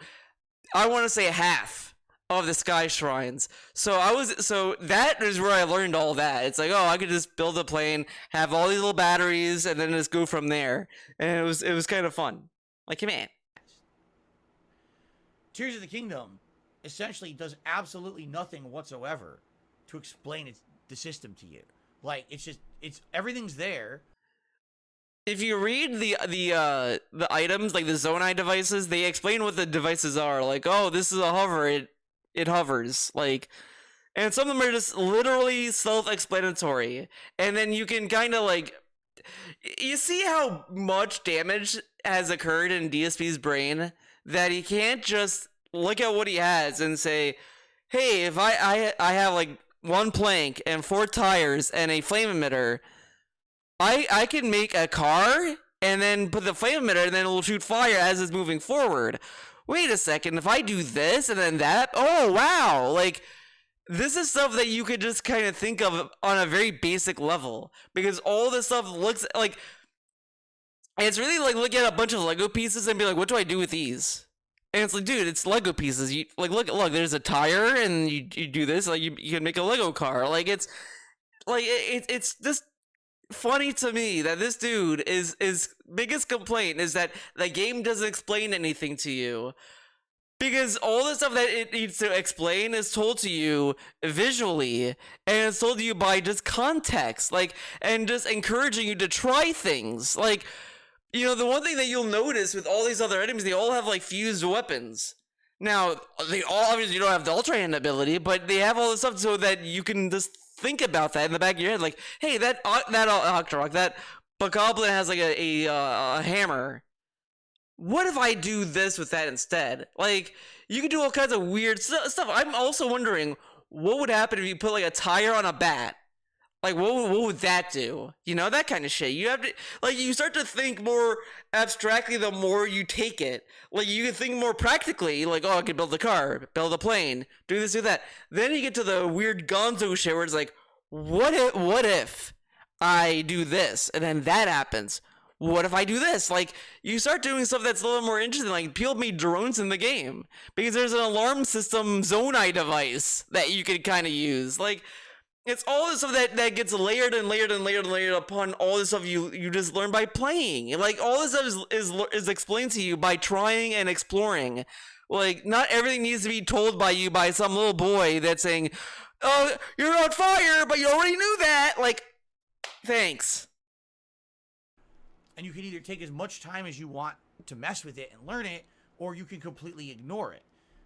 I want to say, half of the sky shrines. So that is where I learned all that. It's like, I could just build a plane, have all these little batteries, and then just go from there. And it was kind of fun. Like, man. Tears of the Kingdom essentially does absolutely nothing whatsoever to explain the system to you. Like, it's everything's there. If you read the items, like the Zonai devices, they explain what the devices are. Like, oh, this is a hover, it hovers. Like, and some of them are just literally self-explanatory. And then you can kind of like, you see how much damage has occurred in DSP's brain that he can't just look at what he has and say, hey, if I have like 1 plank and 4 tires and a flame emitter, I can make a car and then put the flame emitter and then it will shoot fire as it's moving forward. Wait a second, if I do this and then that, oh wow, like, this is stuff that you could just kind of think of on a very basic level, because all this stuff looks like, it's really like looking at a bunch of Lego pieces and be like, what do I do with these? And it's like, dude, it's Lego pieces. You like, look, there's a tire and you do this, like you can make a Lego car. Like, it's like, it's just funny to me that this dude is biggest complaint is that the game doesn't explain anything to you, because all the stuff that it needs to explain is told to you visually, and it's told to you by just context, like, and just encouraging you to try things. Like, you know, the one thing that you'll notice with all these other items, they all have like fused weapons. Now, they all obviously don't have the Ultra Hand ability, but they have all this stuff so that you can just think about that in the back of your head, like, hey, that Octorok, that Bokoblin has like a hammer. What if I do this with that instead? Like, you can do all kinds of weird stuff. I'm also wondering what would happen if you put like a tire on a bat. Like, what would that do? You know, that kind of shit. You have to, like, you start to think more abstractly the more you take it. Like, you can think more practically, like, oh, I could build a car, build a plane, do this, do that. Then you get to the weird gonzo shit where it's like, what if I do this and then that happens? What if I do this? Like, you start doing stuff that's a little more interesting. Like, people made drones in the game because there's an alarm system Zonai device that you can kind of use. Like, it's all this stuff that gets layered and layered and layered and layered upon all this stuff you just learn by playing. Like, all this stuff is explained to you by trying and exploring. Like, not everything needs to be told by you by some little boy that's saying, oh, you're on fire, but you already knew that. Like, thanks. And you can either take as much time as you want to mess with it and learn it, or you can completely ignore it.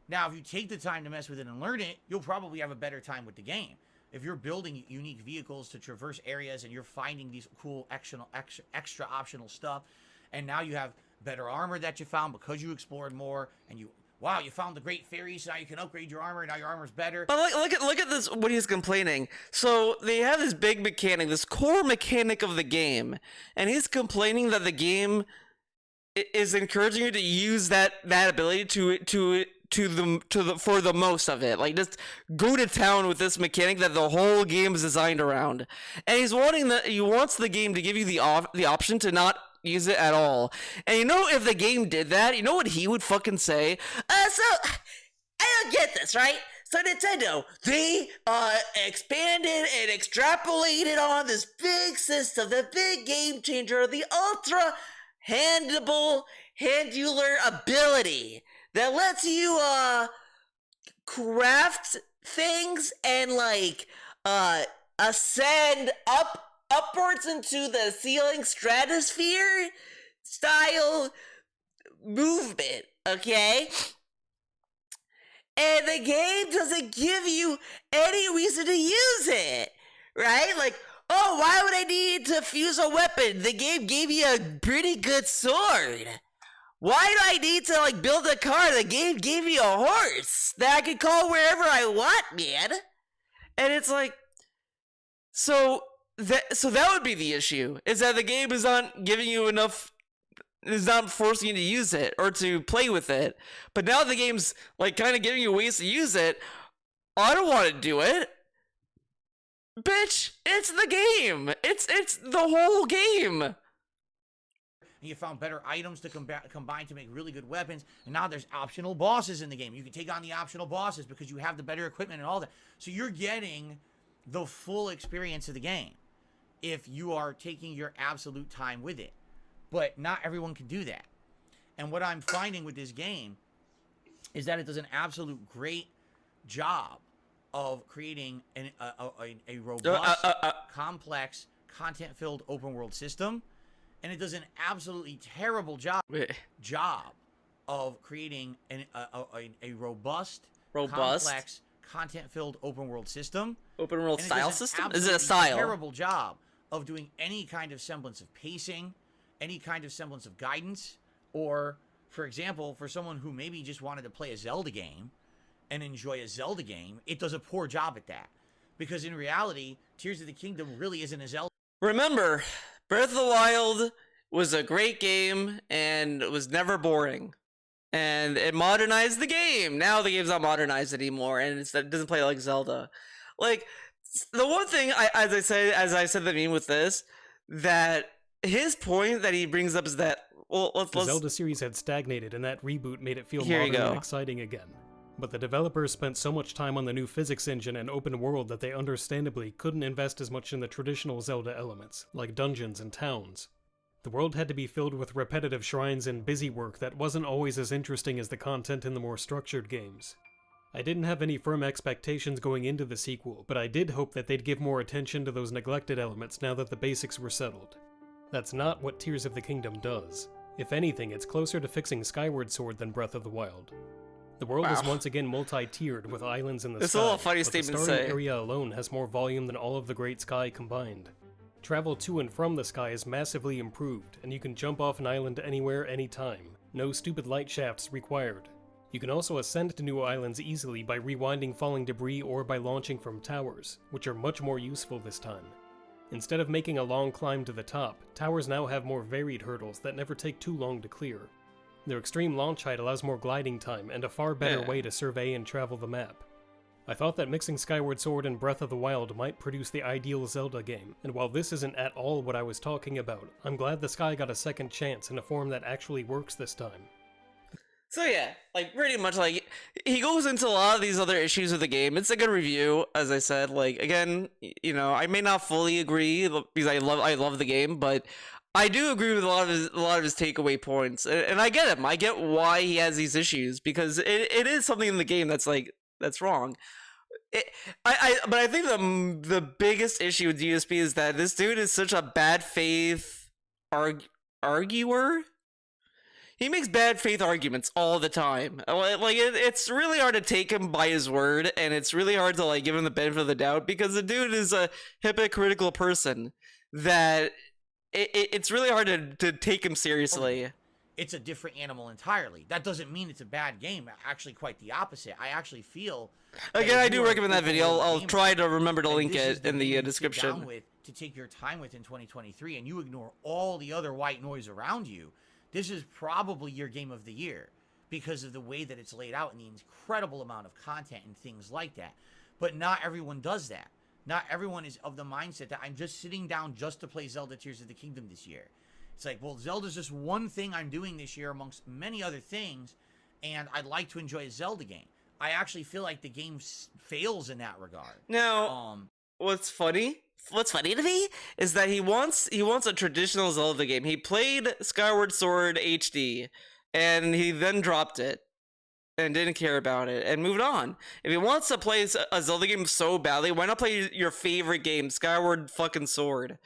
Now, if you take the time to mess with it and learn it, you'll probably have a better time with the game. If you're building unique vehicles to traverse areas and you're finding these cool extra optional stuff, and now you have better armor that you found because you explored more, and you found the great fairies, so now you can upgrade your armor, now your armor's better. But look at this, what he's complaining. So they have this big mechanic, this core mechanic of the game, and he's complaining that the game is encouraging you to use that ability for the most of it. Like, just go to town with this mechanic that the whole game is designed around. And he wants the game to give you the option to not use it at all. And you know, if the game did that, you know what he would fucking say? So I don't get this, right? So Nintendo, they expanded and extrapolated on this big system, the big game changer, the ultra handular ability that lets you craft things and like ascend upwards into the ceiling stratosphere style movement, okay? And the game doesn't give you any reason to use it, right? Like, oh, why would I need to fuse a weapon? The game gave you a pretty good sword. Why do I need to, like, build a car? The game gave me a horse that I can call wherever I want, man. And it's like, so that would be the issue, is that the game is not giving you enough, is not forcing you to use it or to play with it. But now the game's, like, kind of giving you ways to use it. I don't want to do it. Bitch, it's the game. It's the whole game. You found better items to combine to make really good weapons, and now there's optional bosses in the game. You can take on the optional bosses because you have the better equipment and all that. So you're getting the full experience of the game if you are taking your absolute time with it. But not everyone can do that. And what I'm finding with this game is that it does an absolute great job of creating a robust, complex, content-filled open-world system, and it does an absolutely terrible job of creating a robust, complex, content-filled open-world system. Open world And style does an system? Is it a absolutely style? terrible job of doing any kind of semblance of pacing, any kind of semblance of guidance, or, for example, for someone who maybe just wanted to play a Zelda game and enjoy a Zelda game, it does a poor job at that. Because in reality, Tears of the Kingdom really isn't a Zelda. Remember, Breath of the Wild was a great game and it was never boring. And it modernized the game. Now the game's not modernized anymore, and it doesn't play like Zelda. Like, the one thing, as I said the meme with this, that his point that he brings up is that, well, The Zelda series had stagnated, and that reboot made it feel Here you modern and go. exciting again. But the developers spent so much time on the new physics engine and open world that they understandably couldn't invest as much in the traditional Zelda elements, like dungeons and towns. The world had to be filled with repetitive shrines and busy work that wasn't always as interesting as the content in the more structured games. I didn't have any firm expectations going into the sequel, but I did hope that they'd give more attention to those neglected elements now that the basics were settled. That's not what Tears of the Kingdom does. If anything, it's closer to fixing Skyward Sword than Breath of the Wild. The world is once again multi-tiered with islands in the It's sky, a little funny but statement the to starting say. area alone has more volume than all of the Great Sky combined. Travel to and from the sky is massively improved, and you can jump off an island anywhere, anytime. No stupid light shafts required. You can also ascend to new islands easily by rewinding falling debris or by launching from towers, which are much more useful this time. Instead of making a long climb to the top, towers now have more varied hurdles that never take too long to clear. Their extreme launch height allows more gliding time and a far better way to survey and travel the map. I thought that mixing Skyward Sword and Breath of the Wild might produce the ideal Zelda game, and while this isn't at all what I was talking about, I'm glad the sky got a second chance in a form that actually works this time. So yeah, like pretty much like he goes into a lot of these other issues of the game. It's a good review, as I said. Like again, you know, I may not fully agree because I love the game, but I do agree with a lot of his takeaway points, and I get him. I get why he has these issues because it is something in the game that's wrong. But I think the biggest issue with DSP is that this dude is such a bad faith arguer. He makes bad faith arguments all the time. Like it's really hard to take him by his word, and it's really hard to like give him the benefit of the doubt because the dude is a hypocritical person that it's really hard to take him seriously. It's a different animal entirely. That doesn't mean it's a bad game. Actually, quite the opposite. I actually feel. Again, I do recommend that video. I'll try to remember to link it in the to description. To take your time with in 2023, and you ignore all the other white noise around you. This is probably your game of the year because of the way that it's laid out and the incredible amount of content and things like that. But not everyone does that. Not everyone is of the mindset that I'm just sitting down just to play Zelda Tears of the Kingdom this year. It's like, well, Zelda's just one thing I'm doing this year amongst many other things, and I'd like to enjoy a Zelda game. I actually feel like the game fails in that regard. Now, what's funny to me is that he wants a traditional Zelda game. He played Skyward Sword HD, and he then dropped it and didn't care about it and moved on. If he wants to play a Zelda game so badly, why not play your favorite game, Skyward fucking Sword?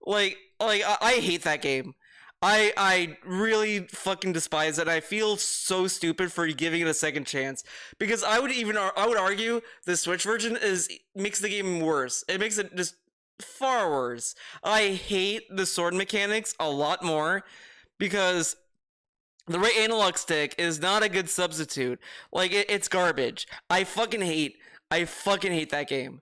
Like I hate that game. I really fucking despise it. I feel so stupid for giving it a second chance because I would argue the Switch version makes the game worse. It makes it just far worse. I hate the sword mechanics a lot more because the right analog stick is not a good substitute. Like it's garbage. I fucking hate that game.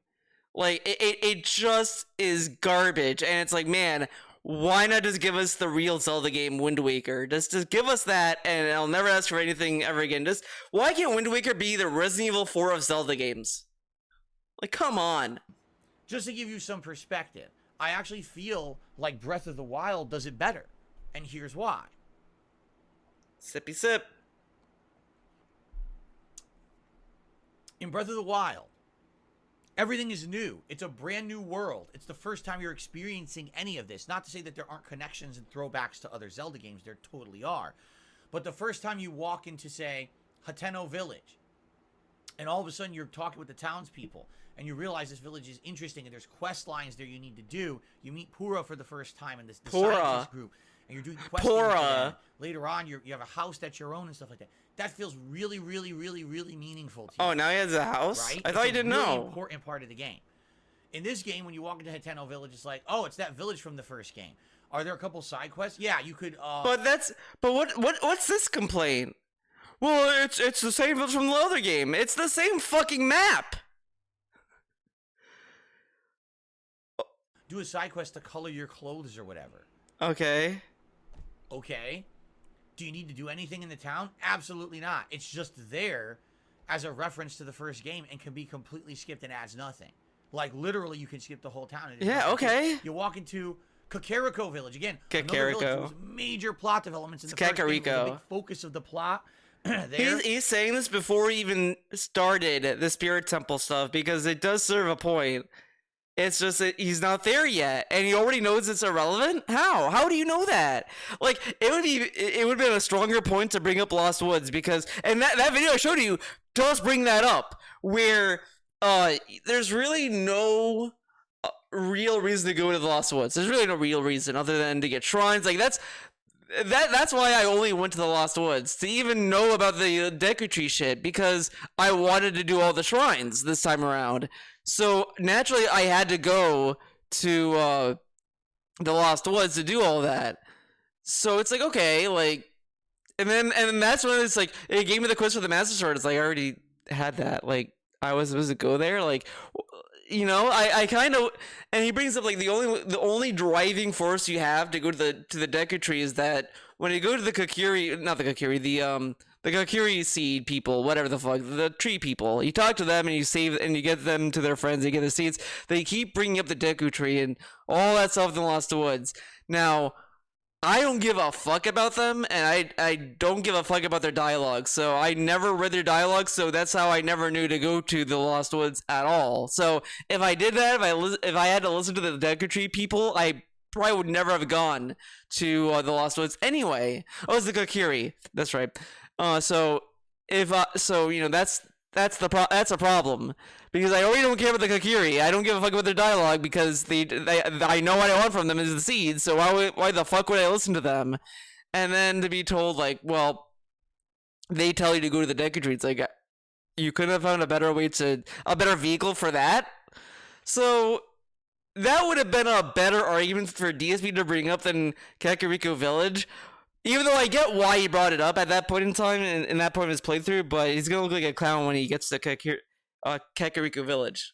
Like it just is garbage, and it's like, man, why not just give us the real Zelda game, Wind Waker? Just give us that, and I'll never ask for anything ever again. Just why can't Wind Waker be the Resident Evil 4 of Zelda games? Like, come on. Just to give you some perspective, I actually feel like Breath of the Wild does it better, and here's why. Sippy sip. In Breath of the Wild, everything is new. It's a brand new world. It's the first time you're experiencing any of this. Not to say that there aren't connections and throwbacks to other Zelda games. There totally are. But the first time you walk into, say, Hateno Village, and all of a sudden you're talking with the townspeople, and you realize this village is interesting, and there's quest lines there you need to do. You meet Pura for the first time in the scientist group, and you're doing quests. Later on, you have a house that's your own and stuff like that. That feels really, really, really, really meaningful to you. Oh, now he has a house? Right? I thought you didn't know. It's a really important part of the game. In this game, when you walk into Hateno Village, it's like, oh, it's that village from the first game. Are there a couple side quests? Yeah, you could. But what's this complaint? Well, it's the same village from the other game. It's the same fucking map. Do a side quest to color your clothes or whatever. Okay. Okay. Do you need to do anything in the town? Absolutely not. It's just there as a reference to the first game and can be completely skipped and adds nothing. Like, literally, you can skip the whole town. Yeah, okay. You walk into Kakariko Village. Again, Kakariko. Major plot developments in the It's first game. Kakariko. The big focus of the plot. There. He's saying this before he even started the Spirit Temple stuff because it does serve a point. It's just that he's not there yet, and he already knows it's irrelevant. How do you know that? Like, it would have been a stronger point to bring up Lost Woods because, and that video I showed you does bring that up, where there's really no real reason to go to the Lost Woods. There's really no real reason other than to get shrines. Like that's why I only went to the Lost Woods, to even know about the Deku Tree shit, because I wanted to do all the shrines this time around. So naturally I had to go to the Lost Woods to do all that. So it's like, okay, like, and then that's when it's like, it gave me the quest for the Master Sword. It's like, I already had that. Like, I was supposed to go there. Like, you know, I kind of, and he brings up like the only driving force you have to go to the Deku Tree is that when you go to the Kakiri, not the Kakiri, the Kakiri seed people, whatever the fuck, the tree people, you talk to them and you save and you get them to their friends, you get the seeds. They keep bringing up the Deku Tree and all that stuff in the Lost Woods. Now, I don't give a fuck about them, and I don't give a fuck about their dialogue, so I never read their dialogue, so that's how I never knew to go to the Lost Woods at all. So if I did that, if I had to listen to the Deku Tree people, I probably would never have gone to the Lost Woods anyway. Oh, it's the Kakiri. That's right. So you know, that's a problem, because I already don't care about the Kakiri. I don't give a fuck about their dialogue because I know what I want from them is the seeds. So why the fuck would I listen to them? And then to be told like, well, they tell you to go to the Deku Tree. It's like, you couldn't have found a better vehicle for that. So that would have been a better argument for DSP to bring up than Kakariko Village. Even though I get why he brought it up at that point in time, in that point of his playthrough, but he's gonna look like a clown when he gets to Kakariko Village.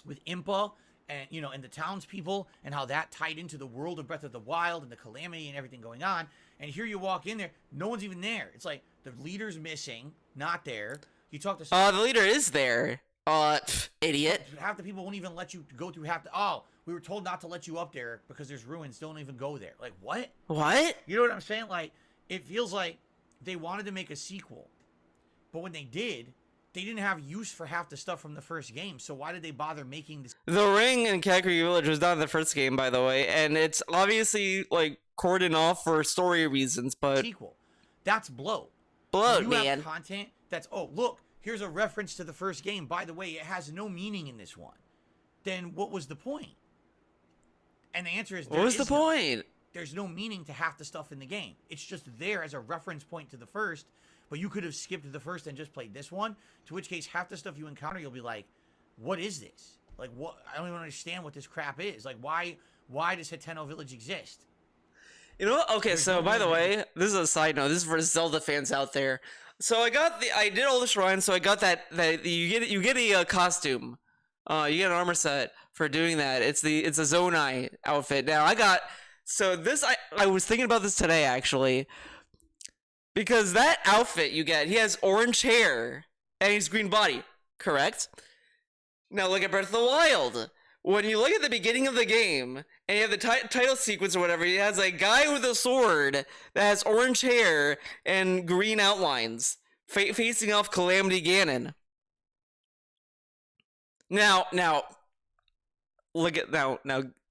With Impa and, you know, and the townspeople and how that tied into the world of Breath of the Wild and the calamity and everything going on. And here you walk in there, no one's even there. It's like the leader's missing, not there. You talk to the leader is there. Idiot. Half the people won't even let you go through half the. Oh, we were told not to let you up there because there's ruins. Don't even go there. Like, what? What? You know what I'm saying? Like, it feels like they wanted to make a sequel, but when they did, they didn't have use for half the stuff from the first game. So why did they bother making this? The ring in Kakariko Village was not in the first game, by the way, and it's obviously like cordoned off for story reasons. But sequel, that's bloat. Bloat, you man. Have content that's, oh look, here's a reference to the first game. By the way, it has no meaning in this one. Then what was the point? And the answer is, what was the point? There's no meaning to half the stuff in the game. It's just there as a reference point to the first, but you could have skipped the first and just played this one, to which case half the stuff you encounter, you'll be like, what is this? Like, what? I don't even understand what this crap is. Like, why does Hateno Village exist? You know what? Okay, so by the way, this is a side note. This is for Zelda fans out there. So I did all the shrines, so I got that you get a costume. You get an armor set for doing that. It's a Zonai outfit. Now I was thinking about this today actually, because that outfit you get, he has orange hair and he's green body, correct? Now look at Breath of the Wild. When you look at the beginning of the game and you have the title sequence or whatever, he has a guy with a sword that has orange hair and green outlines facing off Calamity Ganon. Now, look at now.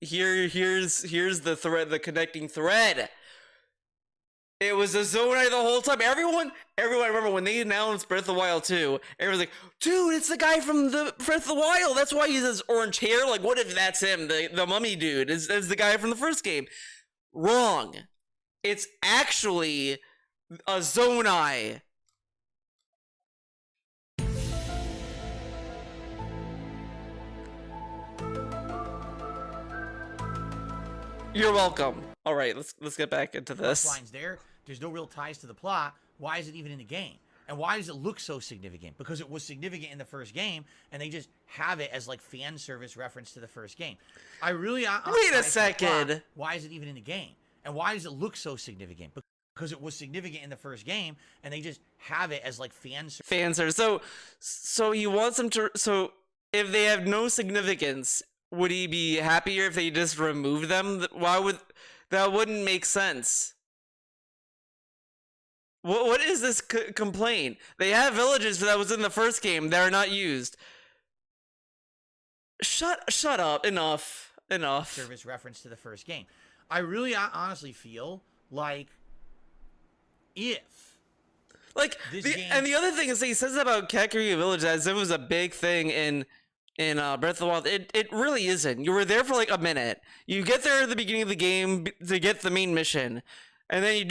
Here's the thread, the connecting thread. It was a Zonai the whole time. Everyone, I remember when they announced Breath of the Wild 2, everyone's like, dude, it's the guy from the Breath of the Wild. That's why he has orange hair. Like, what if that's him? The mummy dude is the guy from the first game. Wrong. It's actually a Zonai. You're welcome. All right, let's get back into this. Lines there's no real ties to the plot. Why is it even in the game? And why does it look so significant? Because it was significant in the first game, and they just have it as like fan service reference to the first game. I really wait a second. Why is it even in the game? And why does it look so significant? Because it was significant in the first game, and they just have it as like fan service. So he wants them to. So if they have no significance, would he be happier if they just removed them? Why would that? Wouldn't make sense. What is this complaint? They have villages that was in the first game that are not used. Shut up. Enough. Service reference to the first game. I really honestly feel like if and the other thing is he says about Kakariko Village as if it was a big thing in Breath of the Wild. It really isn't. You were there for like a minute. You get there at the beginning of the game to get the main mission. And then you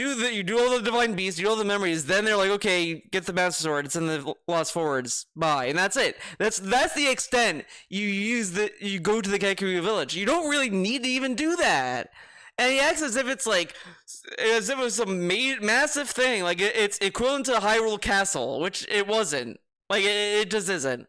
do all the divine beasts, you do all the memories. Then they're like, okay, get the master sword. It's in the Lost Forwards. Bye, and that's it. That's the extent you go to the Kakariko village. You don't really need to even do that. And he acts as if it's as if it was some massive thing, like it's equivalent to Hyrule Castle, which it wasn't. Like it just isn't.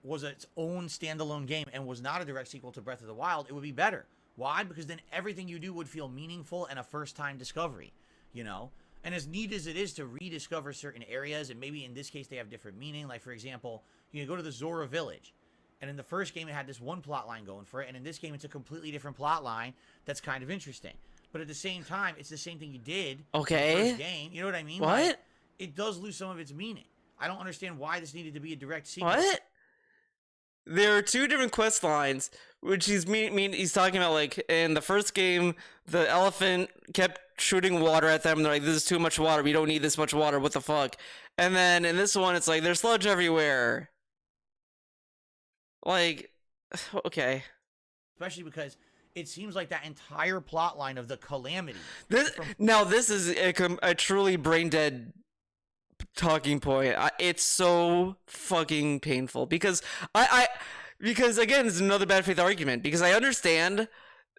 Was its own standalone game and was not a direct sequel to Breath of the Wild, it would be better. Why? Because then everything you do would feel meaningful and a first-time discovery, you know? And as neat as it is to rediscover certain areas, and maybe in this case they have different meaning, like, for example, you go to the Zora village, and in the first game it had this one plot line going for it, and in this game it's a completely different plot line that's kind of interesting. But at the same time, it's the same thing you did in the first game. You know what I mean? What? Like, it does lose some of its meaning. I don't understand why this needed to be a direct sequel. What? There are two different quest lines, which he's talking about. Like in the first game, the elephant kept shooting water at them. And they're like, "This is too much water. We don't need this much water. What the fuck?" And then in this one, it's like there's sludge everywhere. Like, okay. Especially because it seems like that entire plot line of the calamity. This is a truly brain dead talking point. It's so fucking painful because because again, it's another bad faith argument, because I understand,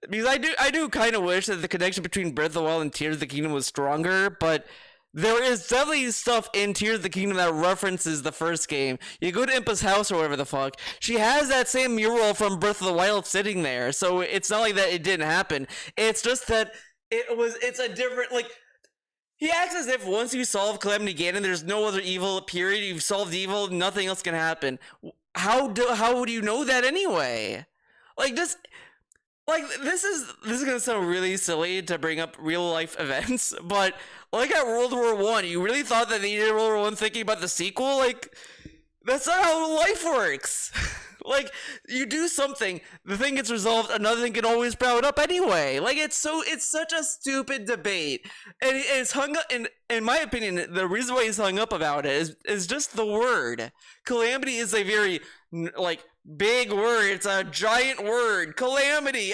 because I do kind of wish that the connection between Breath of the Wild and Tears of the Kingdom was stronger, but there is definitely stuff in Tears of the Kingdom that references the first game. You go to Impa's house or whatever the fuck, she has that same mural from Breath of the Wild sitting there, so it's not like that it didn't happen. It's just that it's a different, like, he acts as if once you solve Calamity Ganon, there's no other evil, period. You've solved evil, nothing else can happen. How would you know that anyway? Like, this is gonna sound really silly to bring up real life events, but like at World War One, you really thought that they needed World War One thinking about the sequel? Like, that's not how life works. Like, you do something, the thing gets resolved, another thing can always sprout up anyway. Like, it's such a stupid debate. And it's hung up, in my opinion, the reason why he's hung up about it is just the word. Calamity is a very, like, big word. It's a giant word. Calamity.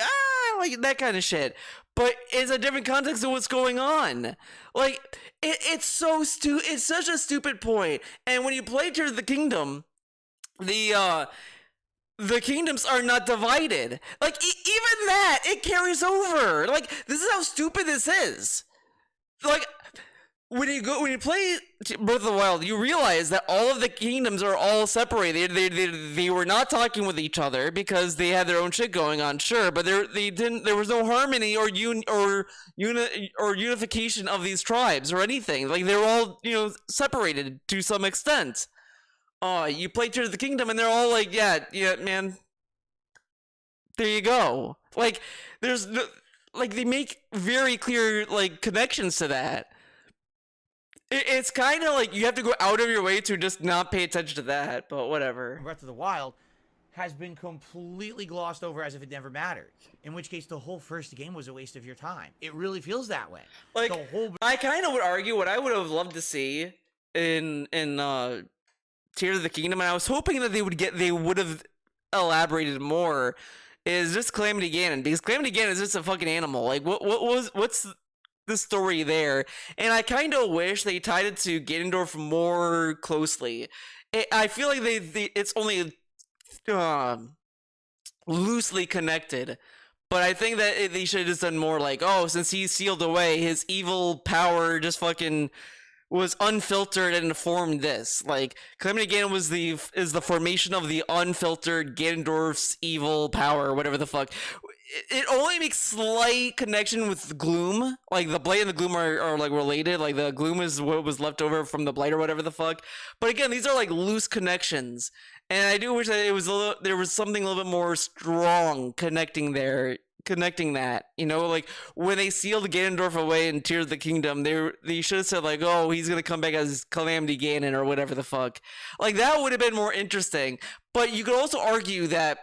Like, that kind of shit. But it's a different context of what's going on. Like, it's so it's such a stupid point. And when you play Tears of the Kingdom, the kingdoms are not divided. Like, even that, it carries over. Like, this is how stupid this is. Like, when you play Breath of the Wild, you realize that all of the kingdoms are all separated. They were not talking with each other because they had their own shit going on, sure, but there was no harmony or unification of these tribes or anything. Like, they were all, separated to some extent. You play Tears of the Kingdom and they're all like, yeah, man. There you go. Like, there's no, like, they make very clear, like, connections to that. It's kind of like you have to go out of your way to just not pay attention to that, but whatever. Breath of the Wild has been completely glossed over as if it never mattered. In which case, the whole first game was a waste of your time. It really feels that way. Like, the whole I kind of would argue what I would have loved to see in Tears of the Kingdom, and I was hoping that they would have elaborated more, is just Calamity Ganon, because Calamity Ganon is just a fucking animal. Like, what's the story there? And I kind of wish they tied it to Ganondorf more closely. I feel like it's only loosely connected, but I think that they should have just done more. Like, oh, since he's sealed away, his evil power just fucking was unfiltered and formed this. Like, Calamity Ganon is the formation of the unfiltered Ganondorf's evil power, or whatever the fuck. It only makes slight connection with the Gloom. Like, the Blight and the Gloom are like related. Like, the Gloom is what was left over from the Blight or whatever the fuck. But again, these are like loose connections, and I do wish that there was something a little bit more strong connecting that, you know, like when they sealed Ganondorf away in Tears of the Kingdom, they should have said like, oh, he's gonna come back as Calamity Ganon or whatever the fuck. Like, that would have been more interesting. But you could also argue that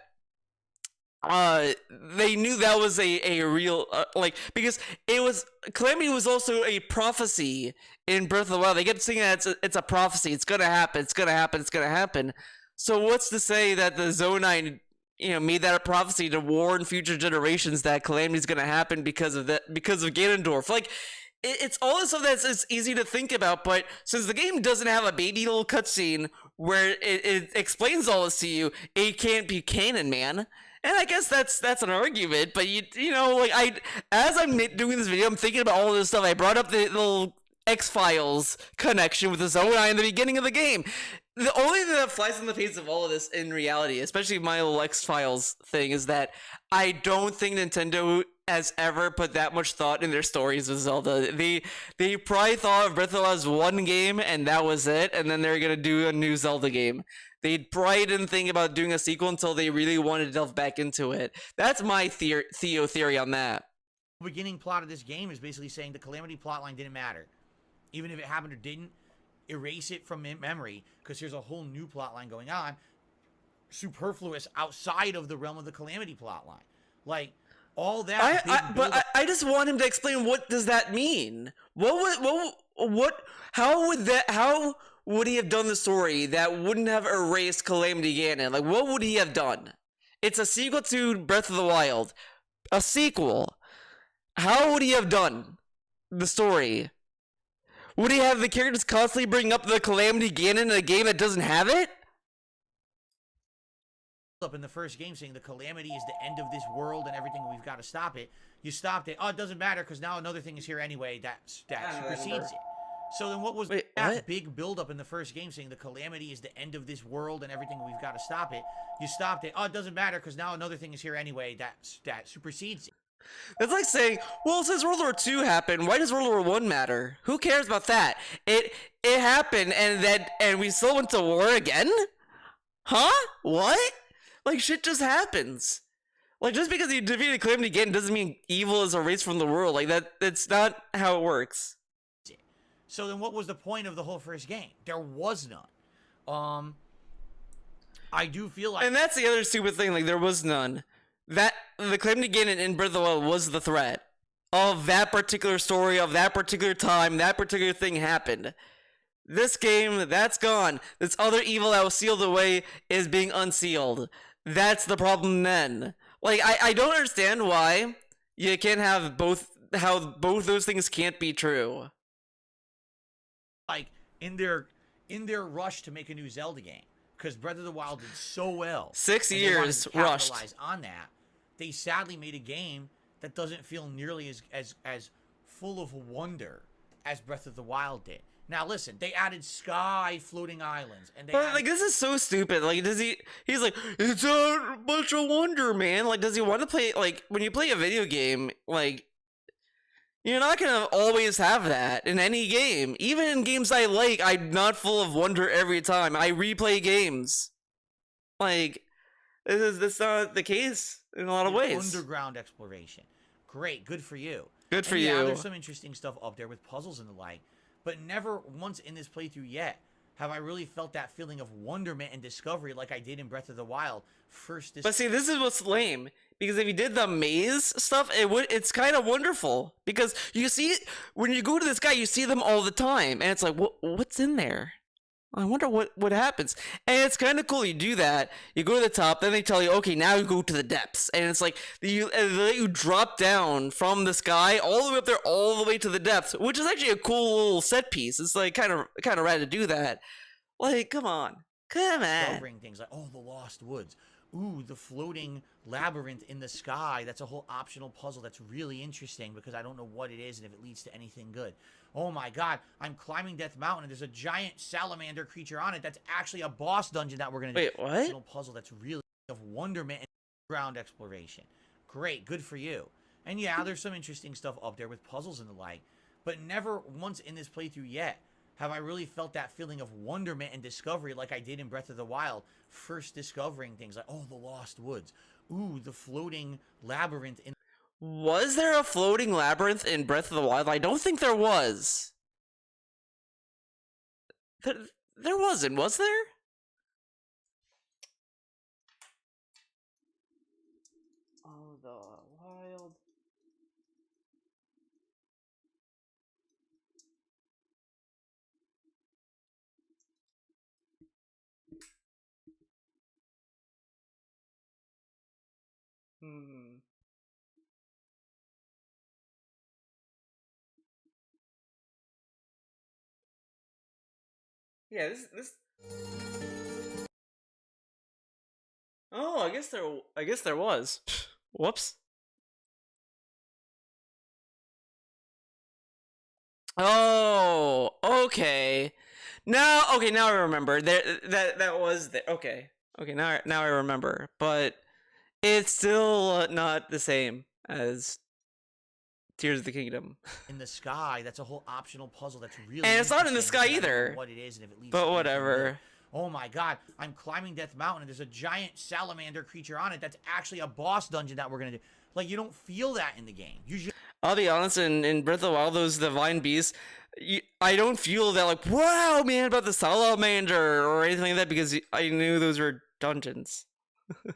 they knew that was a real like, because Calamity was also a prophecy in Breath of the Wild. They kept saying that it's a prophecy. It's gonna happen. It's gonna happen. It's gonna happen. So what's to say that the Zonai, you know, made that a prophecy to warn future generations that Calamity's gonna happen because of Ganondorf? Like, it's all this stuff that's easy to think about, but since the game doesn't have a baby little cutscene where it explains all this to you, it can't be canon, man. And I guess that's an argument, but you know, like, as I'm doing this video, I'm thinking about all this stuff. I brought up the little X-Files connection with the Zonai in the beginning of the game. The only thing that flies in the face of all of this in reality, especially my little X-Files thing, is that I don't think Nintendo has ever put that much thought in their stories with Zelda. They probably thought of Breath of the Wild as one game and that was it, and then they're gonna do a new Zelda game. They probably didn't think about doing a sequel until they really wanted to delve back into it. That's my theory on that. The beginning plot of this game is basically saying the Calamity plotline didn't matter. Even if it happened or didn't, erase it from memory, because there's a whole new plotline going on, superfluous outside of the realm of the Calamity plotline. Like, all that. I just want him to explain, what does that mean? How would he have done the story that wouldn't have erased Calamity Ganon? Like, what would he have done? It's a sequel to Breath of the Wild. A sequel. How would he have done the story? Would he have the characters constantly bring up the Calamity Ganon in a game that doesn't have it? Up in the first game saying the Calamity is the end of this world and everything, we've got to stop it. You stopped it. Oh, it doesn't matter because now another thing is here anyway that supersedes it. So then what was that big build-up in the first game saying the Calamity is the end of this world and everything, we've got to stop it? You stopped it. Oh, it doesn't matter because now another thing is here anyway that supersedes it. It's like saying, well, since World War II happened, why does World War I matter? Who cares about that? It happened, and we still went to war again? Huh? What? Like, shit just happens. Like, just because you defeated Calamity Ganon doesn't mean evil is erased from the world. Like, that's not how it works. So then what was the point of the whole first game? There was none. I do feel like... And that's the other stupid thing, like, there was none. That the Calamity Ganon in Breath of the Wild was the threat of that particular story, of that particular time, that particular thing happened. This game, that's gone. This other evil that was sealed away is being unsealed. That's the problem then. Like, I don't understand why you can't have both, how both those things can't be true. Like, in their rush to make a new Zelda game, because Breath of the Wild did so well. 6 years rushed. On that, they sadly made a game that doesn't feel nearly as full of wonder as Breath of the Wild did. Now listen, they added sky floating islands, and like, this is so stupid. Like, he's like, it's a bunch of wonder, man. Like, does he want to play, like, when you play a video game, like, you're not gonna always have that in any game. Even in games I like, I'm not full of wonder every time. I replay games. Like, that's not the case in a lot of ways. Underground exploration. Great, good for you. Good for you. you. There's some interesting stuff up there with puzzles and the like, but never once in this playthrough yet have I really felt that feeling of wonderment and discovery like I did in Breath of the Wild. But see, this is what's lame. Because if you did the maze stuff, it's kind of wonderful. Because you see, when you go to this guy, you see them all the time. And it's like, what's in there? I wonder what happens. And it's kind of cool. You do that. You go to the top. Then they tell you, okay, now you go to the depths. And it's like, they let you drop down from the sky all the way up there, all the way to the depths. Which is actually a cool little set piece. It's like kind of rad to do that. Like, come on. Discovering things like, oh, the Lost Woods. Ooh, the floating labyrinth in the sky. That's a whole optional puzzle that's really interesting because I don't know what it is and if it leads to anything good. Oh my god, I'm climbing Death Mountain and there's a giant salamander creature on it that's actually a boss dungeon that we're going to do. Wait, what? Optional puzzle that's really of wonderment and ground exploration. Great, good for you. And yeah, there's some interesting stuff up there with puzzles and the like, but never once in this playthrough yet have I really felt that feeling of wonderment and discovery like I did in Breath of the Wild. First discovering things like, oh, the Lost Woods. Ooh, the floating labyrinth in... Was there a floating labyrinth in Breath of the Wild? I don't think there was. There wasn't, was there? Oh, the wild... Yeah, this. Oh, I guess there was. Whoops. Oh, okay. Now I remember. That was there. Okay, now I remember. But it's still not the same as Tears of the Kingdom. In the sky, that's a whole optional puzzle that's really And it's not in the interesting sky because I don't know either. what it is and if it leads But to anything whatever. good. Oh my god, I'm climbing Death Mountain and there's a giant salamander creature on it that's actually a boss dungeon that we're gonna do. Like, you don't feel that in the game. Usually, I'll be honest, in Breath of the Wild, those divine beasts, I don't feel that like, wow, man, about the salamander or anything like that because I knew those were dungeons.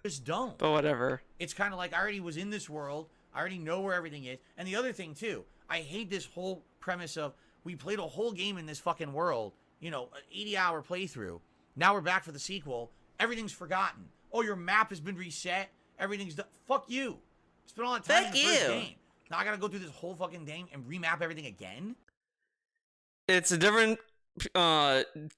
just don't. But whatever. It's kind of like I already was in this world. I already know where everything is. And the other thing, too, I hate this whole premise of we played a whole game in this fucking world, you know, an 80-hour playthrough. Now we're back for the sequel. Everything's forgotten. Oh, your map has been reset. Everything's done. Fuck you. Spent all that time in the first game. Now I gotta go through this whole fucking game and remap everything again? It's a different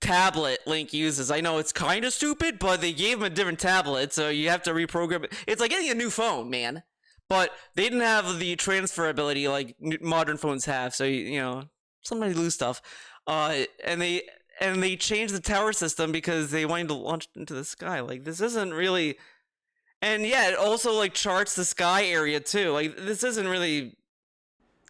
tablet Link uses. I know it's kind of stupid, but they gave him a different tablet, so you have to reprogram it. It's like getting a new phone, man. But they didn't have the transferability like modern phones have, so you know, sometimes you lose stuff. And they changed the tower system because they wanted to launch into the sky. Like, this isn't really... And yeah, it also like charts the sky area too. Like, this isn't really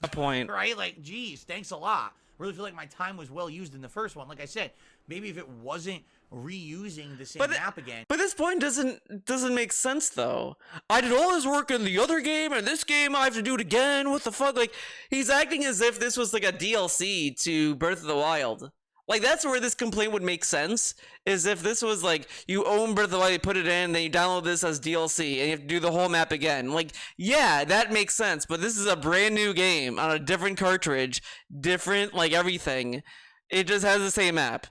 a point. Right? Like, geez, thanks a lot. Really feel like my time was well used in the first one. Like I said, maybe if it wasn't reusing the same map again. But this point doesn't make sense though. I did all this work in the other game, and this game I have to do it again. What the fuck? Like, he's acting as if this was like a DLC to Breath of the Wild. Like, that's where this complaint would make sense, is if this was like, you own Breath of the Wild, you put it in, then you download this as DLC, and you have to do the whole map again. Like, yeah, that makes sense, but this is a brand new game on a different cartridge, different, like, everything. It just has the same map.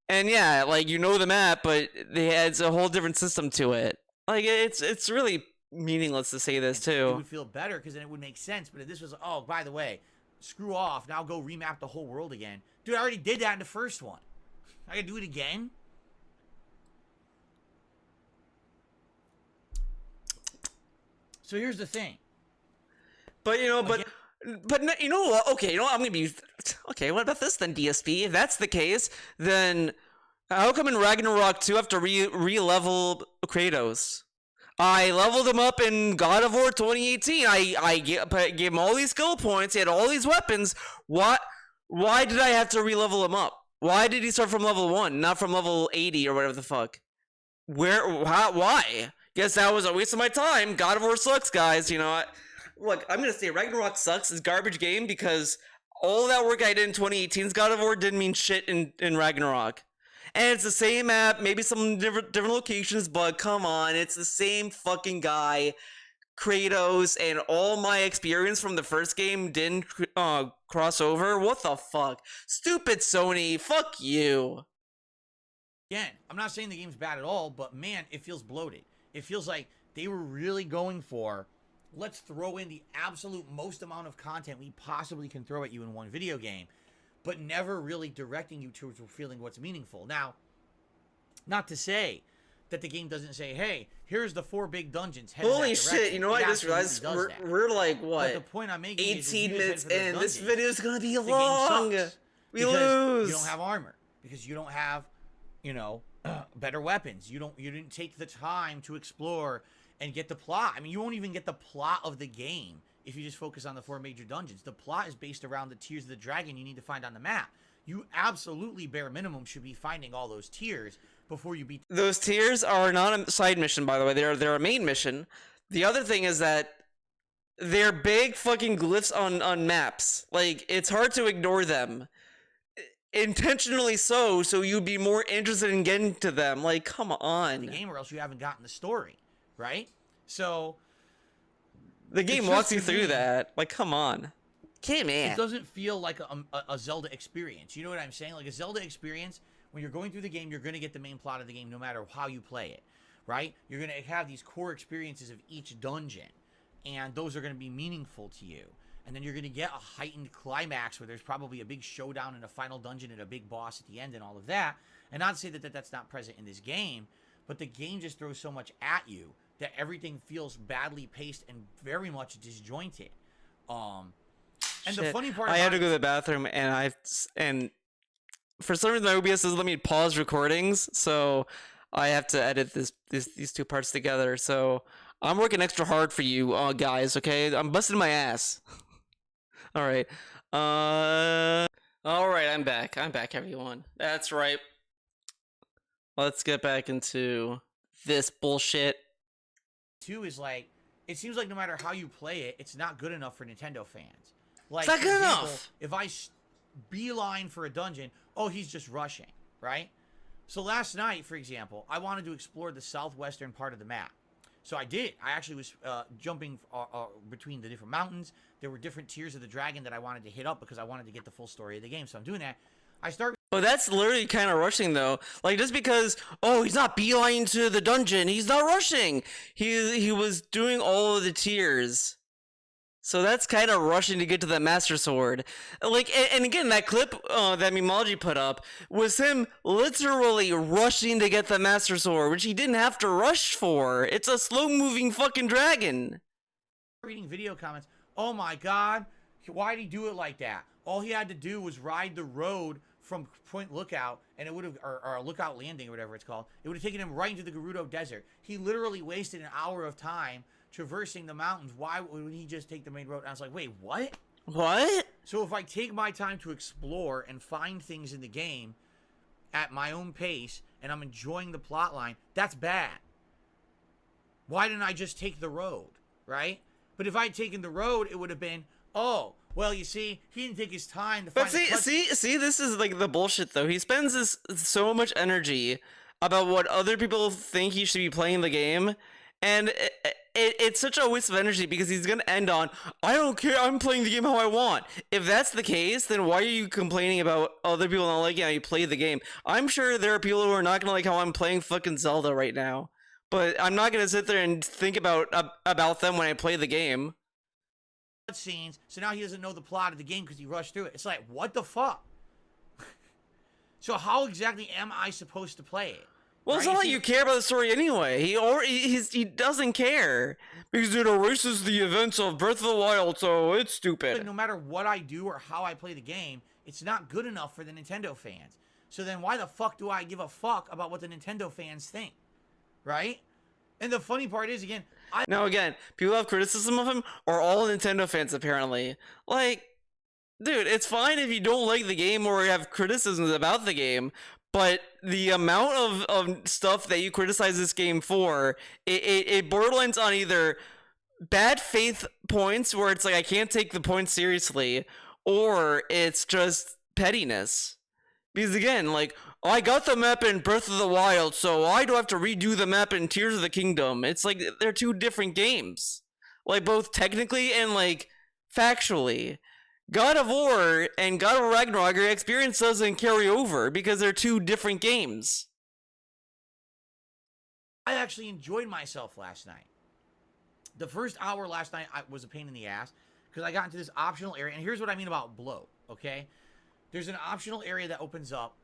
And yeah, like, you know the map, but it's a whole different system to it. Like, it's really meaningless to say this, too. It would feel better, because then it would make sense, but if this was, oh, by the way, screw off, now go remap the whole world again. Dude, I already did that in the first one. I gotta do it again? So here's the thing. But, you know, but you know what? Okay, you know what? I'm gonna be... Okay, what about this then, DSP? If that's the case, then how come in Ragnarok 2 I have to re-level Kratos? I leveled him up in God of War 2018. I gave him all these skill points. He had all these weapons. Why did I have to re-level him up? Why did he start from level 1, not from level 80 or whatever the fuck? Why? Guess that was a waste of my time. God of War sucks, guys. You know, look, I'm gonna say Ragnarok sucks. It's a garbage game because all that work I did in 2018's God of War didn't mean shit in Ragnarok. And it's the same map, maybe some different locations, but come on, it's the same fucking guy, Kratos, and all my experience from the first game didn't cross over. What the fuck? Stupid Sony, fuck you. Again, I'm not saying the game's bad at all, but man, it feels bloated. It feels like they were really going for, let's throw in the absolute most amount of content we possibly can throw at you in one video game, but never really directing you towards feeling what's meaningful. Now, not to say that the game doesn't say, hey, here's the 4 big dungeons. Holy shit, you know what I just realized? We're like, what? But the point I'm making 18 is minutes in. This video is going to be the long. game sucks We because lose. You don't have armor. Because you don't have, you know, better weapons. You didn't take the time to explore and get the plot. I mean, you won't even get the plot of the game if you just focus on the 4 major dungeons. The plot is based around the Tears of the Dragon you need to find on the map. You absolutely, bare minimum, should be finding all those tears before you beat. Those tears are not a side mission, by the way. They're a main mission. The other thing is that they're big fucking glyphs on maps. Like, it's hard to ignore them. Intentionally so you'd be more interested in getting to them. Like, come on. The game, or else you haven't gotten the story, right? So the game walks you through that. Like, come on. It doesn't feel like a Zelda experience. You know what I'm saying? Like a Zelda experience, when you're going through the game, you're going to get the main plot of the game no matter how you play it, right? You're going to have these core experiences of each dungeon, and those are going to be meaningful to you. And then you're going to get a heightened climax where there's probably a big showdown in a final dungeon and a big boss at the end and all of that. And not to say that that's not present in this game, but the game just throws so much at you that everything feels badly paced and very much disjointed. And Shit. the funny part, I had to go to the bathroom, and for some reason my OBS doesn't let me pause recordings, so I have to edit these 2 parts together. So I'm working extra hard for you, guys. Okay, I'm busting my ass. All right. All right. I'm back, everyone. That's right. Let's get back into this bullshit. 2 is like, it seems like no matter how you play it, it's not good enough for Nintendo fans. Like, It's not good example, enough. If I beeline for a dungeon, oh, he's just rushing, right? So last night, for example, I wanted to explore the southwestern part of the map. So I did. I actually was jumping between the different mountains. There were different tiers of the dragon that I wanted to hit up because I wanted to get the full story of the game. So I'm doing that. I start. Oh, that's literally kind of rushing, though. Like, just because, oh, he's not beeline to the dungeon, he's not rushing. He was doing all of the tiers. So that's kind of rushing to get to the Master Sword. Like, and again, that clip that Mimology put up was him literally rushing to get the Master Sword, which he didn't have to rush for. It's a slow-moving fucking dragon. Reading video comments. Oh my God, why did he do it like that? All he had to do was ride the road from Point Lookout, and it would have, or Lookout Landing, or whatever it's called. It would have taken him right into the Gerudo Desert. He literally wasted an hour of time traversing the mountains. Why would he just take the main road? And I was like, wait, what? What? So if I take my time to explore and find things in the game at my own pace, and I'm enjoying the plot line, that's bad. Why didn't I just take the road, right? But if I'd taken the road, it would have been, oh, well, you see, he didn't take his time to find. But see, this is like the bullshit, though. He spends so much energy about what other people think he should be playing the game, and it's such a waste of energy because he's gonna end on, I don't care, I'm playing the game how I want. If that's the case, then why are you complaining about other people not liking how you play the game? I'm sure there are people who are not gonna like how I'm playing fucking Zelda right now, but I'm not gonna sit there and think about them when I play the game. Scenes, so now he doesn't know the plot of the game because he rushed through it. It's like, what the fuck? So how exactly am I supposed to play it? Well, it's not like you care about the story anyway. He doesn't care because it erases the events of Breath of the Wild, so it's stupid. Like, no matter what I do or how I play the game, it's not good enough for the Nintendo fans. So then why the fuck do I give a fuck about what the Nintendo fans think? Right? And the funny part is, again, Now again, people have criticism of him are all Nintendo fans apparently. Like, dude, it's fine if you don't like the game or have criticisms about the game, but the amount of stuff that you criticize this game for, it borderlines on either bad faith points where it's like I can't take the point seriously, or it's just pettiness. Because again, like, I got the map in Breath of the Wild, so why do I have to redo the map in Tears of the Kingdom? It's like they're two different games. Like, both technically and, like, factually. God of War and God of Ragnarok, your experience doesn't carry over because they're two different games. I actually enjoyed myself last night. The first hour last night was a pain in the ass because I got into this optional area. And here's what I mean about bloat, okay? There's an optional area that opens up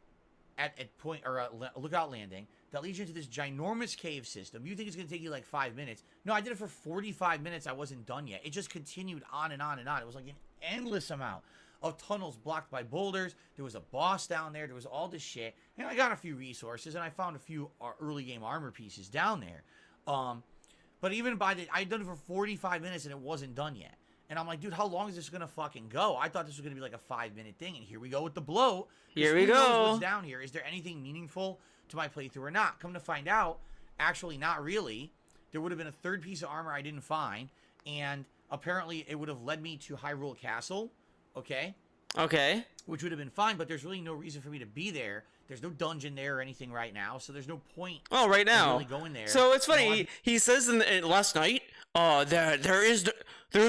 at point or a lookout landing that leads you into this ginormous cave system. You think it's going to take you like 5 minutes. No, I did it for 45 minutes. I wasn't done yet. It just continued on and on and on. It was like an endless amount of tunnels blocked by boulders. There was a boss down there. There was all this shit. And I got a few resources, and I found a few early game armor pieces down there. But even I'd done it for 45 minutes, and it wasn't done yet. And I'm like, dude, how long is this going to fucking go? I thought this was going to be like a 5-minute thing, and here we go with the bloat. Here we who knows go. what's down here? Is there anything meaningful to my playthrough or not? Come to find out, actually not really. There would have been a third piece of armor I didn't find, and apparently it would have led me to Hyrule Castle, okay? Okay. Which would have been fine, but there's really no reason for me to be there. There's no dungeon there or anything right now, so there's no point. Oh, right now. Really going there. So it's funny. He says in last night, there's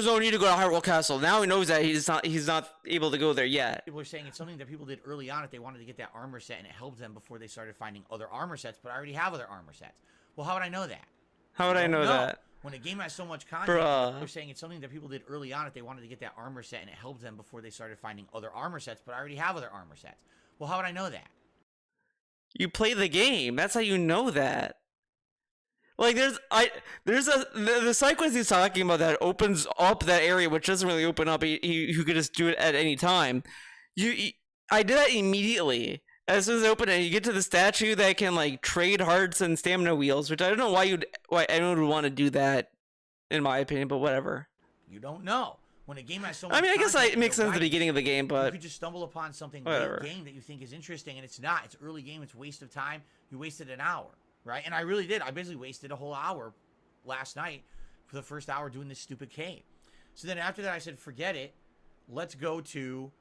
no need to go to Hyrule Castle. Now he knows that he's not able to go there yet. People are saying it's something that people did early on if they wanted to get that armor set, and it helped them before they started finding other armor sets. But I already have other armor sets. Well, how would I know that? How would I know that? When a game has so much content, Bruh. they're saying it's something that people did early on if they wanted to get that armor set, and it helped them before they started finding other armor sets. But I already have other armor sets. Well, how would I know that? You play the game. That's how you know that. Like the side quest he's talking about that opens up that area, which doesn't really open up. You could just do it at any time. I did that immediately as soon as I open it. You get to the statue that can like trade hearts and stamina wheels, which I don't know why anyone would want to do that, in my opinion. But whatever. You don't know. When a game has so much I mean, I guess content, it makes sense at the beginning of the game, you but could just stumble upon something whatever. late game that you think is interesting, and it's not. It's early game. It's a waste of time. You wasted an hour, right? And I really did. I basically wasted a whole hour last night for the first hour doing this stupid cave. So then after that, I said, forget it. Let's go to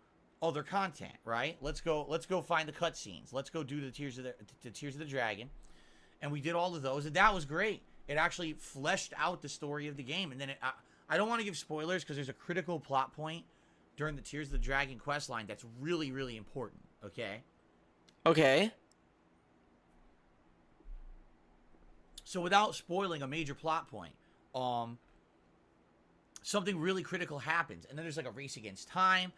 other content, right? Let's go find the cutscenes. Let's go do the Tears of the Dragon, and we did all of those, and that was great. It actually fleshed out the story of the game, and then I don't want to give spoilers because there's a critical plot point during the Tears of the Dragon quest line that's really, really important, okay? Okay. So without spoiling a major plot point, something really critical happens. And then there's like a race against time.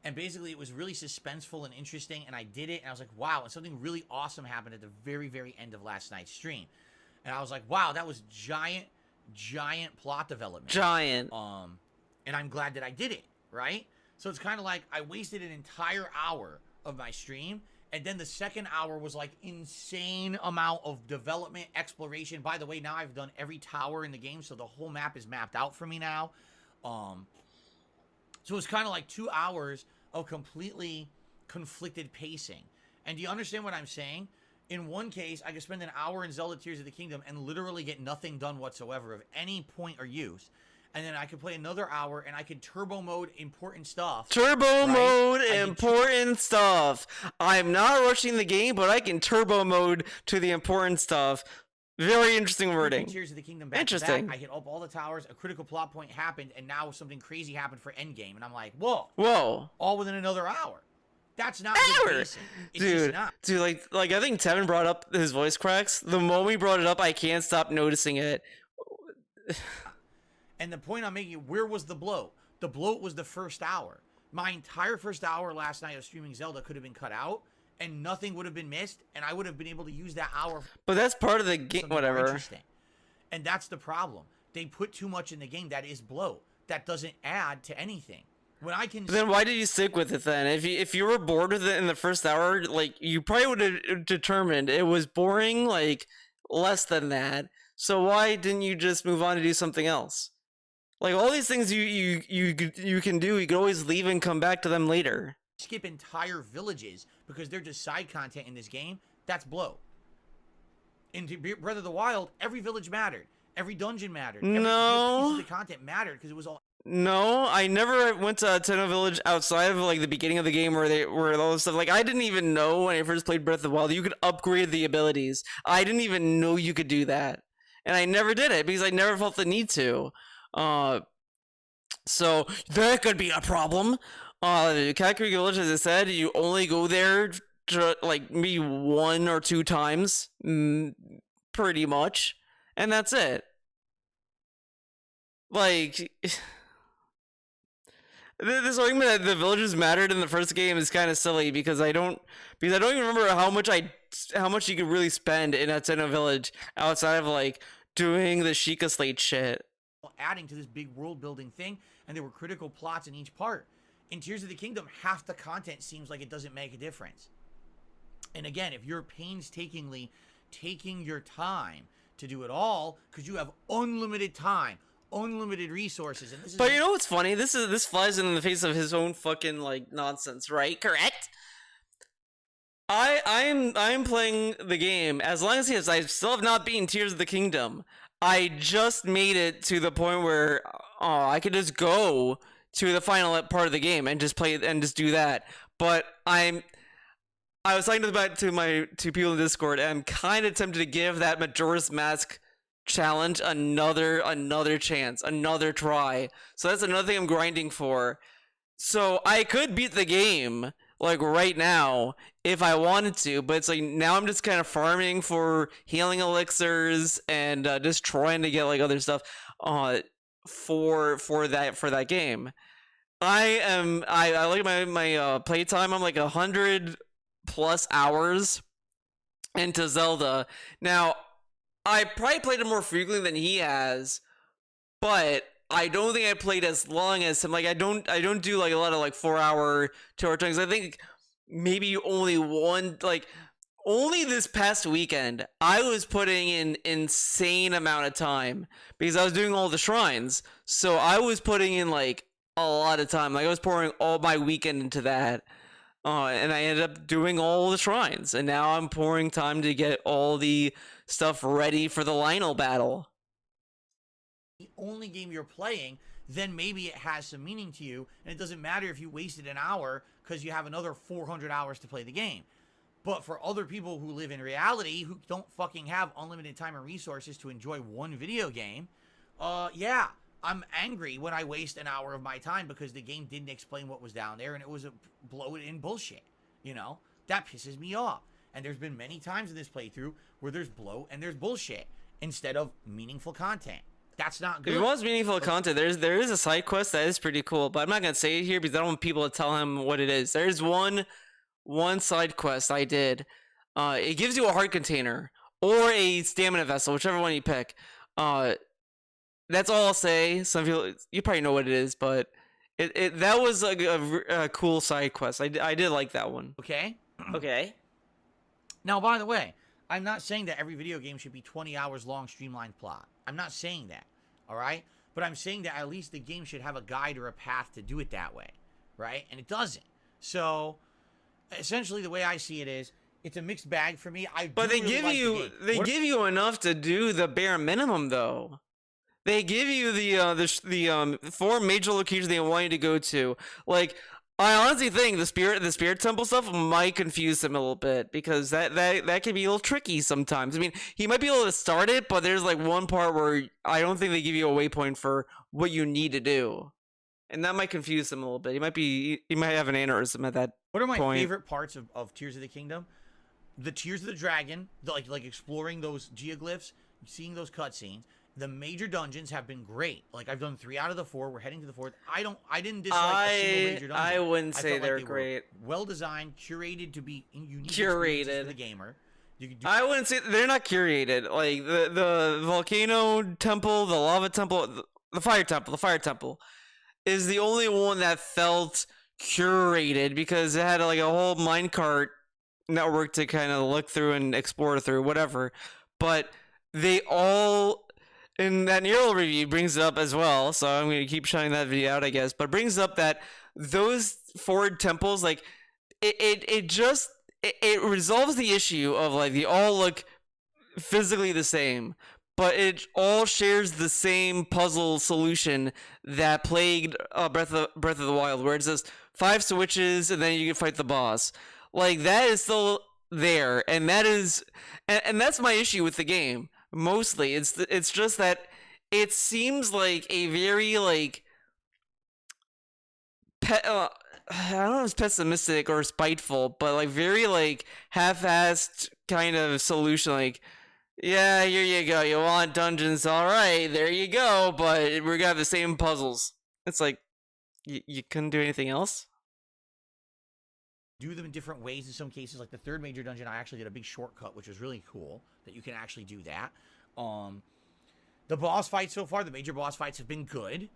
And basically it was really suspenseful and interesting. And I did it. And I was like, wow. And something really awesome happened at the very, very end of last night's stream. And I was like, wow, that was giant plot development. Giant. And I'm glad that I did it, right? So it's kind of like I wasted an entire hour of my stream, and then the second hour was like insane amount of development, exploration. By the way, now I've done every tower in the game, so the whole map is mapped out for me now. So it's kind of like 2 hours of completely conflicted pacing. And do you understand what I'm saying? In one case, I could spend an hour in Zelda Tears of the Kingdom and literally get nothing done whatsoever of any point or use. And then I could play another hour and I could turbo mode important stuff. Turbo mode important stuff. I'm not rushing the game, but I can turbo mode to the important stuff. Very interesting wording. Tears of the Kingdom back Interesting. to back. I hit up all the towers. A critical plot point happened, and now something crazy happened for Endgame. And I'm like, whoa. Whoa. All within another hour. That's not good pacing. It's Dude, just not. dude, like I think Tevin brought up his voice cracks. The moment we brought it up, I can't stop noticing it. And the point I'm making, where was the bloat? The bloat was the first hour. My entire first hour last night of streaming Zelda could have been cut out, and nothing would have been missed, and I would have been able to use that hour. But that's part of the game, something more whatever. interesting. And that's the problem. They put too much in the game that is bloat. That doesn't add to anything. When I can. But then why did you stick with it then? If you were bored with it in the first hour, like you probably would have determined it was boring, like less than that. So why didn't you just move on to do something else? Like all these things you can do, you can always leave and come back to them later. Skip entire villages because they're just side content in this game. That's bloat. In Breath of the Wild, every village mattered. Every dungeon mattered. Every piece of the content mattered because it was all No, I never went to Tenno Village outside of like the beginning of the game where all this stuff. Like I didn't even know when I first played Breath of the Wild you could upgrade the abilities. I didn't even know you could do that, and I never did it because I never felt the need to. Uh, so that could be a problem. Kakuri Village, as I said, you only go there like maybe 1 or 2 times, pretty much, and that's it. Like. This argument that the villages mattered in the first game is kind of silly because I don't even remember how much you could really spend in a Tenno village outside of like doing the Sheikah Slate shit. Adding to this big world building thing, and there were critical plots in each part. In Tears of the Kingdom, half the content seems like it doesn't make a difference. And again, if you're painstakingly taking your time to do it all, because you have unlimited time, unlimited resources, and this is. But you know what's funny? This flies in the face of his own fucking like nonsense, right? Correct? I'm playing the game as long as he is. I still have not beaten Tears of the Kingdom. I just made it to the point where I could just go to the final part of the game and just play and just do that. But I was talking to people in Discord, and I'm kind of tempted to give that Majora's Mask challenge another chance, another try. So that's another thing I'm grinding for. So I could beat the game like right now if I wanted to, but it's like now I'm just kind of farming for healing elixirs and just trying to get like other stuff for that game. I look at my playtime. I'm like 100+ hours into Zelda now. I probably played it more frequently than he has, but I don't think I played as long as him. Like I don't do like a lot of like 4-hour, 2-hour things. I think maybe only this past weekend I was putting in insane amount of time because I was doing all the shrines. So I was putting in like a lot of time. Like I was pouring all my weekend into that. And I ended up doing all the shrines, and now I'm pouring time to get all the stuff ready for the Lionel battle. The only game you're playing, then maybe it has some meaning to you, and it doesn't matter if you wasted an hour because you have another 400 hours to play the game. But for other people who live in reality, who don't fucking have unlimited time and resources to enjoy one video game, yeah, I'm angry when I waste an hour of my time because the game didn't explain what was down there and it was a bloated in bullshit. You know, that pisses me off. And there's been many times in this playthrough where there's bloat and there's bullshit instead of meaningful content. That's not good. It was meaningful content. There is a side quest that is pretty cool, but I'm not gonna say it here because I don't want people to tell him what it is. There's one side quest I did. It gives you a heart container or a stamina vessel, whichever one you pick. That's all I'll say. Some people, you probably know what it is, but that was a cool side quest. I did like that one. Okay? Okay. Now, by the way, I'm not saying that every video game should be 20 hours long streamlined plot. I'm not saying that, all right? But I'm saying that at least the game should have a guide or a path to do it that way, right? And it doesn't. So, essentially, the way I see it is, it's a mixed bag for me. But they give you enough to do the bare minimum, though. They give you the 4 major locations they want you to go to. Like, I honestly think the spirit temple stuff might confuse him a little bit because that can be a little tricky sometimes. I mean, he might be able to start it, but there's like one part where I don't think they give you a waypoint for what you need to do, and that might confuse him a little bit. He might have an aneurysm at that. What are my point. favorite parts of Tears of the Kingdom? The Tears of the Dragon, like exploring those geoglyphs, seeing those cutscenes. The major dungeons have been great. Like I've done 3 out of the 4. We're heading to the 4th. I didn't dislike a single major dungeon. I wouldn't say felt like they're they great. Well designed, curated to be unique Curated for the gamer. I wouldn't say they're not curated. Like the volcano temple, the lava temple, the fire temple is the only one that felt curated because it had like a whole minecart network to kind of look through and explore through, whatever. But they all. And that Neural review brings it up as well, so I'm going to keep shouting that video out, I guess. But it brings up that those 4 temples, like, it resolves the issue of, like, they all look physically the same. but it all shares the same puzzle solution that plagued Breath of the Wild, where it's just 5 switches and then you can fight the boss. Like, that is still there, and that is, and that's my issue with the game. Mostly, it's just that it seems like a very like I don't know if it's pessimistic or spiteful, but like very like half-assed kind of solution. Like, yeah, here you go. You want dungeons? All right, there you go. But we're gonna have the same puzzles. It's like you couldn't do anything else. Do them in different ways in some cases. Like the third major dungeon, I actually did a big shortcut, which was really cool that you can actually do that. The boss fights so far, the major boss fights have been good.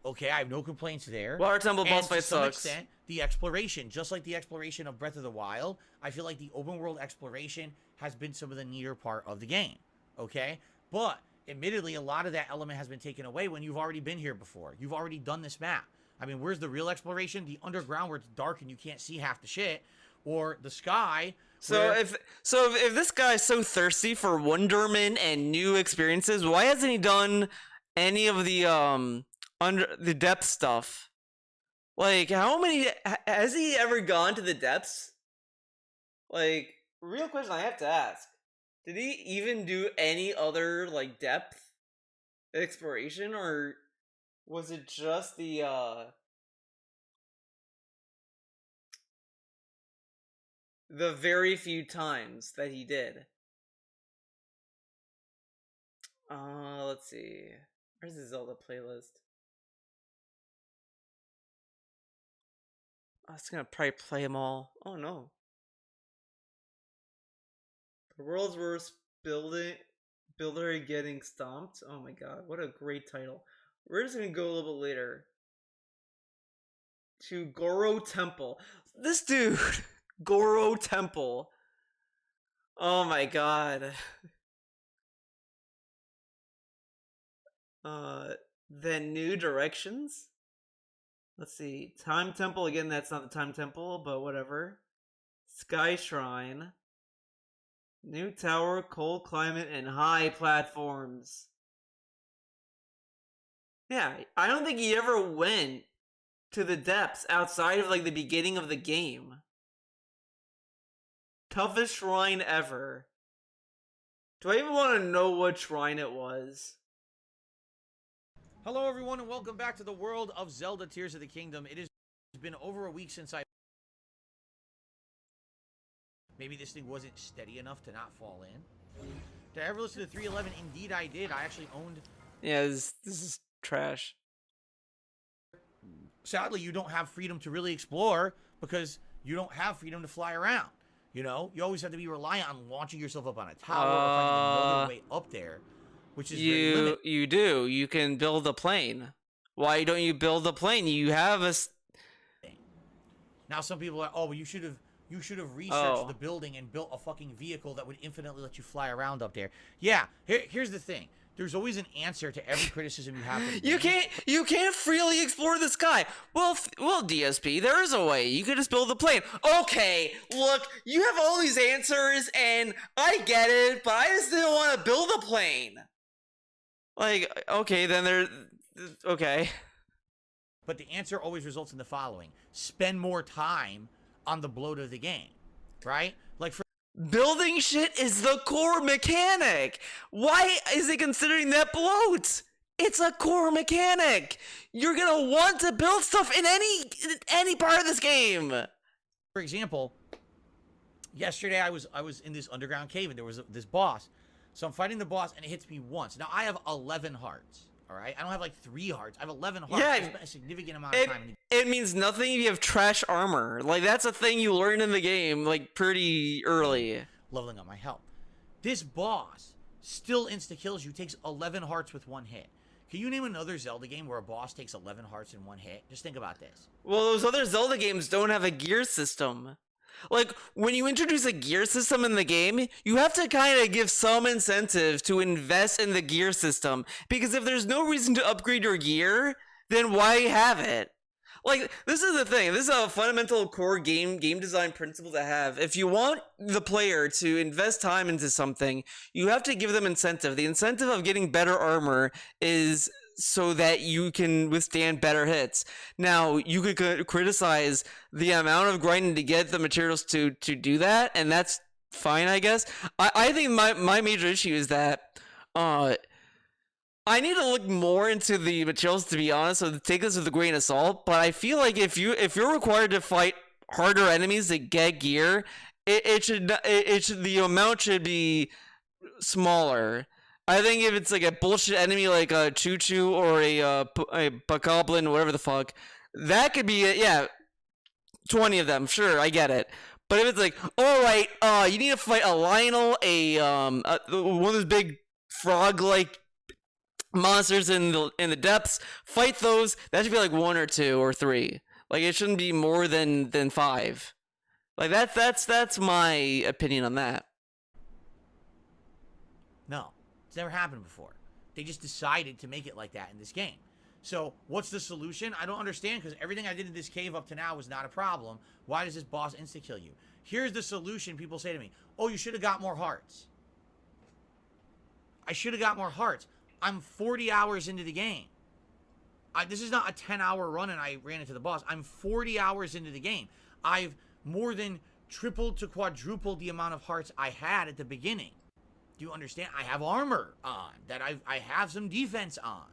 Okay, I have no complaints there. Water Temple boss fight to some sucks. extent, the exploration, just like the exploration of Breath of the Wild, I feel like the open world exploration has been some of the neater part of the game. Okay, but admittedly, a lot of that element has been taken away when you've already been here before. You've already done this map. I mean, where's the real exploration? The underground where it's dark and you can't see half the shit, or the sky. So if this guy's so thirsty for wonderment and new experiences, why hasn't he done any of the under the depth stuff? Like, how many has he ever gone to the depths? Like, real question I have to ask. Did he even do any other like depth exploration, or was it just the very few times that he did? Let's see. Where's the Zelda playlist? I was gonna probably play them all. Oh no. The world's worst builder getting stomped. Oh my god, what a great title. We're just gonna go a little bit later. To Goro Temple. This dude, Goro Temple. Oh my god. Then New Directions. Let's see. Time Temple, again, that's not the Time Temple, but whatever. Sky Shrine. New Tower, Cold Climate, and High Platforms. Yeah, I don't think he ever went to the depths outside of like the beginning of the game. Toughest shrine ever. Do I even want to know what shrine it was? Hello, everyone, and welcome back to the world of Zelda Tears of the Kingdom. It has been over a week since maybe this thing wasn't steady enough to not fall in. Did I ever listen to 311? Indeed, I did. I actually owned... Yeah, this is trash. Sadly, you don't have freedom to really explore because you don't have freedom to fly around. You know? You always have to be reliant on launching yourself up on a tower or finding another way up there, which is very limited. You do. You can build a plane. Why don't you build a plane? You have a... Now some people are, oh, well, you should have researched the building and built a fucking vehicle that would infinitely let you fly around up there. Yeah, here's the thing. There's always an answer to every criticism you have. You can't freely explore the sky. Well, DSP, there is a way. You could just build a plane. Okay, look, you have all these answers, and I get it, but I just didn't want to build a plane. Like, okay, then okay. But the answer always results in the following: spend more time on the bloat of the game, right? Like for building shit is the core mechanic. Why is it considering that bloat? It's a core mechanic. You're gonna want to build stuff in any part of this game. For example, yesterday I was in this underground cave and there was this boss. So I'm fighting the boss and it hits me once. Now I have 11 hearts. All right, I don't have like 3 hearts. I have 11 hearts. Yeah, I spent a significant amount of time. It means nothing if you have trash armor. Like, that's a thing you learn in the game, like, pretty early. Leveling up my health. This boss still insta-kills you, takes 11 hearts with 1 hit. Can you name another Zelda game where a boss takes 11 hearts in 1 hit? Just think about this. Well, those other Zelda games don't have a gear system. Like, when you introduce a gear system in the game, you have to kind of give some incentive to invest in the gear system. Because if there's no reason to upgrade your gear, then why have it? Like, this is the thing. This is a fundamental core game design principle to have. If you want the player to invest time into something, you have to give them incentive. The incentive of getting better armor is so that you can withstand better hits. Now, you could criticize the amount of grinding to get the materials to do that, and that's fine, I guess. I think my major issue is that I need to look more into the materials, to be honest, so take this with a grain of salt. But I feel like if you're required to fight harder enemies to get gear, it should the amount should be smaller. I think if it's like a bullshit enemy like a Choo Choo or a Bokoblin, whatever the fuck, that could be 20 of them. Sure, I get it. But if it's like, all right, you need to fight a Lionel, one of those big frog-like monsters in the depths, fight those. That should be like 1 or 2 or 3. Like, it shouldn't be more than 5. Like, that's my opinion on that. No, it's never happened before. They just decided to make it like that in this game. So what's the solution? I don't understand, because everything I did in this cave up to now was not a problem. Why does this boss insta-kill you? Here's the solution. People say to me, oh, you should have got more hearts. I should have got more hearts. I'm 40 hours into the game. This is not a 10-hour run and I ran into the boss. I'm 40 hours into the game. I've more than tripled to quadrupled the amount of hearts I had at the beginning. Do you understand? I have armor on, that I have some defense on,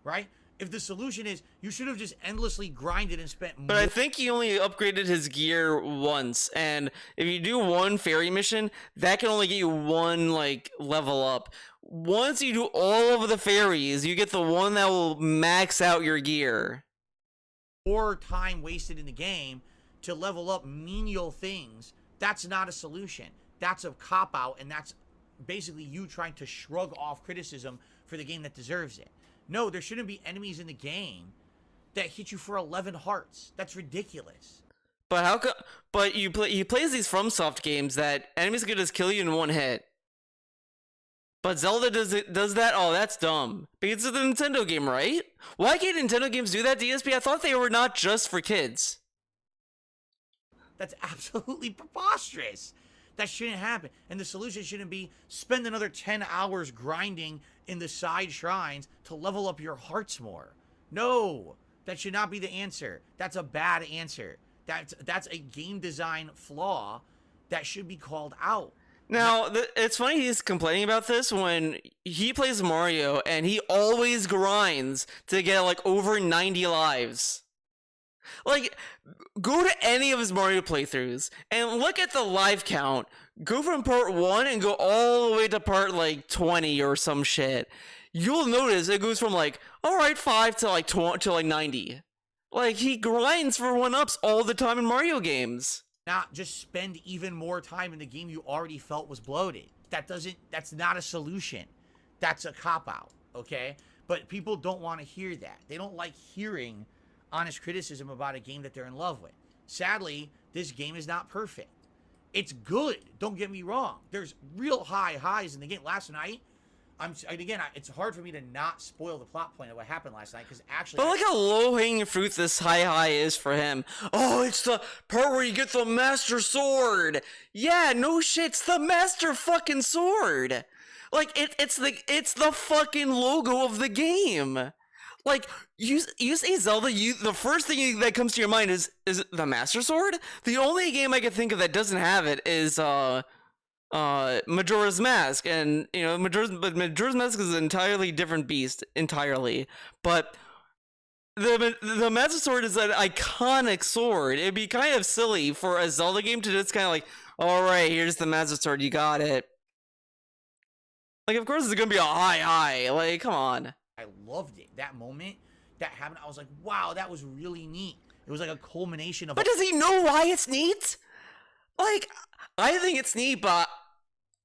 right? If the solution is you should have just endlessly grinded and spent more. But I think he only upgraded his gear once, and if you do one fairy mission, that can only get you one like level up. Once you do all of the fairies, you get the one that will max out your gear. More time wasted in the game to level up menial things. That's not a solution. That's a cop-out, and that's basically you trying to shrug off criticism for the game that deserves it. No, there shouldn't be enemies in the game that hit you for 11 hearts. That's ridiculous. But how come? But he plays these FromSoft games that enemies can just kill you in one hit. But Zelda does that? Oh, that's dumb. Because it's a Nintendo game, right? Why can't Nintendo games do that, DSP? I thought they were not just for kids. That's absolutely preposterous. That shouldn't happen. And the solution shouldn't be spend another 10 hours grinding in the side shrines to level up your hearts more. No, that should not be the answer. That's a bad answer. That's a game design flaw that should be called out. Now, it's funny he's complaining about this when he plays Mario and he always grinds to get like over 90 lives. Like, go to any of his Mario playthroughs and look at the live count. Go from part 1 and go all the way to part like 20 or some shit. You'll notice it goes from like, alright, 5 to like 20 to like 90. Like, he grinds for 1-ups all the time in Mario games. Not just spend even more time in the game you already felt was bloated. That's not a solution. That's a cop-out, okay? But people don't want to hear that. They don't like hearing honest criticism about a game that they're in love with. Sadly, this game is not perfect. It's good, don't get me wrong. There's real high highs in the game. Last night, it's hard for me to not spoil the plot point of what happened last night, because actually... But look how low-hanging fruit this high is for him. Oh, it's the part where you get the Master Sword! Yeah, no shit, it's the Master fucking Sword! Like, it's the fucking logo of the game! Like, you say Zelda, the first thing that comes to your mind is the Master Sword? The only game I can think of that doesn't have it is, Majora's Mask, and you know Majora's Mask is an entirely different beast entirely, but the Master Sword is an iconic sword. It'd be kind of silly for a Zelda game to just kind of like, all right, here's the Master Sword, you got it. Like, of course it's gonna be a high, like, come on. I loved it. That moment that happened, I was like, wow, that was really neat. It was like a culmination of... But does he know why it's neat? Like, I think it's neat, but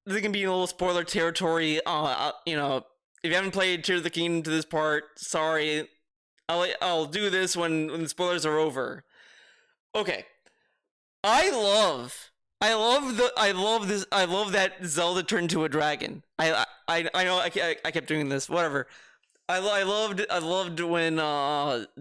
this can be a little spoiler territory. You know, if you haven't played Tears of the Kingdom to this part, sorry. I'll do this when the spoilers are over. Okay. I love that Zelda turned into a dragon. I know I kept doing this, whatever. I loved when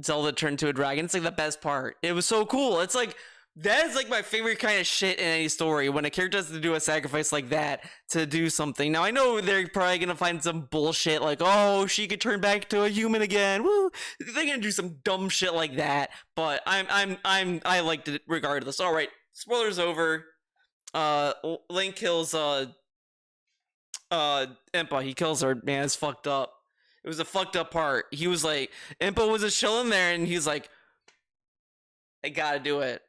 Zelda turned to a dragon. It's like the best part. It was so cool. It's like that is like my favorite kind of shit in any story, when a character has to do a sacrifice like that to do something. Now I know they're probably gonna find some bullshit like, oh, she could turn back to a human again. Woo! They're gonna do some dumb shit like that. But I liked it regardless. All right, spoilers over. Link kills Impa. He kills her. Man, it's fucked up. It was a fucked up part. He was like, Impa was just chilling there, and he's like, I gotta do it.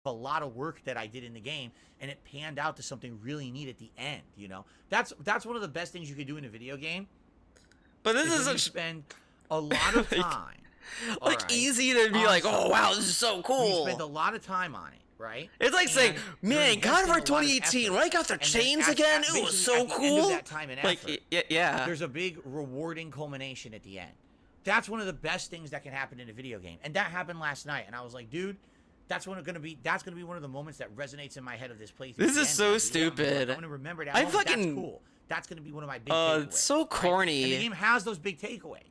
A lot of work that I did in the game, and it panned out to something really neat at the end. You know, that's one of the best things you could do in a video game. But this is you such spend a lot of time, like easy to be like, oh wow, this is so cool. You spend a lot of time on it, right? It's like saying, man, God of War 2018, when I got their And then chains at- again, at- it was basically so at the end of cool. that time and Like, effort, yeah. there's a big rewarding culmination at the end. That's one of the best things that can happen in a video game, and that happened last night. And I was like, dude, that's gonna be one of the moments that resonates in my head of this playthrough. This is so I'm stupid. gonna remember that. I moment. That's fucking- cool. That's gonna be one of my big takeaways. It's so right? corny. And the game has those big takeaways.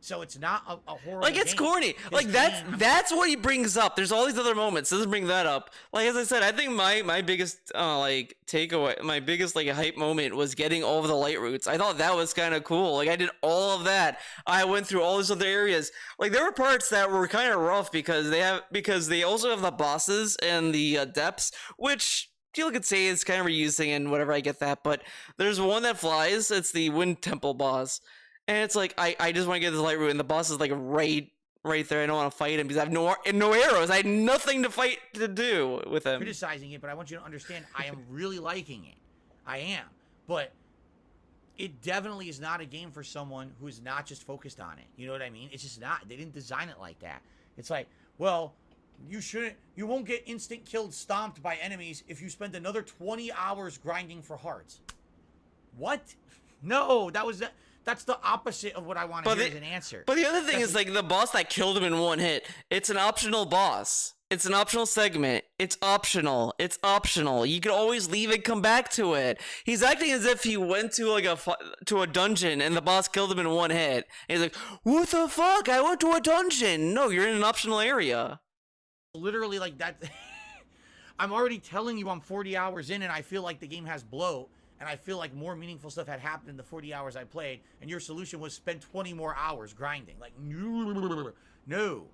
So it's not a horrible Like, it's game. corny. This Like, game- that's what he brings up. There's all these other moments. Doesn't bring that up. Like, as I said, I think my biggest like takeaway, my biggest like hype moment was getting all of the light routes. I thought that was kind of cool. Like, I did all of that. I went through all these other areas. Like, there were parts that were kind of rough because they also have the bosses and the depths, which people could say is kind of reusing and whatever. I get that, but there's one that flies. It's the Wind Temple boss. And it's like, I just want to get this light route, and the boss is like right there. I don't want to fight him because I have no arrows. I had nothing to do with him. Criticizing it, but I want you to understand, I am really liking it. I am. But it definitely is not a game for someone who is not just focused on it. You know what I mean? It's just not. They didn't design it like that. It's like, well, you won't get instant killed, stomped by enemies if you spend another 20 hours grinding for hearts. What? No, that's the opposite of what I want to hear as an answer. But the other thing is, like, the boss that killed him in one hit, it's an optional boss. It's an optional segment. It's optional. It's optional. You can always leave and come back to it. He's acting as if he went to like a dungeon and the boss killed him in one hit. And he's like, what the fuck? I went to a dungeon. No, you're in an optional area. Literally like that. I'm already telling you I'm 40 hours in and I feel like the game has bloat. And I feel like more meaningful stuff had happened in the 40 hours I played, and your solution was spend 20 more hours grinding. Like, no.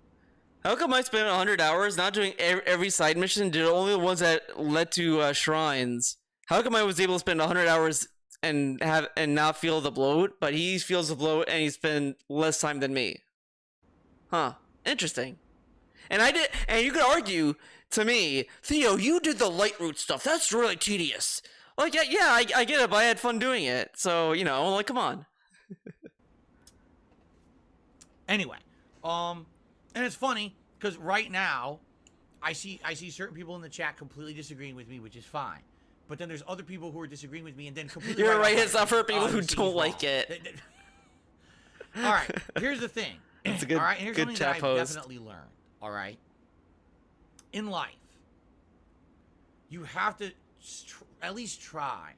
How come I spent 100 hours not doing every side mission, did only the ones that led to shrines? How come I was able to spend 100 hours and not feel the bloat, but he feels the bloat and he spent less time than me? Huh. Interesting. And you could argue to me, Theo, you did the light route stuff. That's really tedious. Like, yeah, I get it, but I had fun doing it. So, you know, like, come on. Anyway, and it's funny because right now, I see certain people in the chat completely disagreeing with me, which is fine. But then there's other people who are disagreeing with me and then completely. You're right. off It's not for people who the don't like it. All right, here's the thing. It's a good, all right, and here's good something chat that post. I've definitely learned. All right, in life, you have to at least try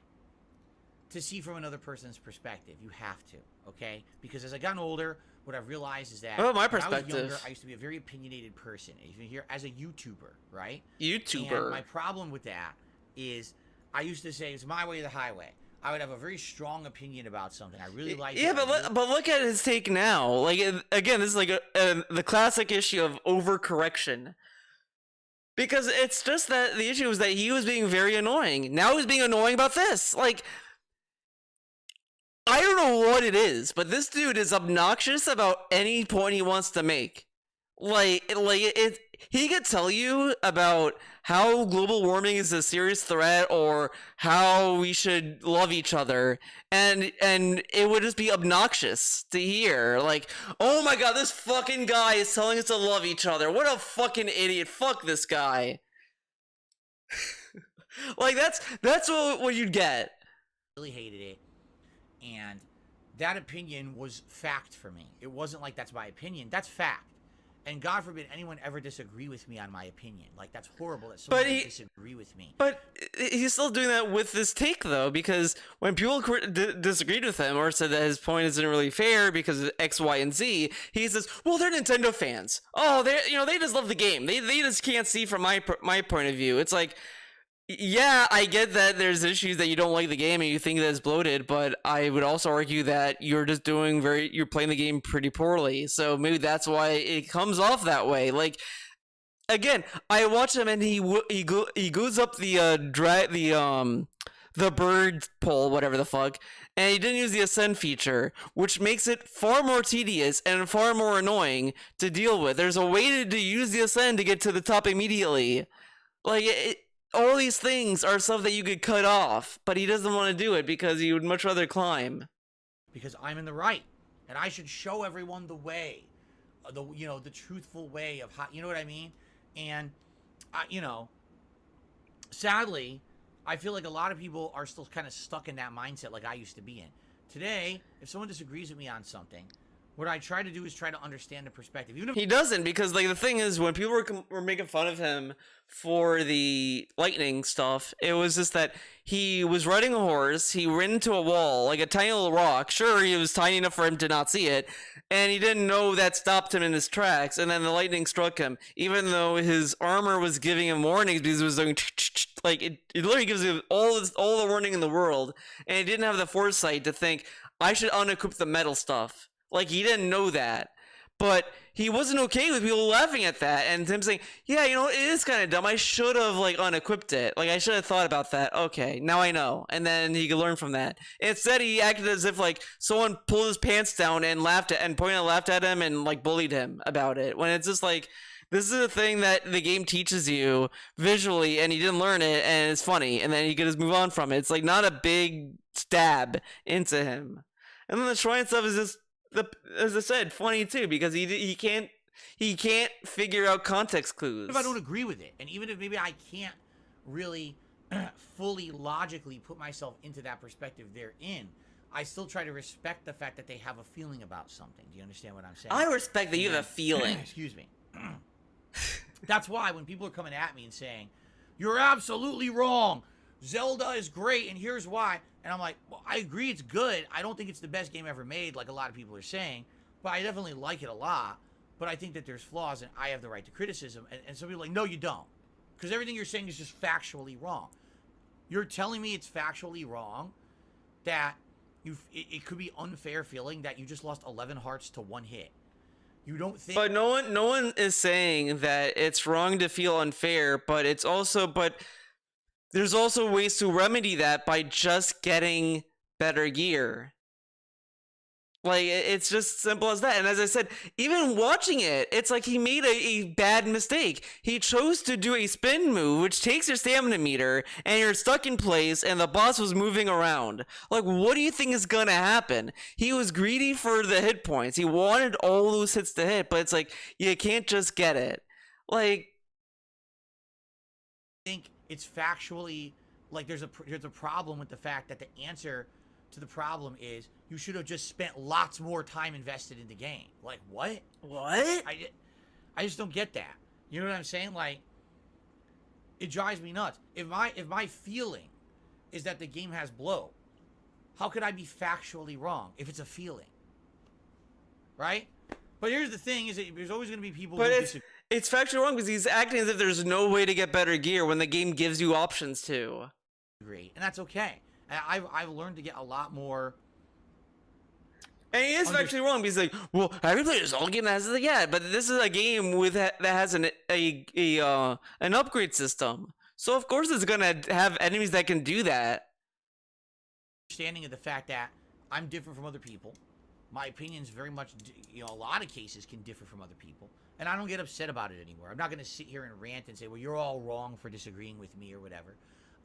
to see from another person's perspective. You have to, okay? Because as I've gotten older, what I've realized is that my when I was perspective. younger, I used to be a very opinionated person. Even here as a YouTuber, right? YouTuber. And my problem with that is I used to say it's my way or the highway. I would have a very strong opinion about something. I really like it. But look at his take now. Like, again, this is like the classic issue of overcorrection. Because it's just that the issue was that he was being very annoying. Now he's being annoying about this. Like, I don't know what it is, but this dude is obnoxious about any point he wants to make. He could tell you about how global warming is a serious threat or how we should love each other, and it would just be obnoxious to hear. Like, oh my god, this fucking guy is telling us to love each other. What a fucking idiot. Fuck this guy. Like, that's what you'd get. Really hated it, and that opinion was fact for me. It wasn't like that's my opinion. That's fact. And God forbid anyone ever disagree with me on my opinion. Like, that's horrible that someone would disagree with me. But he's still doing that with this take though, because when people disagreed with him or said that his point isn't really fair because of X, Y, and Z, he says, "Well, they're Nintendo fans. Oh, they just love the game. They just can't see from my point of view." It's like, yeah, I get that there's issues that you don't like the game and you think that it's bloated, but I would also argue that you're just you're playing the game pretty poorly. So maybe that's why it comes off that way. Like, again, I watch him and he goes up the bird pole, whatever the fuck, and he didn't use the ascend feature, which makes it far more tedious and far more annoying to deal with. There's a way to use the ascend to get to the top immediately. Like, all these things are stuff that you could cut off, but he doesn't want to do it because he would much rather climb. Because I'm in the right, and I should show everyone the way, the truthful way of how, you know what I mean? And, sadly, I feel like a lot of people are still kind of stuck in that mindset like I used to be in. Today, if someone disagrees with me on something, what I try to do is try to understand the perspective. Even if he doesn't, because like the thing is, when people were making fun of him for the lightning stuff, it was just that he was riding a horse, he ran into a wall, like a tiny little rock. Sure, he was tiny enough for him to not see it, and he didn't know that stopped him in his tracks, and then the lightning struck him, even though his armor was giving him warnings because it was doing like it literally gives him all the warning in the world, and he didn't have the foresight to think, I should unequip the metal stuff. Like, he didn't know that. But he wasn't okay with people laughing at that and him saying, yeah, it is kind of dumb. I should have, like, unequipped it. Like, I should have thought about that. Okay, now I know. And then he could learn from that. Instead, he acted as if, like, someone pulled his pants down and laughed at him and, like, bullied him about it. When it's just like, this is a thing that the game teaches you visually, and he didn't learn it, and it's funny. And then he could just move on from it. It's, like, not a big stab into him. And then the shrine stuff is just, as I said, funny too, because he can't figure out context clues. if I don't agree with it, and even if maybe I can't really fully logically put myself into that perspective they're in, I still try to respect the fact that they have a feeling about something. Do you understand what I'm saying? I respect that you have a feeling. Excuse me. That's why when people are coming at me and saying, "You're absolutely wrong. Zelda is great, and here's why." And I'm like, well, I agree it's good. I don't think it's the best game ever made, like a lot of people are saying, but I definitely like it a lot. But I think that there's flaws, and I have the right to criticism. And some people are like, no, you don't. Because everything you're saying is just factually wrong. You're telling me it's factually wrong that it could be unfair feeling that you just lost 11 hearts to one hit. You don't think... But no one is saying that it's wrong to feel unfair, but there's also ways to remedy that by just getting better gear. Like, it's just simple as that. And as I said, even watching it, it's like he made a bad mistake. He chose to do a spin move, which takes your stamina meter, and you're stuck in place, and the boss was moving around. Like, what do you think is gonna happen? He was greedy for the hit points. He wanted all those hits to hit, but it's like, you can't just get it. Like... I think it's factually, like, there's a problem with the fact that the answer to the problem is you should have just spent lots more time invested in the game. Like, what? What? I just don't get that. You know what I'm saying? Like, it drives me nuts. If my feeling is that the game has blow, how could I be factually wrong if it's a feeling? Right? But here's the thing: is that there's always going to be people who disagree. It's factually wrong because he's acting as if there's no way to get better gear when the game gives you options to. And that's okay. And I've learned to get a lot more. And he is factually wrong because, like, well, every played this Zelda game that has it. Yeah, but this is a game that has an upgrade system. So of course it's gonna have enemies that can do that. Understanding of the fact that I'm different from other people. My opinions very much, a lot of cases can differ from other people. And I don't get upset about it anymore. I'm not going to sit here and rant and say, well, you're all wrong for disagreeing with me or whatever.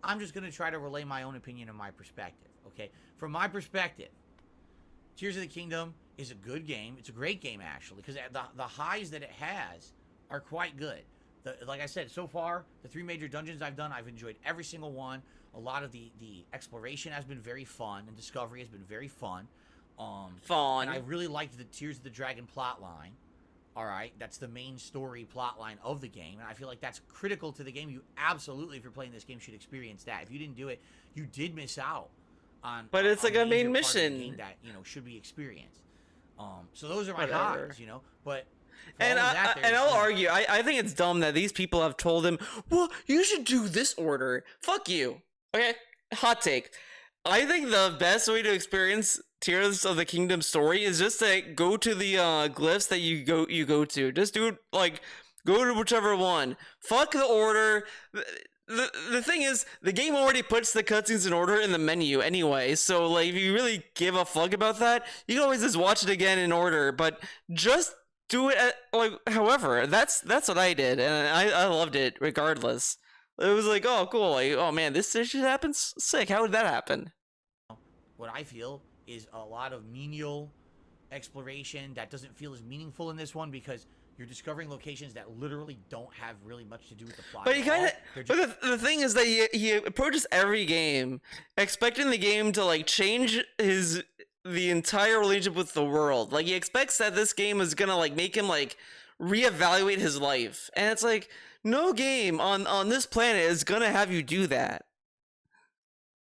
I'm just going to try to relay my own opinion and my perspective, okay? From my perspective, Tears of the Kingdom is a good game. It's a great game, actually, because the highs that it has are quite good. Like I said, so far, the 3 major dungeons I've done, I've enjoyed every single one. A lot of the exploration has been very fun, and discovery has been very fun. And I really liked the Tears of the Dragon plot line. All right, that's the main story plot line of the game, and I feel like that's critical to the game. You absolutely, if you're playing this game, should experience that. If you didn't do it, you did miss out on. But it's like a main major part of the mission game that should be experienced. So those are my Whatever. highs, But for And all of that, and there's, I'll argue. I think it's dumb that these people have told him, well, you should do this order. Fuck you. Okay, hot take. I think the best way to experience Tears of the Kingdom story is just to go to the glyphs that you go to. Just do it, like, go to whichever one. Fuck the order. The thing is, the game already puts the cutscenes in order in the menu anyway, so like if you really give a fuck about that, you can always just watch it again in order, but just do it however. That's what I did, and I loved it regardless. It was like, oh cool, like, oh man, this shit happens? Sick, how did that happen? what I feel is a lot of menial exploration that doesn't feel as meaningful in this one because you're discovering locations that literally don't have really much to do with the plot. But he kind of. Just... But the thing is that he approaches every game expecting the game to like change the entire relationship with the world. Like he expects that this game is gonna like make him like reevaluate his life, and it's like no game on this planet is gonna have you do that.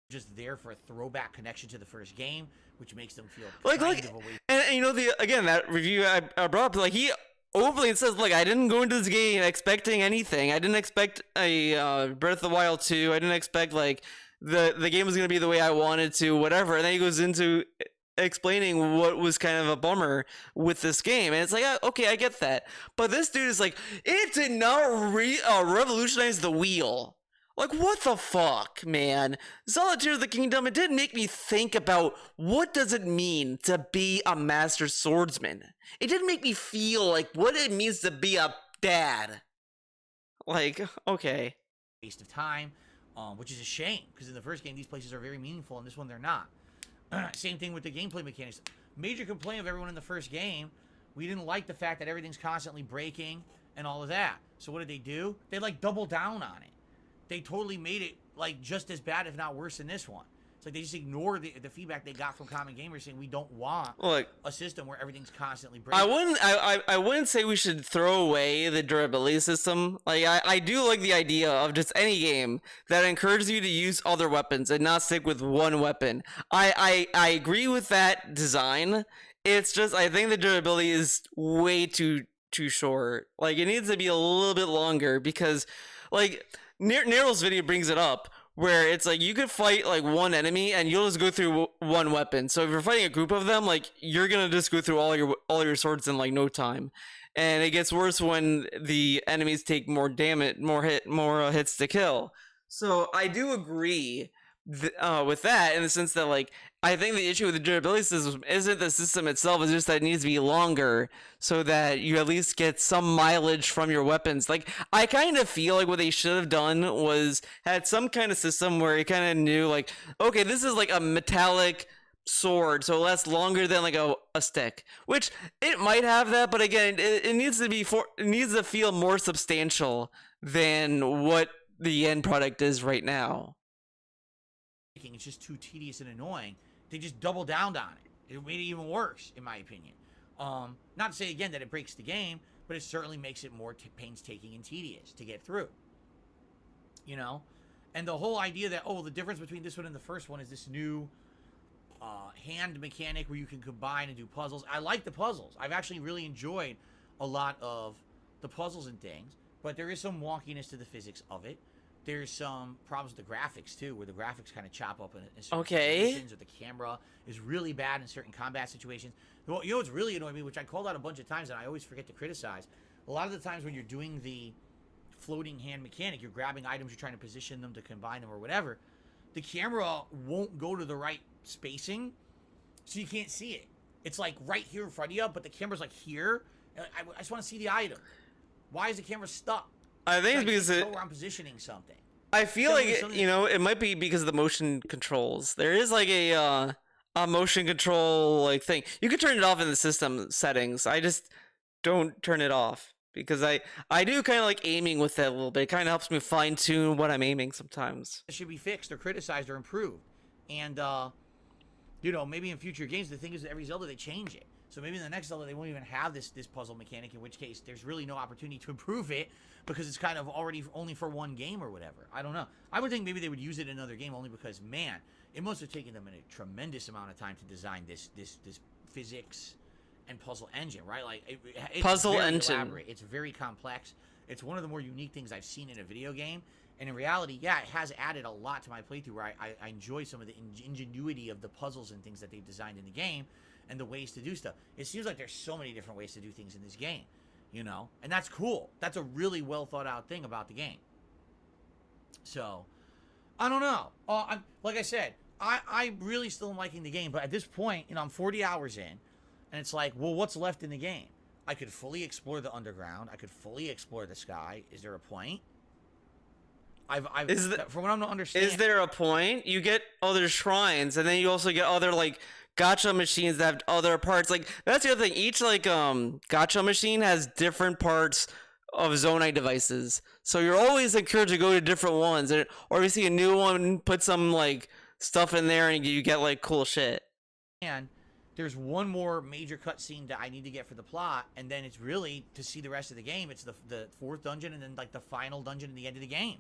Just there for a throwback connection to the first game, which makes them feel like of a way. And you know that review I brought up, like he openly says, look, I didn't go into this game expecting anything. I didn't expect a Breath of the Wild 2. I didn't expect like the game was gonna be the way I wanted to, whatever. And then he goes into explaining what was kind of a bummer with this game, and it's like, okay, I get that, but this dude is like, it did not revolutionize the wheel. Like, what the fuck, man? Zelda Tears of the Kingdom, it did make me think about what does it mean to be a master swordsman. It didn't make me feel like what it means to be a dad. Like, okay. Waste of time, which is a shame, because in the first game, these places are very meaningful, and this one, they're not. Same thing with the gameplay mechanics. Major complaint of everyone in the first game, we didn't like the fact that everything's constantly breaking and all of that. So what did they do? They, like, double down on it. They totally made it like just as bad, if not worse, than this one. It's like they just ignored the feedback they got from common gamers saying we don't want a system where everything's constantly breaking. I wouldn't say we should throw away the durability system. Like I do like the idea of just any game that encourages you to use other weapons and not stick with one weapon. I agree with that design. It's just I think the durability is way too short. Like it needs to be a little bit longer because like Nero's video brings it up where it's like you could fight like one enemy and you'll just go through one weapon. So if you're fighting a group of them, like you're gonna just go through all your swords in like no time. And it gets worse when the enemies take more damage, more hits to kill. So I do agree with that in the sense that like I think the issue with the durability system isn't the system itself, it's just that it needs to be longer so that you at least get some mileage from your weapons. Like I kind of feel like what they should have done was had some kind of system where you kind of knew like, okay, this is like a metallic sword, so it lasts longer than like a stick, which it might have that, but again, it needs to feel more substantial than what the end product is right now. It's just too tedious and annoying. They just double down on it. It made it even worse, in my opinion. Not to say again that it breaks the game, but it certainly makes it more painstaking and tedious to get through. You know, and the whole idea that the difference between this one and the first one is this new hand mechanic where you can combine and do puzzles. I like the puzzles. I've actually really enjoyed a lot of the puzzles and things, but there is some wonkiness to the physics of it. There's some problems with the graphics, too, where the graphics kind of chop up in certain situations, or the camera is really bad in certain combat situations. You know what's really annoying me, which I called out a bunch of times and I always forget to criticize? A lot of the times when you're doing the floating hand mechanic, you're grabbing items, you're trying to position them to combine them or whatever, the camera won't go to the right spacing, so you can't see it. It's like right here in front of you, but the camera's like here. I just want to see the item. Why is the camera stuck? I think it's because where I'm positioning something. I feel like it might be because of the motion controls. There is like a motion control like thing. You can turn it off in the system settings. I just don't turn it off because I do kind of like aiming with it a little bit. It kind of helps me fine tune what I'm aiming sometimes. It should be fixed or criticized or improved. And maybe in future games, the thing is that every Zelda they change it. So maybe in the next Zelda they won't even have this puzzle mechanic, in which case there's really no opportunity to improve it because it's kind of already only for one game or whatever. I don't know. I would think maybe they would use it in another game only because, man, it must have taken them a tremendous amount of time to design this physics and puzzle engine, right? Like it's Puzzle very engine. elaborate. It's very complex. It's one of the more unique things I've seen in a video game. And in reality, yeah, it has added a lot to my playthrough where I enjoy some of the ingenuity of the puzzles and things that they've designed in the game and the ways to do stuff. It seems like there's so many different ways to do things in this game, you know? And that's cool. That's a really well thought out thing about the game. So, I don't know. Like I said, I really still am liking the game, but at this point, you know, I'm 40 hours in, and it's like, well, what's left in the game? I could fully explore the underground. I could fully explore the sky. Is there a point? From what I'm not understanding, Is there a point? You get other shrines, and then you also get other like gacha machines that have other parts. Like that's the other thing. Each like gacha machine has different parts of Zonai devices, so you're always encouraged to go to different ones. Or if you see a new one, put some like stuff in there, and you get like cool shit. and there's one more major cutscene that I need to get for the plot, and then it's really to see the rest of the game. It's the fourth dungeon, and then like the final dungeon at the end of the game.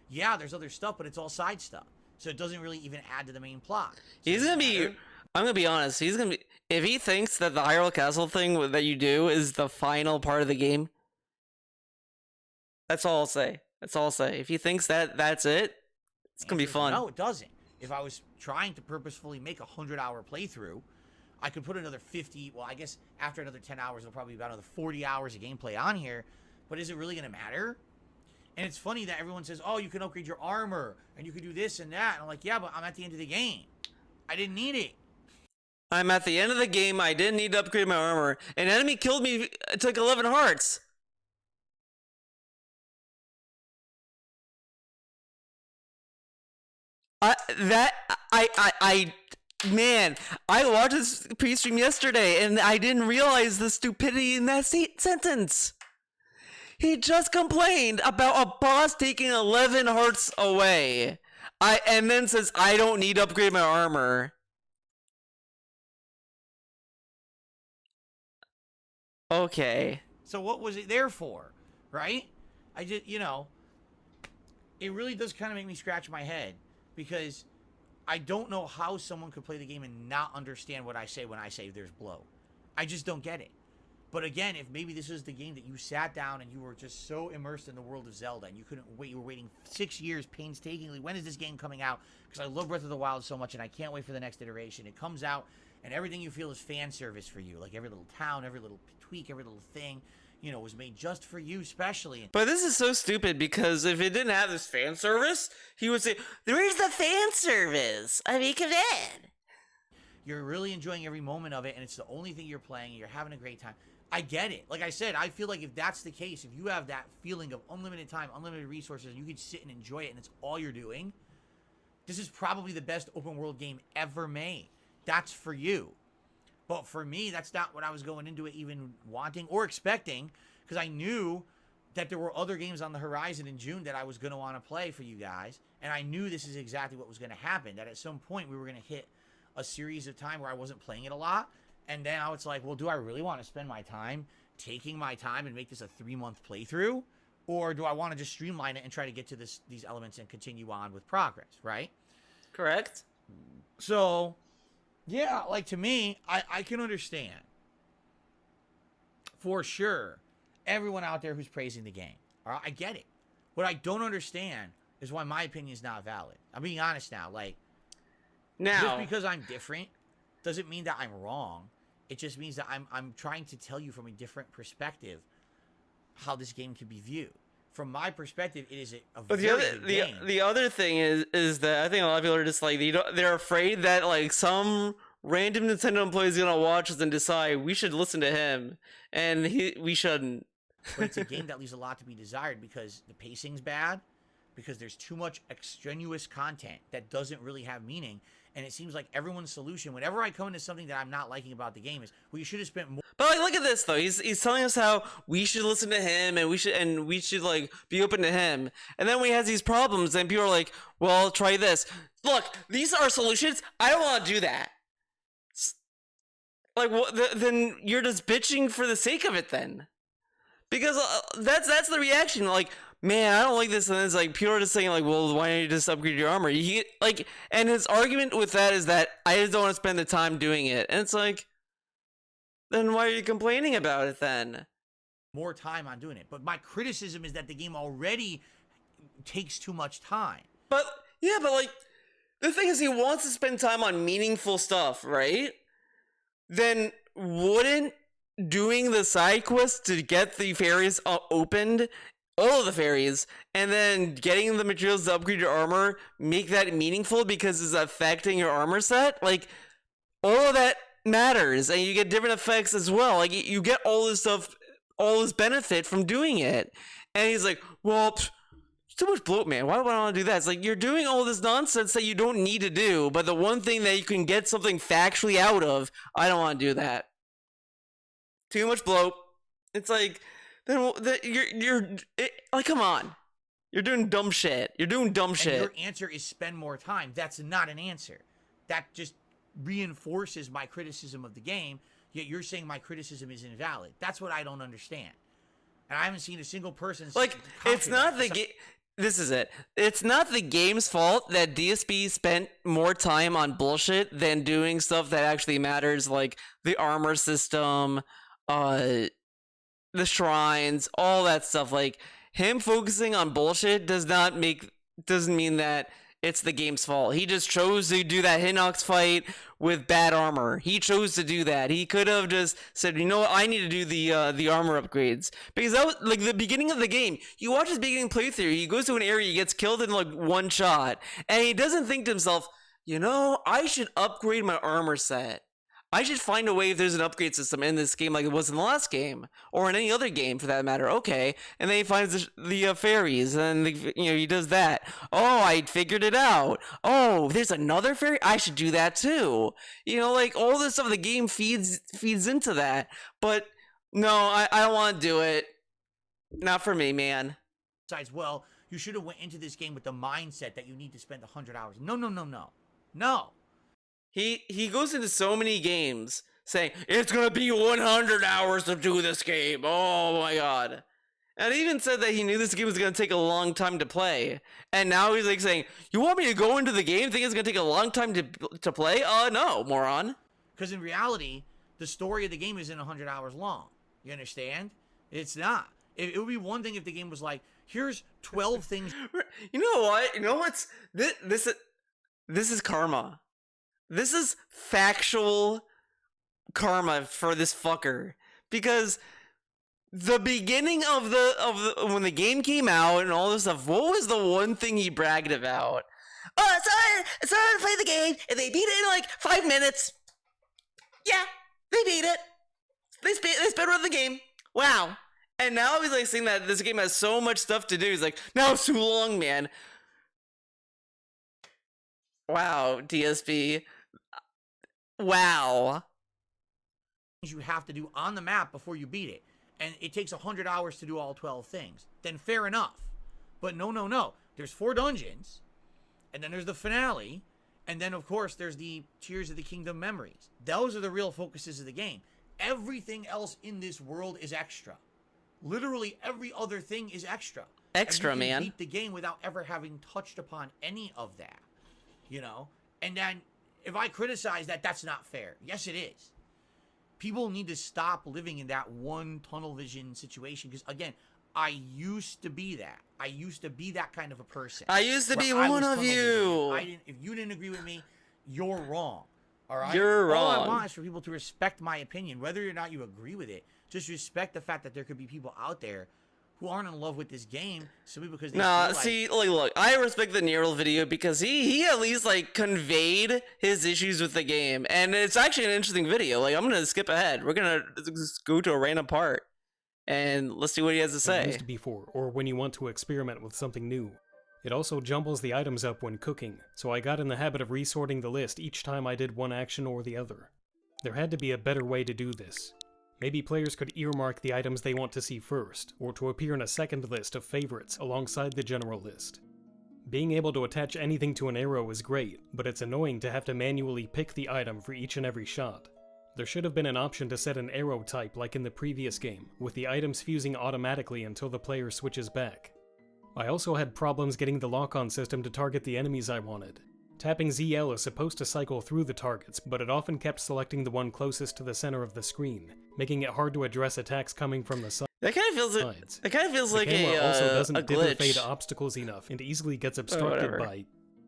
Yeah, there's other stuff, but it's all side stuff. So it doesn't really even add to the main plot. So He's gonna be. I'm gonna be honest. He's gonna be. If he thinks that the Hyrule Castle thing that you do is the final part of the game, that's all I'll say. That's all I'll say. If he thinks that that's it, it's gonna be fun. No, it doesn't. If I was trying to purposefully make a 100-hour playthrough, I could put another 50. Well, I guess after another 10 hours, it'll probably be about another 40 hours of gameplay on here. But is it really gonna matter? And it's funny that everyone says, oh, you can upgrade your armor, and you can do this and that. And I'm like, yeah, but I'm at the end of the game. I didn't need it. I'm at the end of the game. I didn't need to upgrade my armor. An enemy killed me. It took 11 hearts. Man, I watched this pre-stream yesterday, and I didn't realize the stupidity in that sentence. He just complained about a boss taking 11 hearts away. And then says, I don't need to upgrade my armor. Okay. So what was it there for, right? I just, you know, it really does kind of make me scratch my head because I don't know how someone could play the game and not understand what I say when I say there's blow. I just don't get it. But again, if maybe this is the game that you sat down and you were just so immersed in the world of Zelda and you couldn't wait, you were waiting 6 years painstakingly, when is this game coming out? Because I love Breath of the Wild so much and I can't wait for the next iteration. It comes out and everything you feel is fan service for you. Like every little town, every little tweak, every little thing, you know, was made just for you specially. But this is so stupid because if it didn't have this fan service, he would say, where's the fan service? I mean, come in. You're really enjoying every moment of it and it's the only thing you're playing and you're having a great time. I get it. Like I said, I feel like if that's the case, if you have that feeling of unlimited time, unlimited resources, and you can sit and enjoy it and it's all you're doing, this is probably the best open world game ever made. That's for you. But for me, that's not what I was going into it even wanting or expecting, because I knew that there were other games on the horizon in June that I was going to want to play for you guys, and I knew this is exactly what was going to happen, that at some point we were going to hit a series of time where I wasn't playing it a lot. And then I was like, well, do I really want to spend my time taking my time and make this a 3-month playthrough? Or do I want to just streamline it and try to get to these elements and continue on with progress, right? Correct. So, yeah, like to me, I can understand for sure everyone out there who's praising the game. All right, I get it. What I don't understand is why my opinion is not valid. I'm being honest now. Like, just because I'm different doesn't mean that I'm wrong. It just means that I'm trying to tell you from a different perspective how this game can be viewed. From my perspective, it is a But very good game. the other thing is that I think a lot of people are just like they're afraid that like some random Nintendo employee is gonna watch us and decide we should listen to him, and we shouldn't. But it's a game that leaves a lot to be desired because the pacing's bad, because there's too much extraneous content that doesn't really have meaning. And it seems like everyone's solution, whenever I come into something that I'm not liking about the game, is, well, you should have spent more. But like, look at this though. He's telling us how we should listen to him and we should like be open to him. And then when he has these problems, then people are like, well, try this. Look, these are solutions. I don't want to do that. Like, then you're just bitching for the sake of it, then, because that's the reaction. Like, man, I don't like this, and it's like people are just saying like, well, why don't you just upgrade your armor? And his argument with that is that I just don't want to spend the time doing it, and it's like, then why are you complaining about it then? More time on doing it. But my criticism is that the game already takes too much time. But yeah, but like, the thing is, he wants to spend time on meaningful stuff, right? Then wouldn't doing the side quest to get the fairies opened, all of the fairies, and then getting the materials to upgrade your armor make that meaningful because it's affecting your armor set? Like, all of that matters, and you get different effects as well. Like, you get all this stuff, all this benefit from doing it. And he's like, well, too much bloat, man. Why would I want to do that? It's like, you're doing all this nonsense that you don't need to do, but the one thing that you can get something factually out of, I don't want to do that. Too much bloat. It's like, then like, come on. You're doing dumb shit. You're doing dumb shit. And your answer is spend more time. That's not an answer. That just reinforces my criticism of the game, yet you're saying my criticism is invalid. That's what I don't understand. And I haven't seen a single person like, it's not the game. This is it. It's not the game's fault that DSP spent more time on bullshit than doing stuff that actually matters, like the armor system, the shrines, all that stuff. Like, him focusing on bullshit doesn't mean that it's the game's fault. He just chose to do that Hinox fight with bad armor. He chose to do that. He could have just said, you know what, I need to do the armor upgrades. Because that was like the beginning of the game. You watch his beginning playthrough, he goes to an area, he gets killed in like one shot, and he doesn't think to himself, you know, I should upgrade my armor set. I should find a way if there's an upgrade system in this game like it was in the last game, or in any other game for that matter. Okay, and then he finds the fairies, and he does that. Oh, I figured it out. Oh, there's another fairy. I should do that too. Like all this stuff. The game feeds into that. But no, I don't want to do it. Not for me, man. Besides, well, you should have went into this game with the mindset that you need to spend 100 hours. No. He goes into so many games saying, it's going to be 100 hours to do this game. Oh my god. And he even said that he knew this game was going to take a long time to play. And now he's like saying, you want me to go into the game think it's going to take a long time to play? No, moron. Because in reality, the story of the game isn't 100 hours long. You understand? It's not. It would be one thing if the game was like, here's 12 things. You know what? You know what's... This is karma. This is factual karma for this fucker, because the beginning of the when the game came out and all this stuff, what was the one thing he bragged about? Oh, it's hard to play the game, and they beat it in like 5 minutes. Yeah, they beat it. They speedrun the game. Wow. And now he's like saying that this game has so much stuff to do. He's like, now it's too long, man. Wow, DSP. Wow. You have to do on the map before you beat it, and it takes 100 hours to do all 12 things. Then fair enough. But no. There's 4 dungeons, and then there's the finale, and then of course there's the Tears of the Kingdom memories. Those are the real focuses of the game. Everything else in this world is extra. Literally every other thing is extra. Extra, and you can man. beat the game without ever having touched upon any of that. And then if I criticize that, that's not fair. Yes, it is. People need to stop living in that one tunnel vision situation, because again, I used to be that. I used to be that kind of a person. I used to be one of you. If you didn't agree with me, you're wrong. All right? You're wrong. All I want is for people to respect my opinion, whether or not you agree with it. Just respect the fact that there could be people out there who aren't in love with this game simply because they feel like... See, look, I respect the Neural video because he at least, like, conveyed his issues with the game, and it's actually an interesting video. Like, I'm gonna skip ahead. We're gonna just go to a random part, and let's see what he has to say. Used before, or when you want to experiment with something new. It also jumbles the items up when cooking, so I got in the habit of resorting the list each time I did one action or the other. There had to be a better way to do this. Maybe players could earmark the items they want to see first, or to appear in a second list of favorites alongside the general list. Being able to attach anything to an arrow is great, but it's annoying to have to manually pick the item for each and every shot. There should have been an option to set an arrow type like in the previous game, with the items fusing automatically until the player switches back. I also had problems getting the lock-on system to target the enemies I wanted. Tapping ZL is supposed to cycle through the targets, but it often kept selecting the one closest to the center of the screen, making it hard to address attacks coming from the side. That kind of feels like the camera also doesn't a dither glitch. fade obstacles enough and easily gets obstructed whatever. by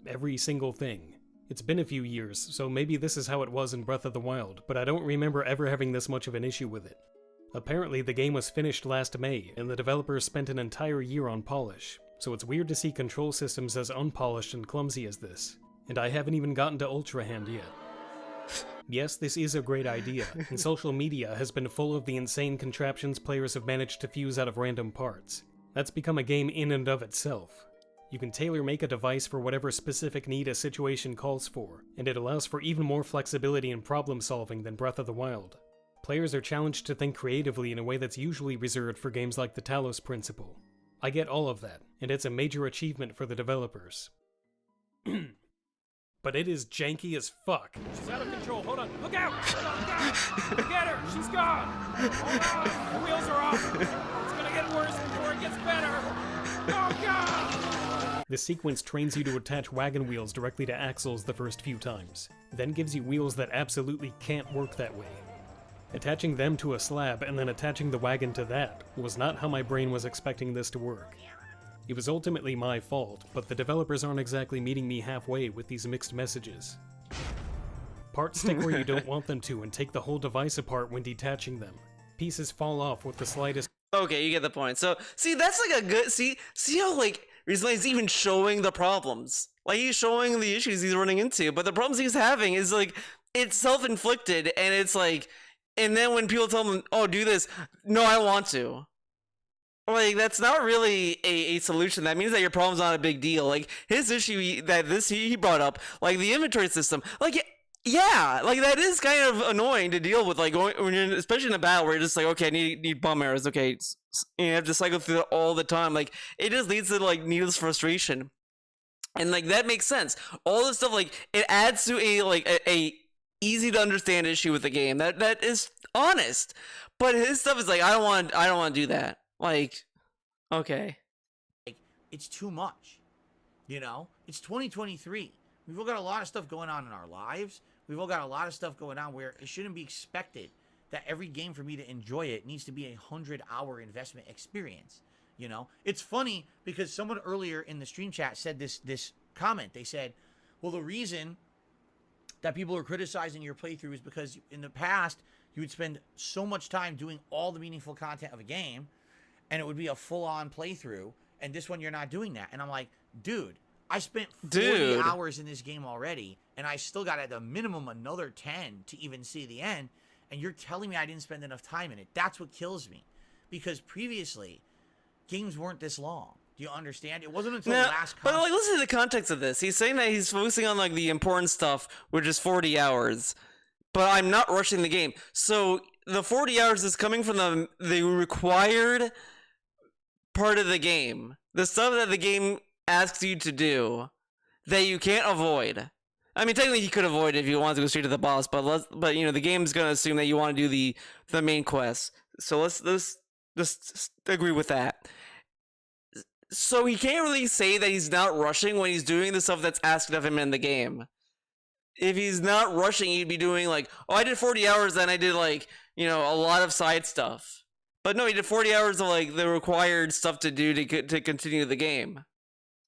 every single thing. It's been a few years, so maybe this is how it was in Breath of the Wild, but I don't remember ever having this much of an issue with it. Apparently the game was finished last May, and the developers spent an entire year on polish, so it's weird to see control systems as unpolished and clumsy as this. And I haven't even gotten to Ultra Hand yet. Yes, this is a great idea, and social media has been full of the insane contraptions players have managed to fuse out of random parts. That's become a game in and of itself. You can tailor-make a device for whatever specific need a situation calls for, and it allows for even more flexibility and problem-solving than Breath of the Wild. Players are challenged to think creatively in a way that's usually reserved for games like the Talos Principle. I get all of that, and it's a major achievement for the developers. But it is janky as fuck. She's out of control. Hold on. Look out! Look out! Get her! She's gone! Hold on! The wheels are off! It's gonna get worse before it gets better! Oh god! This sequence trains you to attach wagon wheels directly to axles the first few times, then gives you wheels that absolutely can't work that way. Attaching them to a slab and then attaching the wagon to that was not how my brain was expecting this to work. It was ultimately my fault, but the developers aren't exactly meeting me halfway with these mixed messages. Parts stick where you don't want them to and take the whole device apart when detaching them. Pieces fall off with the slightest. Okay, you get the point. So, see, that's like a good... See how, like, recently he's even showing the problems. Like, he's showing the issues he's running into, but the problems he's having is, like, it's self-inflicted, and it's like... And then when people tell him, oh, do this, no, I want to. Like, that's not really a solution. That means that your problem's not a big deal. Like, his issue he brought up, like, the inventory system, like, yeah, like, that is kind of annoying to deal with, like, when you're, especially in a battle where you're just like, okay, I need bomb arrows, okay, you have to cycle through it all the time. Like, it just leads to, like, needless frustration. And, like, that makes sense. All this stuff, like, it adds to a easy to understand issue with the game. That is honest. But his stuff is like, I don't want to do that. Like, okay. Like, it's too much. You know? It's 2023. We've all got a lot of stuff going on in our lives. We've all got a lot of stuff going on where it shouldn't be expected that every game, for me to enjoy it, needs to be a 100-hour investment experience. You know? It's funny because someone earlier in the stream chat said this comment. They said, well, the reason that people are criticizing your playthrough is because in the past, you would spend so much time doing all the meaningful content of a game, and it would be a full-on playthrough, and this one you're not doing that. And I'm like, dude, I spent 40 hours in this game already, and I still got at the minimum another 10 to even see the end, and you're telling me I didn't spend enough time in it. That's what kills me. Because previously, games weren't this long. Do you understand? It wasn't until last But, like, listen to the context of this. He's saying that he's focusing on, like, the important stuff, which is 40 hours. But I'm not rushing the game. So the 40 hours is coming from the required part of the game. The stuff that the game asks you to do that you can't avoid. I mean, technically you could avoid it if you wanted to go straight to the boss, but you know, the game's gonna assume that you want to do the main quest. So let's just agree with that. So he can't really say that he's not rushing when he's doing the stuff that's asked of him in the game. If he's not rushing, he'd be doing like, oh, I did 40 hours, then I did like, you know, a lot of side stuff. But no, he did 40 hours of like the required stuff to do to continue the game.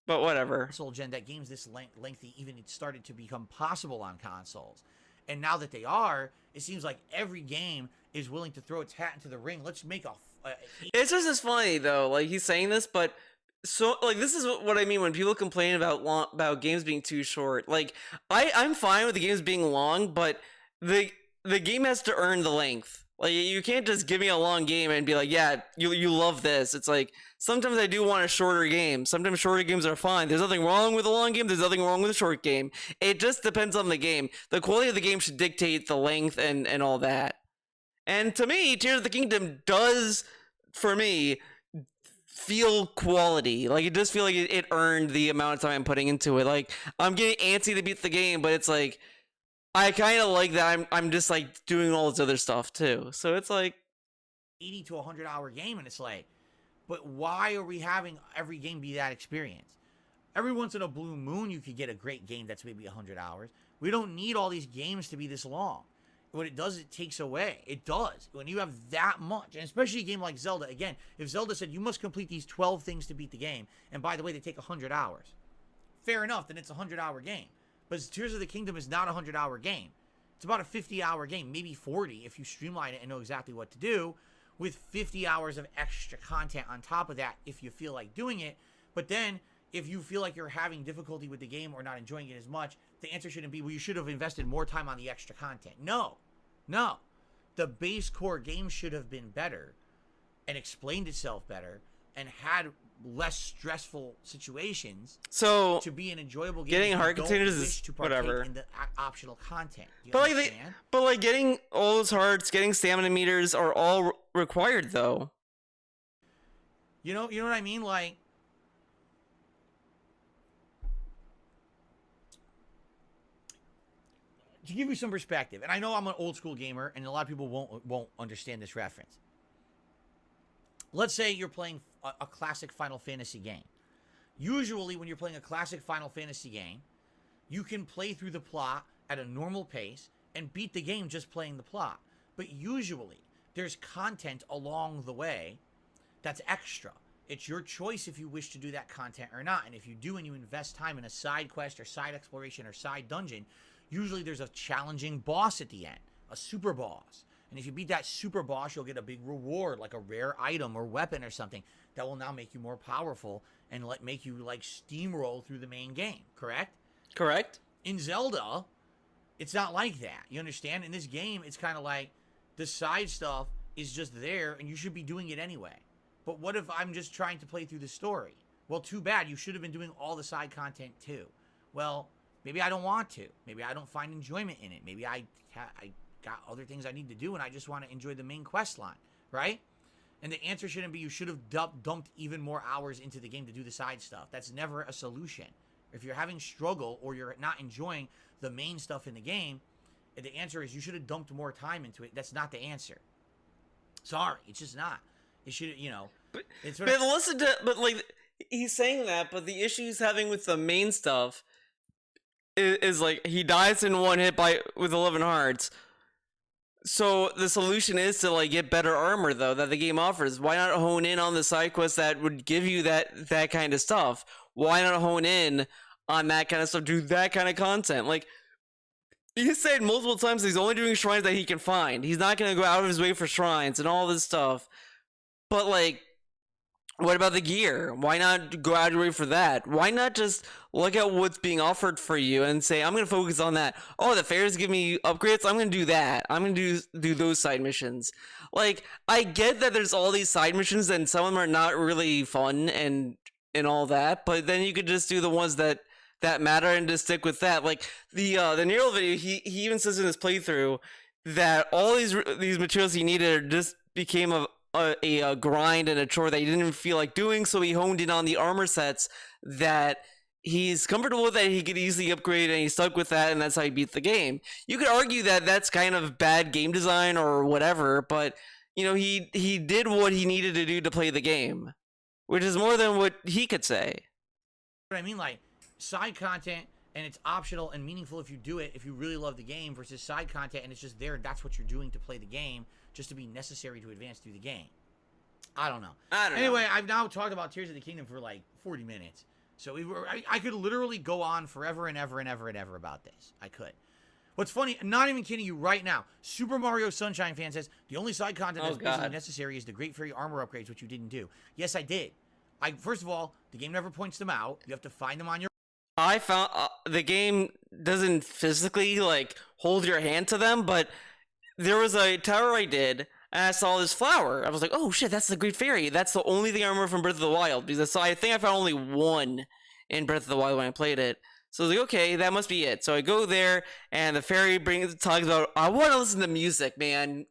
But whatever. Console gen, that games this lengthy even it started to become possible on consoles. And now that they are, it seems like every game is willing to throw its hat into the ring. Let's make It's just as funny though, like he's saying this, but so like this is what I mean when people complain about games being too short. Like I'm fine with the games being long, but the game has to earn the length. Like you can't just give me a long game and be like, yeah, you love this. It's like sometimes I do want a shorter game. Sometimes shorter games are fine. There's nothing wrong with a long game. There's nothing wrong with a short game. It just depends on the game. The quality of the game should dictate the length and all that. And to me, Tears of the Kingdom does, for me, feel quality. Like it does feel like it earned the amount of time I'm putting into it. Like I'm getting antsy to beat the game, but it's like I kind of like that. I'm just like doing all this other stuff too. So it's like 80 to 100 hour game, and it's like, but why are we having every game be that experience? Every once in a blue moon, you could get a great game that's maybe 100 hours. We don't need all these games to be this long. What it does, it takes away. It does. When you have that much, and especially a game like Zelda, again, if Zelda said you must complete these 12 things to beat the game, and by the way, they take 100 hours, fair enough, then it's a 100-hour game. But Tears of the Kingdom is not a 100-hour game. It's about a 50-hour game, maybe 40 if you streamline it and know exactly what to do, with 50 hours of extra content on top of that if you feel like doing it. But then, if you feel like you're having difficulty with the game or not enjoying it as much, the answer shouldn't be, well, you should have invested more time on the extra content. No. The base core game should have been better and explained itself better and had less stressful situations, so to be an enjoyable game. getting You heart don't containers wish is to partake whatever. in the optional content. You But understand? like getting all those hearts, getting stamina meters are all required though. You know what I mean? Like, to give you some perspective, and I know I'm an old school gamer, and a lot of people won't understand this reference. Let's say you're playing a classic Final Fantasy game. Usually, when you're playing a classic Final Fantasy game, you can play through the plot at a normal pace and beat the game just playing the plot. But usually, there's content along the way that's extra. It's your choice if you wish to do that content or not. And if you do and you invest time in a side quest or side exploration or side dungeon, usually there's a challenging boss at the end, a super boss. And if you beat that super boss, you'll get a big reward, like a rare item or weapon or something that will now make you more powerful and make you like steamroll through the main game, correct? Correct. In Zelda, it's not like that. You understand? In this game, it's kind of like the side stuff is just there and you should be doing it anyway. But what if I'm just trying to play through the story? Well, too bad. You should have been doing all the side content too. Well, maybe I don't want to. Maybe I don't find enjoyment in it. Maybe I got other things I need to do and I just want to enjoy the main quest line, right? And the answer shouldn't be you should have dumped even more hours into the game to do the side stuff. That's never a solution. If you're having struggle or you're not enjoying the main stuff in the game, the answer is you should have dumped more time into it. That's not the answer. Sorry, it's just not. It should, But, it's but like he's saying that, but the issue he's having with the main stuff is like he dies in one hit with 11 hearts. So the solution is to like get better armor though that the game offers. Why not hone in on the side quests that would give you that kind of stuff? Why not hone in on that kind of stuff? Do that kind of content. Like he said multiple times, he's only doing shrines that he can find. He's not gonna go out of his way for shrines and all this stuff. But like, what about the gear? Why not go out of your way for that? Why not just look at what's being offered for you and say, I'm going to focus on that. Oh, the fairs give me upgrades? I'm going to do that. I'm going to do those side missions. Like, I get that there's all these side missions and some of them are not really fun and all that, but then you could just do the ones that matter and just stick with that. Like, the Nero video, he even says in his playthrough that all these materials he needed just became a grind and a chore that he didn't even feel like doing, so he honed in on the armor sets that he's comfortable with, that he could easily upgrade, and he stuck with that, and that's how he beat the game. You could argue that that's kind of bad game design or whatever, but he did what he needed to do to play the game, which is more than what he could say. what I mean, like side content and it's optional and meaningful if you do it, if you really love the game, versus side content and it's just there, that's what you're doing to play the game, just to be necessary to advance through the game. I don't know. Anyway, I've now talked about Tears of the Kingdom for like 40 minutes. So I could literally go on forever and ever and ever and ever about this. I could. What's funny, not even kidding you right now, Super Mario Sunshine fan says, the only side content that's basically necessary is the Great Fairy armor upgrades, which you didn't do. Yes, I did. First of all, the game never points them out. You have to find them on your... I found the game doesn't physically like hold your hand to them, but there was a tower I did, and I saw this flower. I was like, oh shit, that's the Great Fairy. That's the only thing I remember from Breath of the Wild, because I think I found only one in Breath of the Wild when I played it. So I was like, okay, that must be it. So I go there, and the fairy talks about, I want to listen to music, man.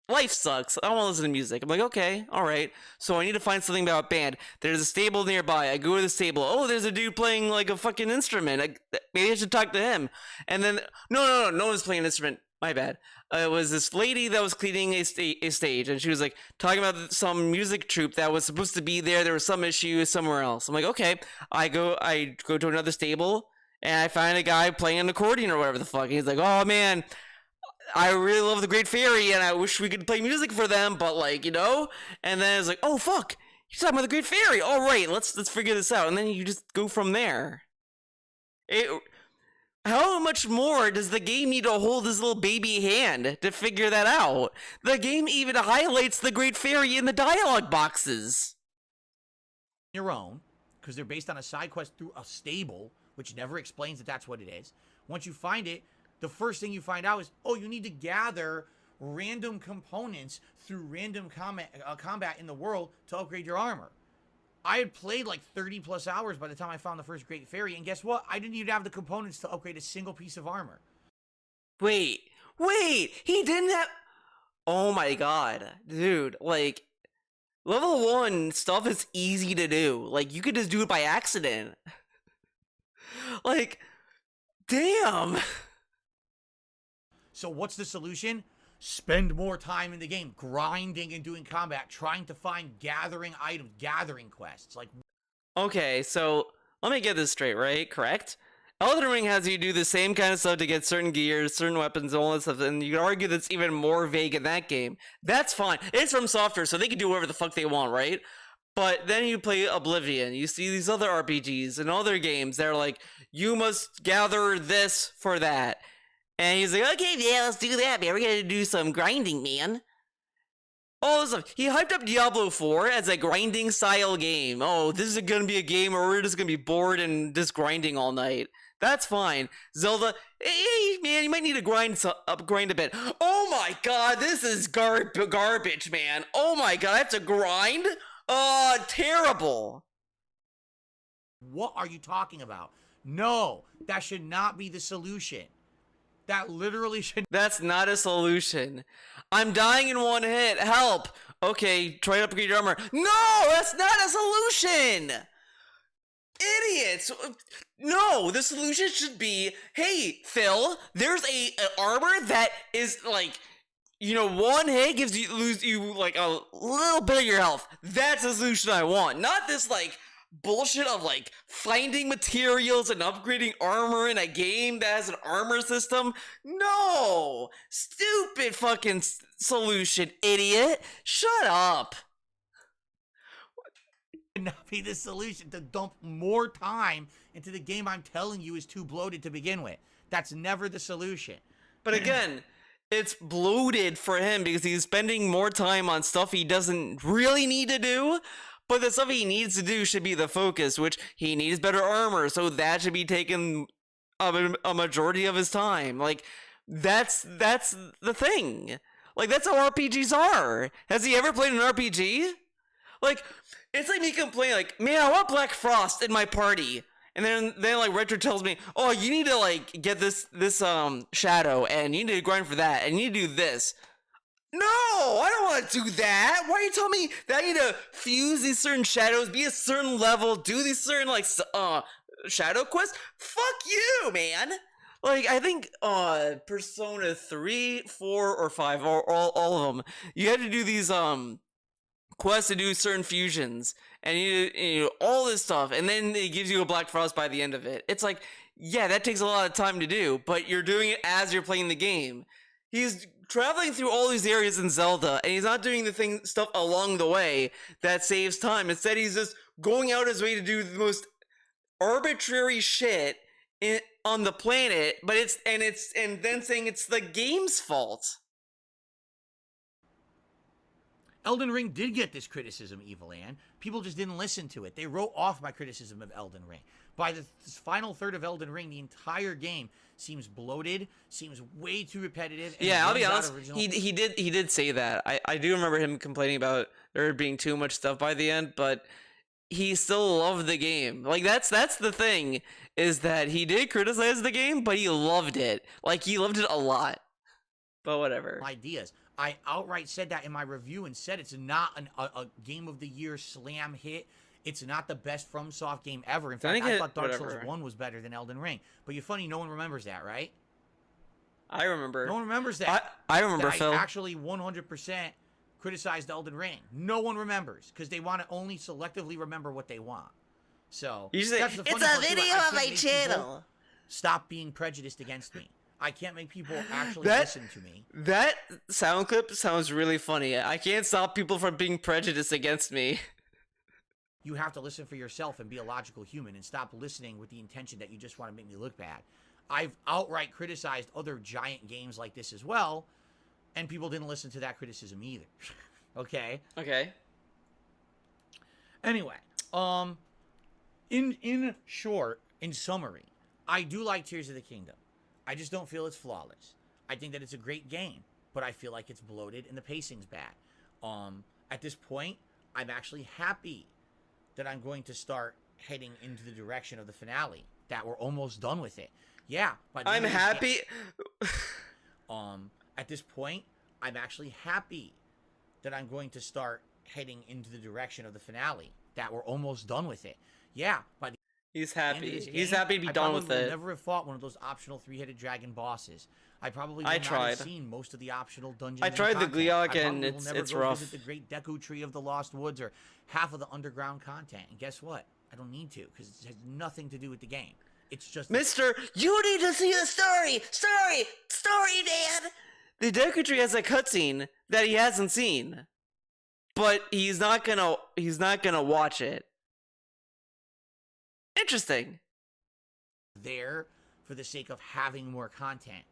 life sucks. I don't want to listen to music. I'm like, okay, all right. So I need to find something about a band. There's a stable nearby. I go to the stable. Oh, there's a dude playing like a fucking instrument. Maybe I should talk to him. And then no one's playing an instrument. My bad. It was this lady that was cleaning a stage, and she was like talking about some music troupe that was supposed to be there. There was some issue somewhere else. I'm like, okay. I go to another stable, and I find a guy playing an accordion or whatever the fuck. And he's like, oh man, I really love the Great Fairy, and I wish we could play music for them, but like, you know. And then it's like, oh fuck, you're talking about the Great Fairy. All right, let's figure this out. And then you just go from there. How much more does the game need to hold his little baby hand to figure that out? The game even highlights the Great Fairy in the dialogue boxes. Your own, because they're based on a side quest through a stable, which never explains that that's what it is. Once you find it, the first thing you find out is, oh, you need to gather random components through random combat in the world to upgrade your armor. I had played like 30 plus hours by the time I found the first Great Fairy, and guess what? I didn't even have the components to upgrade a single piece of armor. Wait, he didn't have... Oh my god, dude, like, level 1 stuff is easy to do. Like, you could just do it by accident. Like, damn. So what's the solution? Spend more time in the game, grinding and doing combat, trying to find gathering items, gathering quests. Like, okay, so let me get this straight, right? Correct? Elden Ring has you do the same kind of stuff to get certain gears, certain weapons, all that stuff, and you could argue that's even more vague in that game. That's fine. It's from Software, so they can do whatever the fuck they want, right? But then you play Oblivion, you see these other RPGs and other games that are like, you must gather this for that. And he's like, okay, yeah, let's do that, man. We're gonna do some grinding, man. Oh, he hyped up Diablo 4 as a grinding style game. Oh, this is gonna be a game where we're just gonna be bored and just grinding all night. That's fine. Zelda, hey, man, you might need to grind a bit. Oh my god, this is garbage, man. Oh my god, I have to grind? Terrible. what are you talking about? No, that should not be the solution. That literally should... That's not a solution. I'm dying in one hit. Help. Okay, try to upgrade your armor. No, that's not a solution. Idiots. No, the solution should be, hey, Phil, there's an armor that is like, you know, one hit gives you, lose you like a little bit of your health. That's the solution I want. Not this like bullshit of like finding materials and upgrading armor in a game that has an armor system. No, stupid fucking solution, idiot. Shut up. not be the solution to dump more time into the game I'm telling you is too bloated to begin with. That's never the solution. But again, it's bloated for him because he's spending more time on stuff he doesn't really need to do. But the stuff he needs to do should be the focus, which he needs better armor, so that should be taking a majority of his time. Like, that's the thing. Like, that's how RPGs are. Has he ever played an RPG? Like, it's like me complaining, like, man, I want Black Frost in my party. And then like Retro tells me, oh, you need to like get this shadow, and you need to grind for that, and you need to do this. No, I don't want to do that. Why are you telling me that I need to fuse these certain shadows, be a certain level, do these certain like shadow quests? Fuck you, man. Like, I think Persona 3, 4, or 5, or all of them, you had to do these quests to do certain fusions, and you all this stuff, and then it gives you a Black Frost by the end of it. It's like, yeah, that takes a lot of time to do, but you're doing it as you're playing the game. He's traveling through all these areas in Zelda, and he's not doing the stuff along the way that saves time. Instead, he's just going out his way to do the most arbitrary shit on the planet, but and then saying it's the game's fault. Elden Ring did get this criticism, Evil Ann. People just didn't listen to it. They wrote off my criticism of Elden Ring. By the final third of Elden Ring, the entire game seems bloated, seems way too repetitive. And yeah, I'll be honest. He did say that. I do remember him complaining about there being too much stuff by the end, but he still loved the game. Like that's the thing, is that he did criticize the game, but he loved it. Like, he loved it a lot. But whatever. Ideas. I outright said that in my review and said it's not a Game of the Year slam hit. It's not the best FromSoft game ever. In fact, I thought Dark Souls 1 was better than Elden Ring. But you're funny, no one remembers that, right? I remember. No one remembers that. I remember, that Phil. I actually 100% criticized Elden Ring. No one remembers because they want to only selectively remember what they want. So You say, that's the funny it's a part, too. video I on can't my make people channel. Stop being prejudiced against me. I can't make people actually That- listen to me. That sound clip sounds really funny. I can't stop people from being prejudiced against me. You have to listen for yourself and be a logical human and stop listening with the intention that you just want to make me look bad. I've outright criticized other giant games like this as well, and people didn't listen to that criticism either. Okay? Okay. Anyway, in short, in summary, I do like Tears of the Kingdom. I just don't feel it's flawless. I think that it's a great game, but I feel like it's bloated and the pacing's bad. At this point, I'm actually happy that I'm going to start heading into the direction of the finale. That we're almost done with it. Yeah, but I'm happy. at this point, I'm actually happy that I'm going to start heading into the direction of the finale. That we're almost done with it. Yeah, by the He's end of happy. this He's game, happy to be I done probably with would it. never have fought one of those optional three-headed dragon bosses. I probably would I not tried. have seen most of the optional dungeons. I and tried the content. Gleeok I probably and will it's- never it's go rough. visit the Great Deku Tree of the Lost Woods or half of the underground content. And guess what? I don't need to because it has nothing to do with the game. It's just Mister, you need to see the story! Story, Dad! The Deku Tree has a cutscene that he hasn't seen. But he's not gonna watch it. Interesting. there for the sake of having more content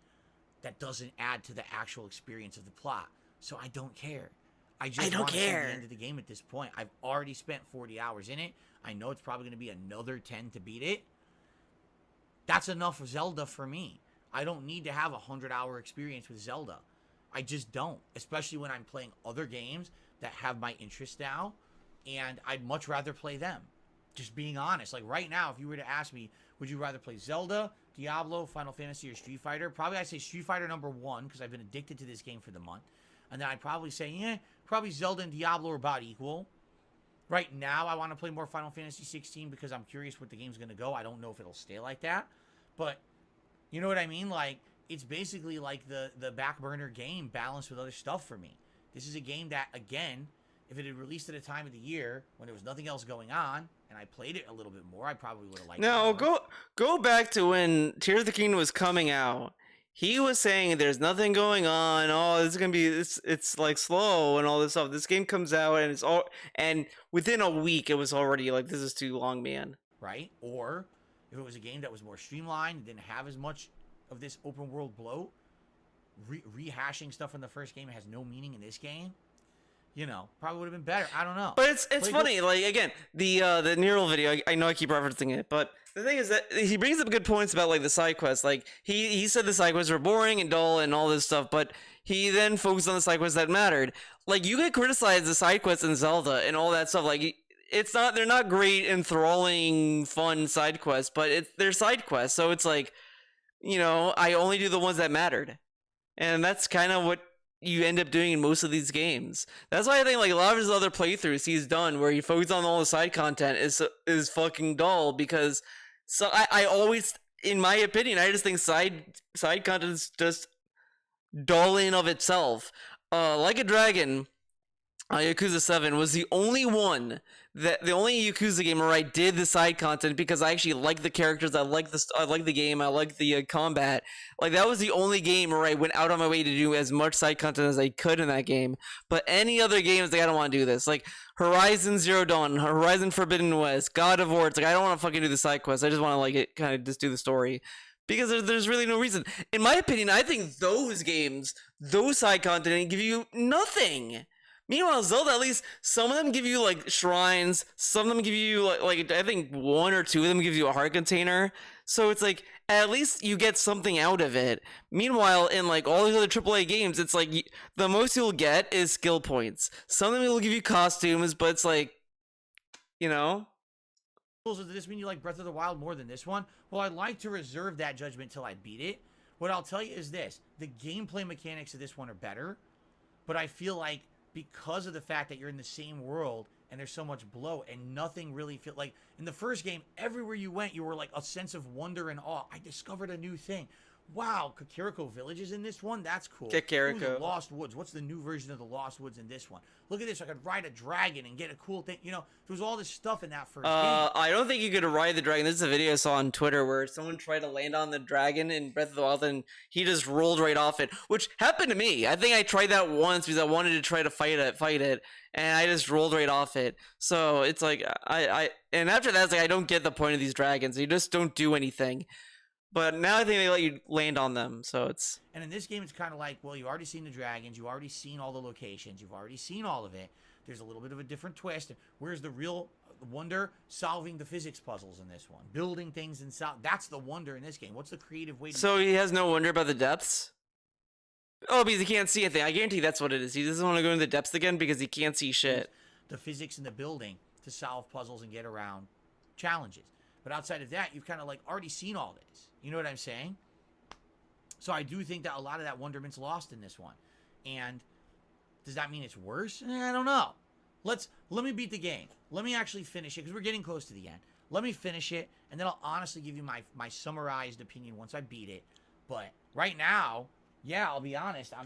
that doesn't add to the actual experience of the plot. So I don't care. I just don't want to see care. the end of the game at this point. I've already spent 40 hours in it. I know it's probably going to be another 10 to beat it. That's enough for Zelda for me. I don't need to have a 100-hour experience with Zelda. I just don't, especially when I'm playing other games that have my interest now, and I'd much rather play them. Just being honest. Like right now, if you were to ask me, would you rather play Zelda, Diablo, Final Fantasy, or Street Fighter? Probably I'd say Street Fighter #1 because I've been addicted to this game for the month. And then I'd probably say, yeah, probably Zelda and Diablo are about equal. Right now, I want to play more Final Fantasy 16 because I'm curious what the game's going to go. I don't know if it'll stay like that. But, you know what I mean? Like, it's basically like the back burner game balanced with other stuff for me. This is a game that, again, if it had released at a time of the year when there was nothing else going on, and I played it a little bit more, I probably would have liked it No, more. go back to when Tears of the Kingdom was coming out. He was saying there's nothing going on. Oh, this is gonna be it's like slow and all this stuff. This game comes out and within a week it was already like this is too long, man. Right? Or if it was a game that was more streamlined, didn't have as much of this open world bloat, rehashing stuff from the first game has no meaning in this game. You know, probably would have been better. I don't know. But it's Like, funny, like again, the Neural video, I know I keep referencing it, but the thing is that he brings up good points about like the side quests. Like he said the side quests were boring and dull and all this stuff, but he then focused on the side quests that mattered. Like you could criticize the side quests in Zelda and all that stuff. Like they're not great, enthralling, fun side quests, but they're side quests. So it's like, you know, I only do the ones that mattered. And that's kind of what you end up doing in most of these games. That's why I think like a lot of his other playthroughs he's done where he focuses on all the side content is fucking dull because I always, in my opinion, I just think side content is just dull in of itself. Like a Dragon, Yakuza 7 was the only Yakuza game where I did the side content because I actually like the characters, I like the game, I like the combat. Like that was the only game where I went out on my way to do as much side content as I could in that game. But any other games, like I don't want to do this. Like Horizon Zero Dawn, Horizon Forbidden West, God of War. It's like I don't want to fucking do the side quests. I just want to like it, kind of just do the story. Because there's really no reason. In my opinion, I think those games, those side content, give you nothing. Meanwhile, Zelda, at least some of them give you like shrines. Some of them give you like I think one or two of them give you a heart container. So it's like at least you get something out of it. Meanwhile, in like all these other AAA games, it's like the most you'll get is skill points. Some of them will give you costumes, but it's like, you know. Does this mean you like Breath of the Wild more than this one? Well, I'd like to reserve that judgment till I beat it. What I'll tell you is this. The gameplay mechanics of this one are better. But I feel like because of the fact that you're in the same world and there's so much bloat and nothing really feel like in the first game, everywhere you went, you were like a sense of wonder and awe. I discovered a new thing. Wow, Kakariko Village is in this one? That's cool. Kakariko. Ooh, the Lost Woods. What's the new version of the Lost Woods in this one? Look at this. I could ride a dragon and get a cool thing. You know, there was all this stuff in that first game. I don't think you could ride the dragon. This is a video I saw on Twitter where someone tried to land on the dragon in Breath of the Wild and he just rolled right off it, which happened to me. I think I tried that once because I wanted to try to fight it, and I just rolled right off it. So it's like and after that, it's like I don't get the point of these dragons. You just don't do anything. But now I think they let you land on them, so it's... And in this game, it's kind of like, well, you've already seen the dragons, you've already seen all the locations, you've already seen all of it. There's a little bit of a different twist. Where's the real wonder? Solving the physics puzzles in this one. Building things and that's the wonder in this game. What's the creative way to... So he has no wonder about the depths? Oh, because he can't see anything. I guarantee that's what it is. He doesn't want to go into the depths again because he can't see shit. The physics in the building to solve puzzles and get around challenges. But outside of that, you've kind of like already seen all this. You know what I'm saying? So I do think that a lot of that wonderment's lost in this one. And does that mean it's worse? I don't know. Let me beat the game. Let me actually finish it because we're getting close to the end. Let me finish it, and then I'll honestly give you my summarized opinion once I beat it. But right now, yeah, I'll be honest. I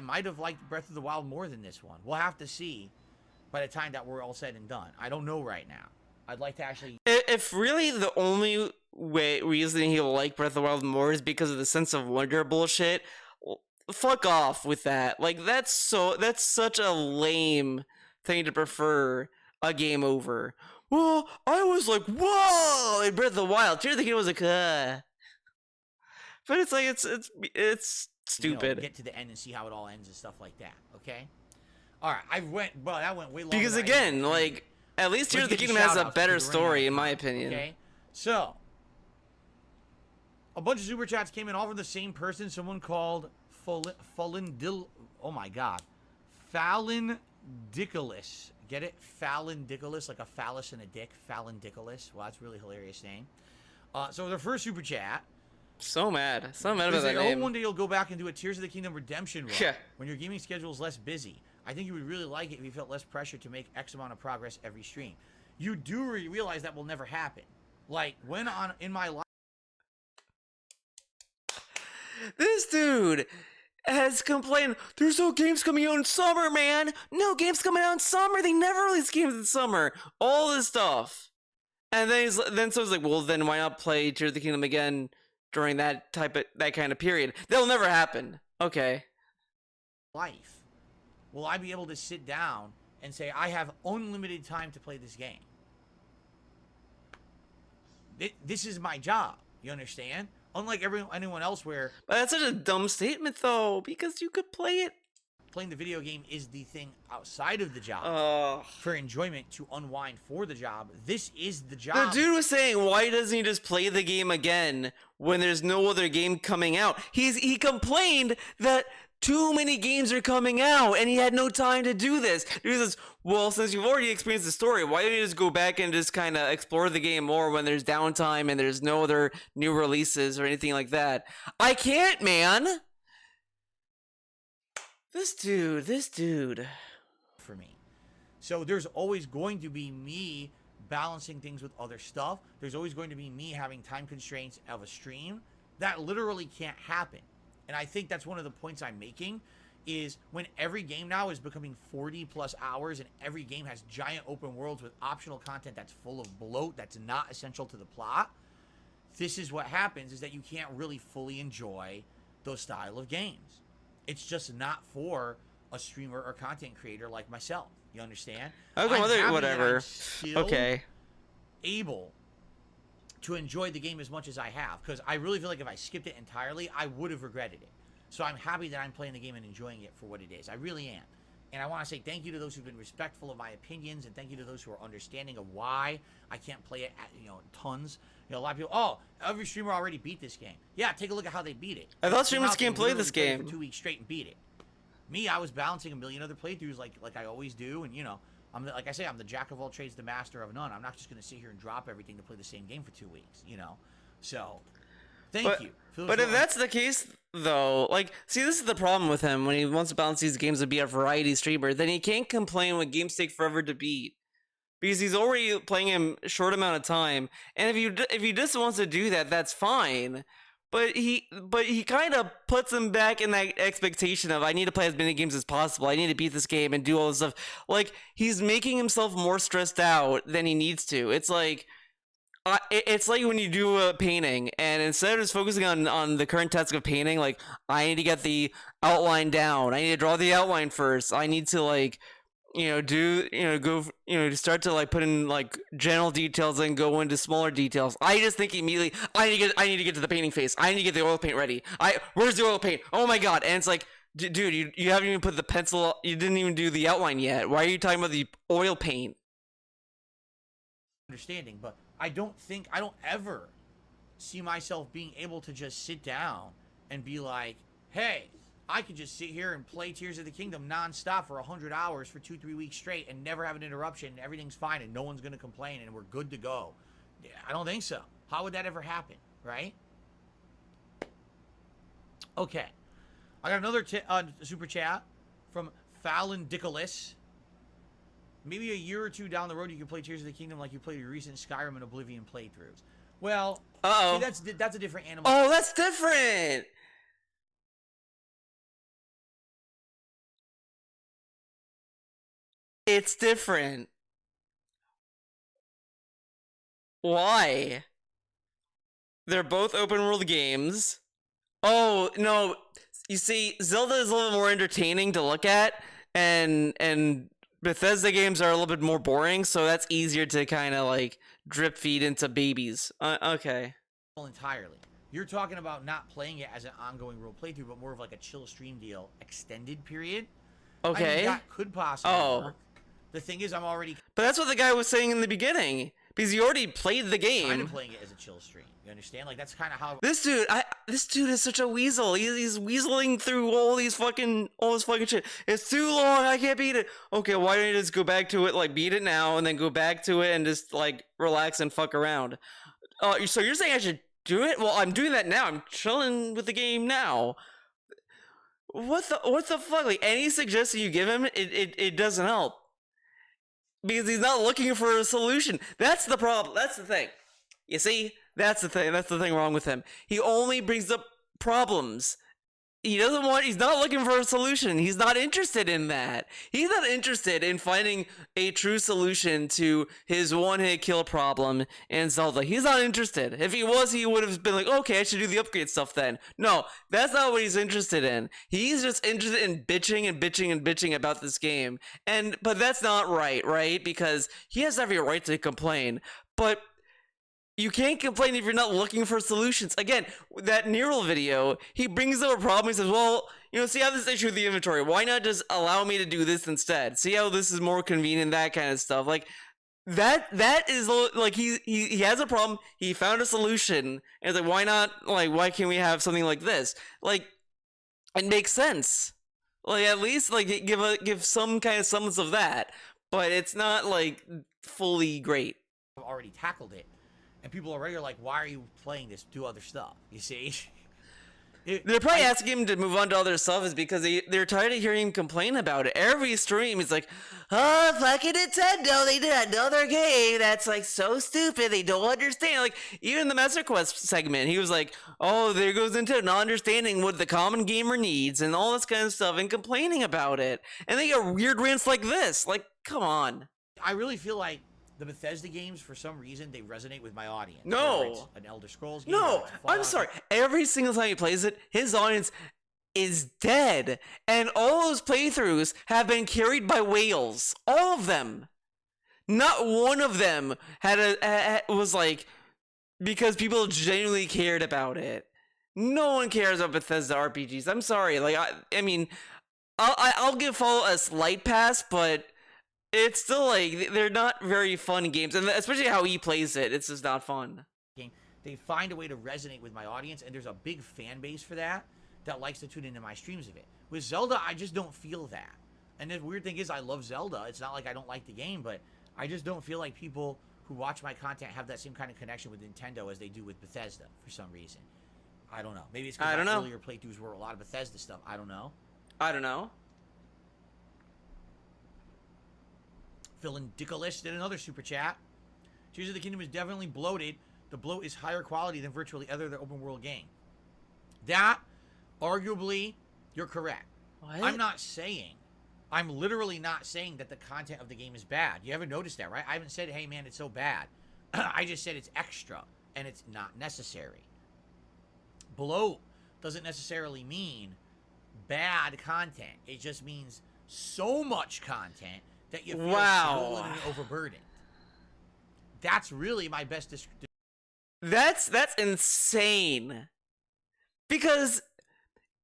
might have liked Breath of the Wild more than this one. We'll have to see by the time that we're all said and done. I don't know right now. I'd like to actually... If really the only reason he'll like Breath of the Wild more is because of the sense of wonder bullshit, fuck off with that. Like, that's such a lame thing to prefer a game over. Well, I was like, whoa, in Breath of the Wild. Tears of the Kingdom was like, But it's like, it's stupid. Get to the end and see how it all ends and stuff like that, okay? All right, that went way longer. Because than again, like... At least Tears of the Kingdom has a better story, in my opinion. Okay, so a bunch of super chats came in, all from the same person. Someone called Falindil. Oh my God, Falindicolis. Get it? Falindicolis, like a phallus and a dick. Falindicolis. Well, that's a really hilarious name. So their first super chat. So mad about that name. name. One day you'll go back and do a Tears of the Kingdom redemption run Yeah. when your gaming schedule is less busy. I think you would really like it if you felt less pressure to make X amount of progress every stream. You do realize that will never happen. Like, when in my life... This dude has complained, there's no games coming out in summer, man! No games coming out in summer! They never release games in summer! All this stuff. And then someone's like, well, then why not play Tears of the Kingdom again during that kind of period? That'll never happen. Okay. Life. Will I be able to sit down and say, I have unlimited time to play this game? This is my job. You understand? Unlike anyone else where... But that's such a dumb statement, though, because you could play it. Playing the video game is the thing outside of the job for enjoyment to unwind for the job. This is the job. The dude was saying, why doesn't he just play the game again when there's no other game coming out? He complained that too many games are coming out and he had no time to do this. He says, well, since you've already experienced the story, why don't you just go back and just kind of explore the game more when there's downtime and there's no other new releases or anything like that? I can't, man. This dude. For me. So there's always going to be me balancing things with other stuff. There's always going to be me having time constraints of a stream. That literally can't happen. And I think that's one of the points I'm making is when every game now is becoming 40 plus hours and every game has giant open worlds with optional content that's full of bloat that's not essential to the plot. This is what happens is that you can't really fully enjoy those style of games. It's just not for a streamer or content creator like myself. You understand? Okay, whatever. Okay. Able to enjoy the game as much as I have, because I really feel like if I skipped it entirely, I would have regretted it. So I'm happy that I'm playing the game and enjoying it for what it is. I really am. And I want to say thank you to those who've been respectful of my opinions, and thank you to those who are understanding of why I can't play it at, tons. A lot of people, oh, every streamer already beat this game. Yeah, take a look at how they beat it. I thought streamers can't play this play game for 2 weeks straight and beat it. Me, I was balancing a million other playthroughs like I always do, and like I say, I'm the jack of all trades, the master of none. I'm not just going to sit here and drop everything to play the same game for 2 weeks, So, Thank you. But if that's the case, though, like, see, this is the problem with him when he wants to balance these games to be a variety streamer. Then he can't complain when games take forever to beat because he's already playing him a short amount of time. And if he just wants to do that, that's fine. But he kind of puts him back in that expectation of I need to play as many games as possible. I need to beat this game and do all this stuff. Like he's making himself more stressed out than he needs to. It's like when you do a painting and instead of just focusing on the current task of painting, like I need to get the outline down. I need to draw the outline first. I need to like start to like put in like general details and go into smaller details. I just think immediately I need to get to the painting phase. I need to get the oil paint ready. Where's the oil paint? Oh my god! And it's like, dude, you haven't even put the pencil. You didn't even do the outline yet. Why are you talking about the oil paint? Understanding, but I don't ever see myself being able to just sit down and be like, hey, I could just sit here and play Tears of the Kingdom nonstop for 100 hours for 2-3 weeks straight and never have an interruption and everything's fine and no one's going to complain and we're good to go. I don't think so. How would that ever happen, right? Okay. I got another super chat from Fallon Dickolis. Maybe a year or two down the road you can play Tears of the Kingdom like you played your recent Skyrim and Oblivion playthroughs. Well, see, that's a different animal. Oh, that's different! It's different. Why? They're both open world games. Oh, no. You see, Zelda is a little more entertaining to look at, and Bethesda games are a little bit more boring, so that's easier to kind of like drip feed into babies. Okay. Entirely. You're talking about not playing it as an ongoing role playthrough, but more of like a chill stream deal, extended period. Okay. I mean, that could possibly work. The thing is, I'm already. But that's what the guy was saying in the beginning, because he already played the game. Kind of playing it as a chill stream. You understand? Like that's kind of how. This dude is such a weasel. He's weaseling through all this fucking shit. It's too long. I can't beat it. Okay, why don't you just go back to it? Like beat it now, and then go back to it and just like relax and fuck around. So you're saying I should do it? Well, I'm doing that now. I'm chilling with the game now. What the fuck? Like any suggestion you give him, it doesn't help. Because he's not looking for a solution. That's the problem. That's the thing. You see? That's the thing. That's the thing wrong with him. He only brings up problems. He's not looking for a solution. He's not interested in that. He's not interested in finding a true solution to his one-hit kill problem in Zelda. He's not interested. If he was, he would have been like, okay, I should do the upgrade stuff then. No, that's not what he's interested in. He's just interested in bitching and bitching and bitching about this game. But that's not right? Because he has every right to complain. But you can't complain if you're not looking for solutions. Again, that Neural video, he brings up a problem. He says, well, see how this issue with the inventory. Why not just allow me to do this instead? See how this is more convenient, that kind of stuff. Like, that is, like, he has a problem. He found a solution. And it's like, why not, like, why can't we have something like this? Like, it makes sense. Like, at least, like, give some kind of semblance of that. But it's not, like, fully great. I've already tackled it. And people already are like, why are you playing this? Do other stuff. You see? They're probably asking him to move on to other stuff is because they're tired of hearing him complain about it. Every stream, he's like, oh, fucking Nintendo, they did another game that's like so stupid, they don't understand. Like, even the Master Quest segment, he was like, oh, there goes into not understanding what the common gamer needs and all this kind of stuff and complaining about it. And they get weird rants like this. Like, come on. I really feel like the Bethesda games, for some reason, they resonate with my audience. No. It's an Elder Scrolls game. No, I'm sorry. Every single time he plays it, his audience is dead. And all those playthroughs have been carried by whales. All of them. Not one of them was like, because people genuinely cared about it. No one cares about Bethesda RPGs. I'm sorry. Like, I mean, I'll give Fallout a slight pass, but it's still like they're not very fun games, and especially how he plays it, it's just not fun. They find a way to resonate with my audience, and there's a big fan base for that likes to tune into my streams of it. With Zelda, I just don't feel that. And the weird thing is, I love Zelda. It's not like I don't like the game, but I just don't feel like people who watch my content have that same kind of connection with Nintendo as they do with Bethesda for some reason. I don't know. Maybe it's I because don't my know. earlier playthroughs were a lot of Bethesda stuff. I don't know. I don't know. Phil and Dickolis did another super chat. Tears of the Kingdom is definitely bloated. The bloat is higher quality than virtually every other open world game. That, arguably, you're correct. What? I'm literally not saying that the content of the game is bad. You haven't noticed that, right? I haven't said, hey man, it's so bad. I just said it's extra, and it's not necessary. Bloat doesn't necessarily mean bad content. It just means so much content that you feel swollen and overburdened. That's really my best description. That's insane. Because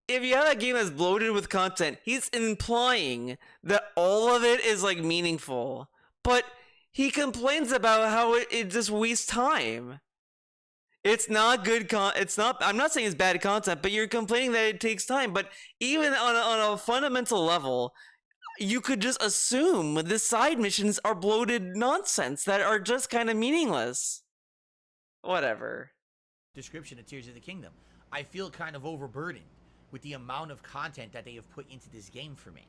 if you have a game that's bloated with content, he's implying that all of it is like meaningful. But he complains about how it just wastes time. It's not good I'm not saying it's bad content, but you're complaining that it takes time. But even on a fundamental level, you could just assume the side missions are bloated nonsense that are just kind of meaningless. Whatever. Description of Tears of the Kingdom. I feel kind of overburdened with the amount of content that they have put into this game for me.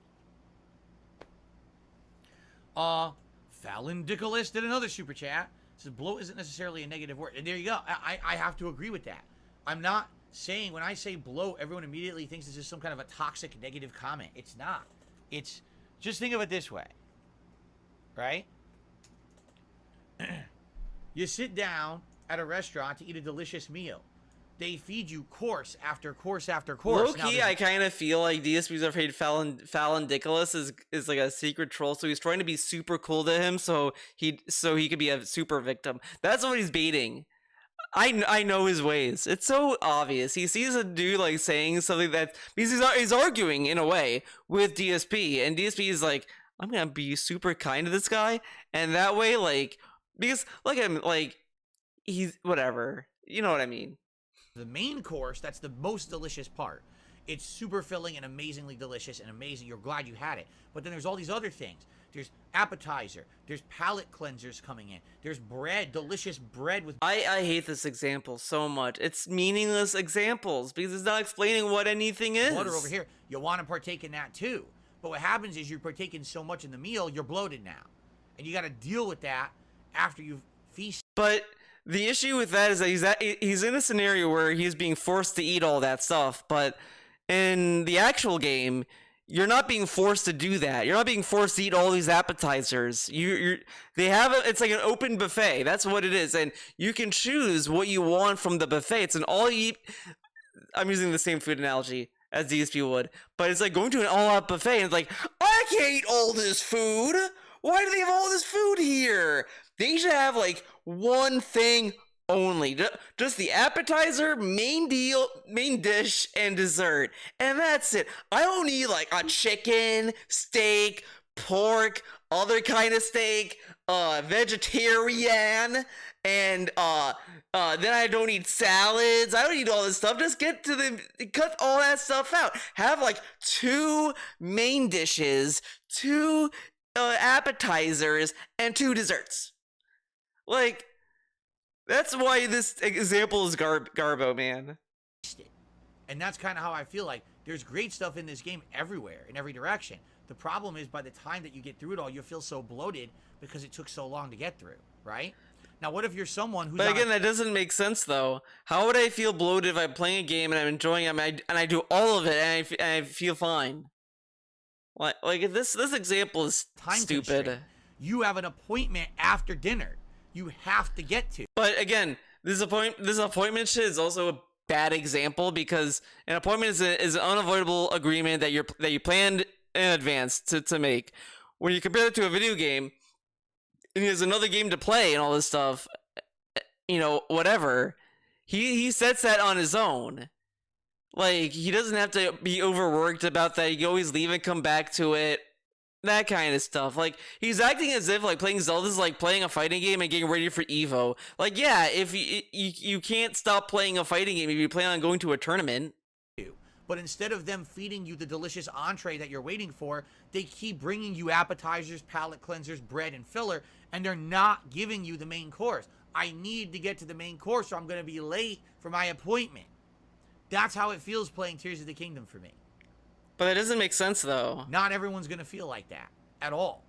Fallon Dickolis did another super chat. Says bloat isn't necessarily a negative word. And there you go. I have to agree with that. I'm not saying, when I say bloat, everyone immediately thinks this is some kind of a toxic negative comment. It's not. It's, just think of it this way. Right? You sit down at a restaurant to eat a delicious meal. They feed you course after course after course. Low-key, I kind of feel like DSP's afraid Fallon Dickolis is like a secret troll, so he's trying to be super cool to him, so he could be a super victim. That's what he's baiting. I know his ways. It's so obvious. He sees a dude like saying something that, because he's arguing in a way with DSP, and DSP is like, I'm gonna be super kind to this guy, and that way, like, because look at him, like, he's whatever. You know what I mean? The main course, that's the most delicious part. It's super filling and amazingly delicious and amazing. You're glad you had it. But then there's all these other things. There's appetizer. There's palate cleansers coming in. There's bread, delicious bread with... I hate this example so much. It's meaningless examples because it's not explaining what anything is. Water over here. You want to partake in that too. But what happens is you're partaking so much in the meal, you're bloated now. And you got to deal with that after you've feasted. But... the issue with that is that he's in a scenario where he's being forced to eat all that stuff, but in the actual game, you're not being forced to do that. You're not being forced to eat all these appetizers. It's like an open buffet. That's what it is, and you can choose what you want from the buffet. It's an all you eat. I'm using the same food analogy as DSP would, but it's like going to an all-out buffet, and it's like, I can't eat all this food. Why do they have all this food here? They should have like one thing only, just the appetizer, main dish, and dessert, and that's it. I don't need like a chicken, steak, pork, other kind of steak, vegetarian, and then I don't need salads. I don't need all this stuff. Just cut all that stuff out. Have like 2 main dishes, 2 appetizers, and 2 desserts. Like, that's why this example is garbo, man. And that's kind of how I feel. Like, there's great stuff in this game everywhere, in every direction. The problem is, by the time that you get through it all, you feel so bloated because it took so long to get through, right? Now, what if you're someone who's... But again, that doesn't make sense, though. How would I feel bloated if I'm playing a game and I'm enjoying it and I do all of it and I feel fine? Like this example is stupid. Constraint. You have an appointment after dinner. You have to get to. But again, this appointment shit is also a bad example because an appointment is an unavoidable agreement that you planned in advance to make. When you compare it to a video game, and he has another game to play and all this stuff, whatever, he sets that on his own. Like, he doesn't have to be overworked about that. He can always leave and come back to it. That kind of stuff. Like, he's acting as if, like, playing Zelda is like playing a fighting game and getting ready for Evo. Like, yeah, if you can't stop playing a fighting game if you plan on going to a tournament. But instead of them feeding you the delicious entree that you're waiting for, they keep bringing you appetizers, palate cleansers, bread, and filler, and they're not giving you the main course. I need to get to the main course or I'm going to be late for my appointment. That's how it feels playing Tears of the Kingdom for me. But that doesn't make sense, though. Not everyone's going to feel like that at all.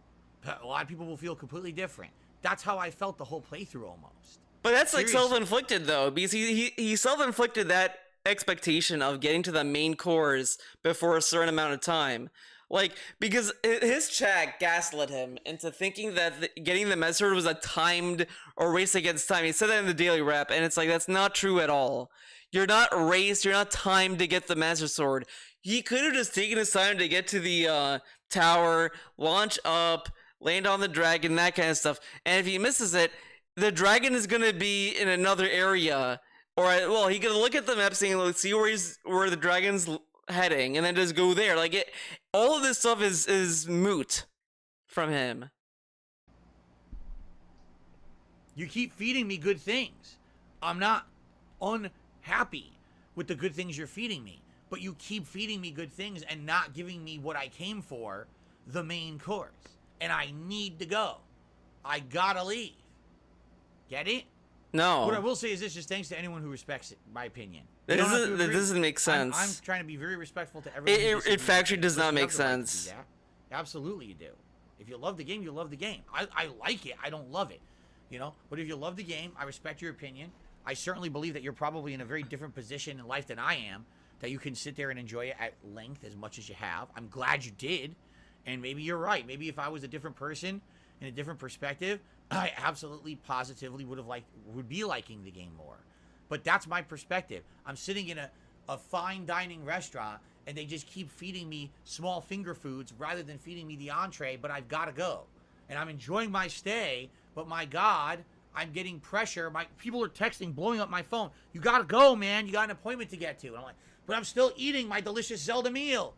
A lot of people will feel completely different. That's how I felt the whole playthrough almost. But that's like Seriously. self-inflicted, though, because he self-inflicted that expectation of getting to the main cores before a certain amount of time. Like, because his chat gaslit him into thinking that getting the Master Sword was a timed or race against time. He said that in the daily rep, and it's like, that's not true at all. You're not raced, you're not timed to get the Master Sword. He could have just taken his time to get to the tower, launch up, land on the dragon, that kind of stuff. And if he misses it, the dragon is going to be in another area. Or, well, he can look at the map saying, let's see where the dragon's heading, and then just go there. Like, all of this stuff is moot from him. You keep feeding me good things. I'm not unhappy with the good things you're feeding me, but you keep feeding me good things and not giving me what I came for, the main course. And I need to go. I gotta leave. Get it? No. What I will say is this, just thanks to anyone who respects it, my opinion. That You don't have to doesn't, that agree. doesn't make sense. I'm trying to be very respectful to everyone. who It disagrees. factually does not You have make the right to do sense. that. Absolutely you do. If you love the game, you love the game. I like it. I don't love it. You know? But if you love the game, I respect your opinion. I certainly believe that you're probably in a very different position in life than I am, that you can sit there and enjoy it at length as much as you have. I'm glad you did. And maybe you're right. Maybe if I was a different person in a different perspective, I absolutely positively would be liking the game more. But that's my perspective. I'm sitting in a fine dining restaurant and they just keep feeding me small finger foods rather than feeding me the entree, but I've got to go. And I'm enjoying my stay, but my God, I'm getting pressure. My people are texting, blowing up my phone. You got to go, man. You got an appointment to get to. And I'm like, but I'm still eating my delicious Zelda meal.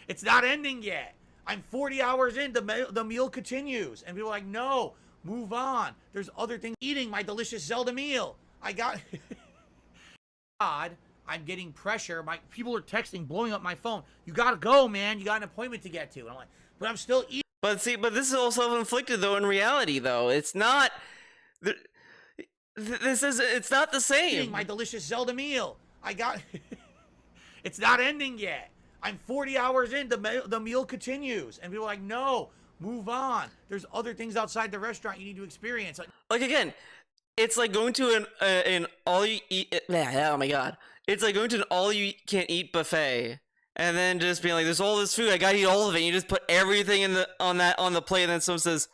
It's not ending yet. I'm 40 hours in, the meal continues. And people are like, no, move on. There's other things. Eating my delicious Zelda meal. God, I'm getting pressure. My people are texting, blowing up my phone. You got to go, man. You got an appointment to get to. And I'm like, but I'm still eating. But this is all self-inflicted, though, in reality, though. It's not... It's not the same. Eating my delicious Zelda meal. It's not ending yet. I'm 40 hours in, the meal continues. And people are like, no, move on. There's other things outside the restaurant you need to experience. Like, again, it's like going to an all-you-eat... Oh, my God. It's like going to an all-you-can-eat buffet, and then just being like, there's all this food, I gotta eat all of it, and you just put everything on the plate, and then someone says,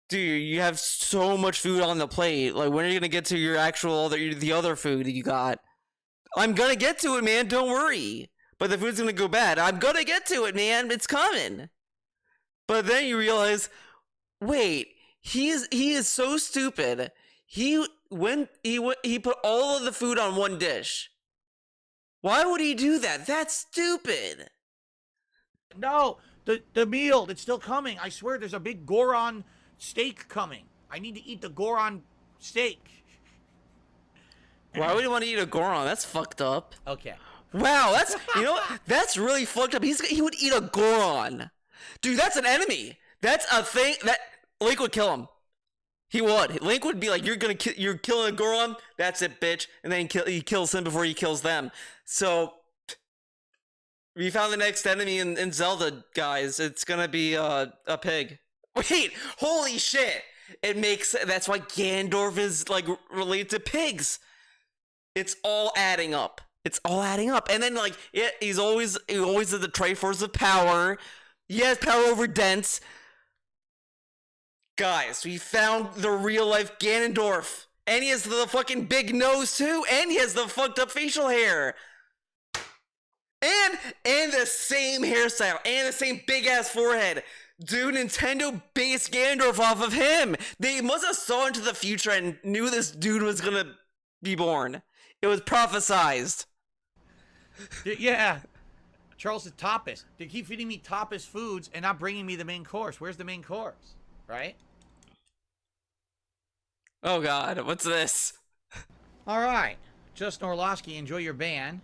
dude, you have so much food on the plate, like, when are you gonna get to your actual, the other food that you got? I'm gonna get to it, man, don't worry. But the food's gonna go bad. I'm gonna get to it, man, it's coming. But then you realize, wait, he is so stupid. He put all of the food on one dish. Why would he do that? That's stupid. No, the meal, it's still coming. I swear there's a big Goron steak coming. I need to eat the Goron steak. Why would he want to eat a Goron? That's fucked up. Okay. Wow, that's really fucked up. He would eat a Goron. Dude, that's an enemy. That's a thing that Link would kill him. He would. Link would be like, you're killing a Goron? That's it, bitch. And then he kills him before he kills them. So, we found the next enemy in Zelda, guys. It's gonna be a pig. Wait, holy shit! That's why Ganondorf is, like, related to pigs. It's all adding up. It's all adding up. And then, like, he always has the Triforce of Power. He has power over Dents. Guys, we found the real-life Ganondorf. And he has the fucking big nose, too. And he has the fucked up facial hair. And the same hairstyle. And the same big-ass forehead. Dude, Nintendo based Ganondorf off of him. They must have saw into the future and knew this dude was gonna be born. It was prophesized. Yeah. Charles is tapas. They keep feeding me tapas foods and not bringing me the main course. Where's the main course? Right? Oh god, what's this? Alright. Just Norlowski, enjoy your ban.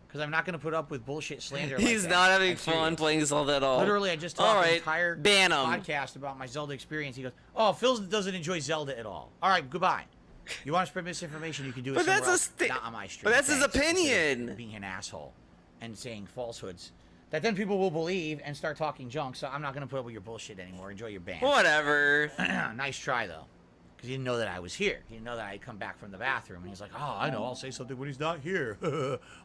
Because I'm not going to put up with bullshit slander like He's that. not having I'm fun serious. playing Zelda at all. Literally, I just talked an entire ban him. podcast about my Zelda experience. He goes, oh, Phil doesn't enjoy Zelda at all. Alright, goodbye. You want to spread misinformation, you can do it But somewhere that's a else, sta- not on my stream. but that's his Thanks, instead of opinion. Being an asshole and saying falsehoods that then people will believe and start talking junk. So I'm not gonna put up with your bullshit anymore. Enjoy your band. Whatever. Nice try though, because he didn't know that I was here. He didn't know that I'd come back from the bathroom. And he's like, "Oh, I know. I'll say something when he's not here.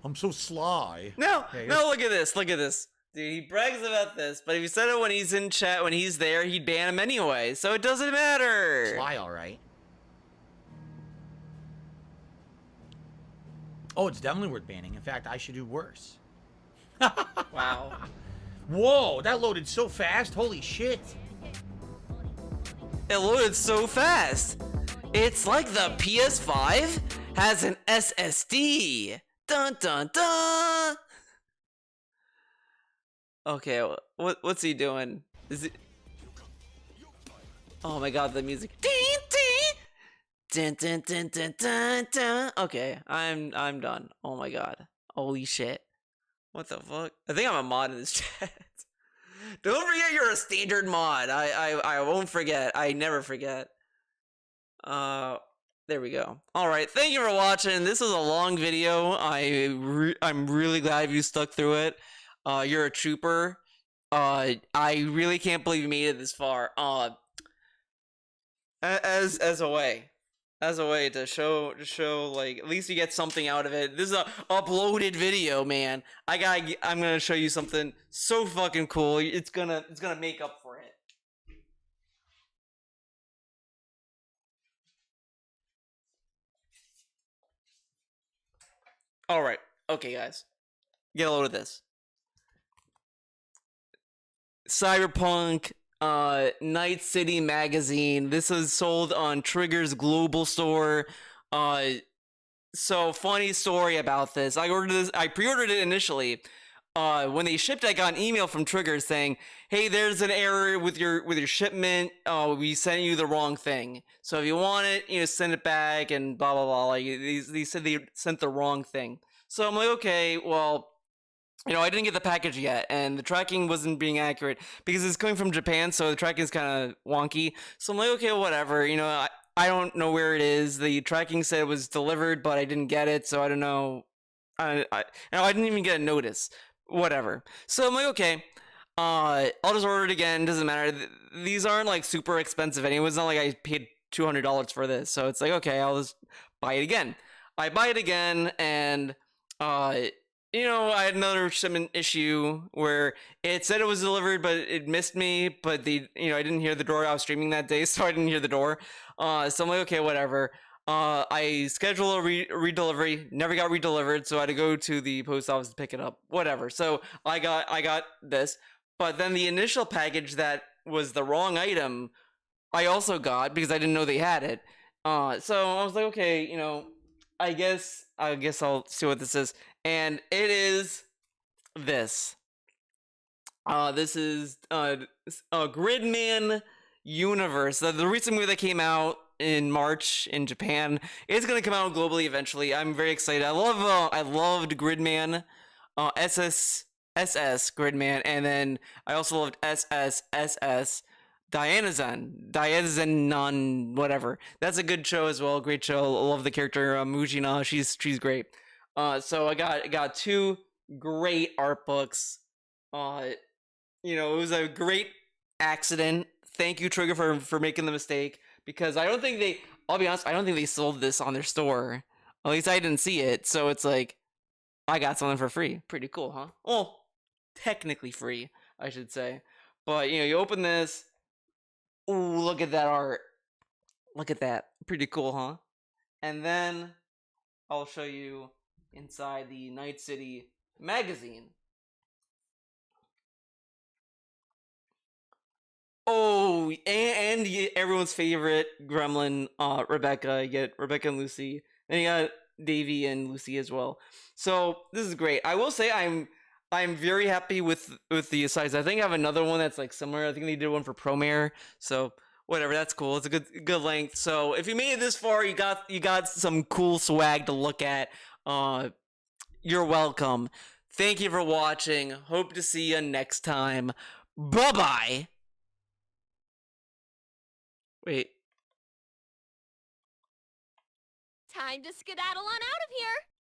I'm so sly." No, Yeah, no, look at this. Look at this. Dude, he brags about this, but if he said it when he's in chat, when he's there, he'd ban him anyway, so it doesn't matter. Sly, all right. Oh, it's definitely worth banning. In fact, I should do worse. Wow. Whoa, that loaded so fast. Holy shit. It loaded so fast. It's like the PS5 has an SSD. Dun dun dun. Okay, what's he doing? Is it? Oh my god, the music. Dun, dun, dun, dun, dun, dun. Okay, I'm done. Oh my god. Holy shit. What the fuck? I think I'm a mod in this chat. Don't forget you're a standard mod. I won't forget. I never forget. There we go. All right, thank you for watching. This was a long video. I'm really glad you stuck through it. You're a trooper. I really can't believe you made it this far. As a way to show like at least you get something out of it. This is a uploaded video, man. I'm gonna show you something so fucking cool. It's gonna make up for it. All right, okay, guys, get a load of this. Cyberpunk Night City magazine. This is sold on Trigger's global store. So funny story about this. I pre-ordered it initially. When they shipped it, I got an email from Trigger saying, "Hey, there's an error with your shipment. We sent you the wrong thing. So if you want it, send it back and blah blah blah." Like they said they sent the wrong thing. So I'm like, okay, well, I didn't get the package yet, and the tracking wasn't being accurate because it's coming from Japan, so the tracking is kind of wonky. So I'm like, okay, whatever. I don't know where it is. The tracking said it was delivered, but I didn't get it, so I don't know. I didn't even get a notice. Whatever. So I'm like, okay, I'll just order it again. Doesn't matter. These aren't like super expensive anyway. It's not like I paid $200 for this, so it's like, okay, I'll just buy it again. I buy it again, and I had another shipment issue where it said it was delivered, but it missed me. But I didn't hear the door. I was streaming that day, so I didn't hear the door. So I'm like, okay, whatever. I scheduled a redelivery, never got redelivered, so I had to go to the post office to pick it up. Whatever. So I got this, but then the initial package that was the wrong item, I also got because I didn't know they had it. So I was like, okay, I guess I'll see what this is. And it is this. This is Gridman Universe. The recent movie that came out in March in Japan. It's gonna come out globally eventually. I'm very excited. I loved Gridman, SS Gridman, and then I also loved SSSS. Dianazen, whatever. That's a good show as well. Great show. I love the character Mujina. She's great. So I got two great art books. It was a great accident. Thank you, Trigger, for making the mistake, because I'll be honest, I don't think they sold this on their store. At least I didn't see it. So it's like, I got something for free. Pretty cool, huh? Well, technically free, I should say. But you open this. Ooh, look at that art. Look at that. Pretty cool, huh? And then I'll show you inside the Night City magazine. Oh, and you get everyone's favorite gremlin, Rebecca. You get Rebecca and Lucy. Then you got Davy and Lucy as well. So this is great. I will say I'm very happy with the size. I think I have another one that's like similar. I think they did one for Promare. So whatever, that's cool. It's a good length. So if you made it this far, you got some cool swag to look at. You're welcome. Thank you for watching. Hope to see you next time. Bye-bye. Wait. Time to skedaddle on out of here.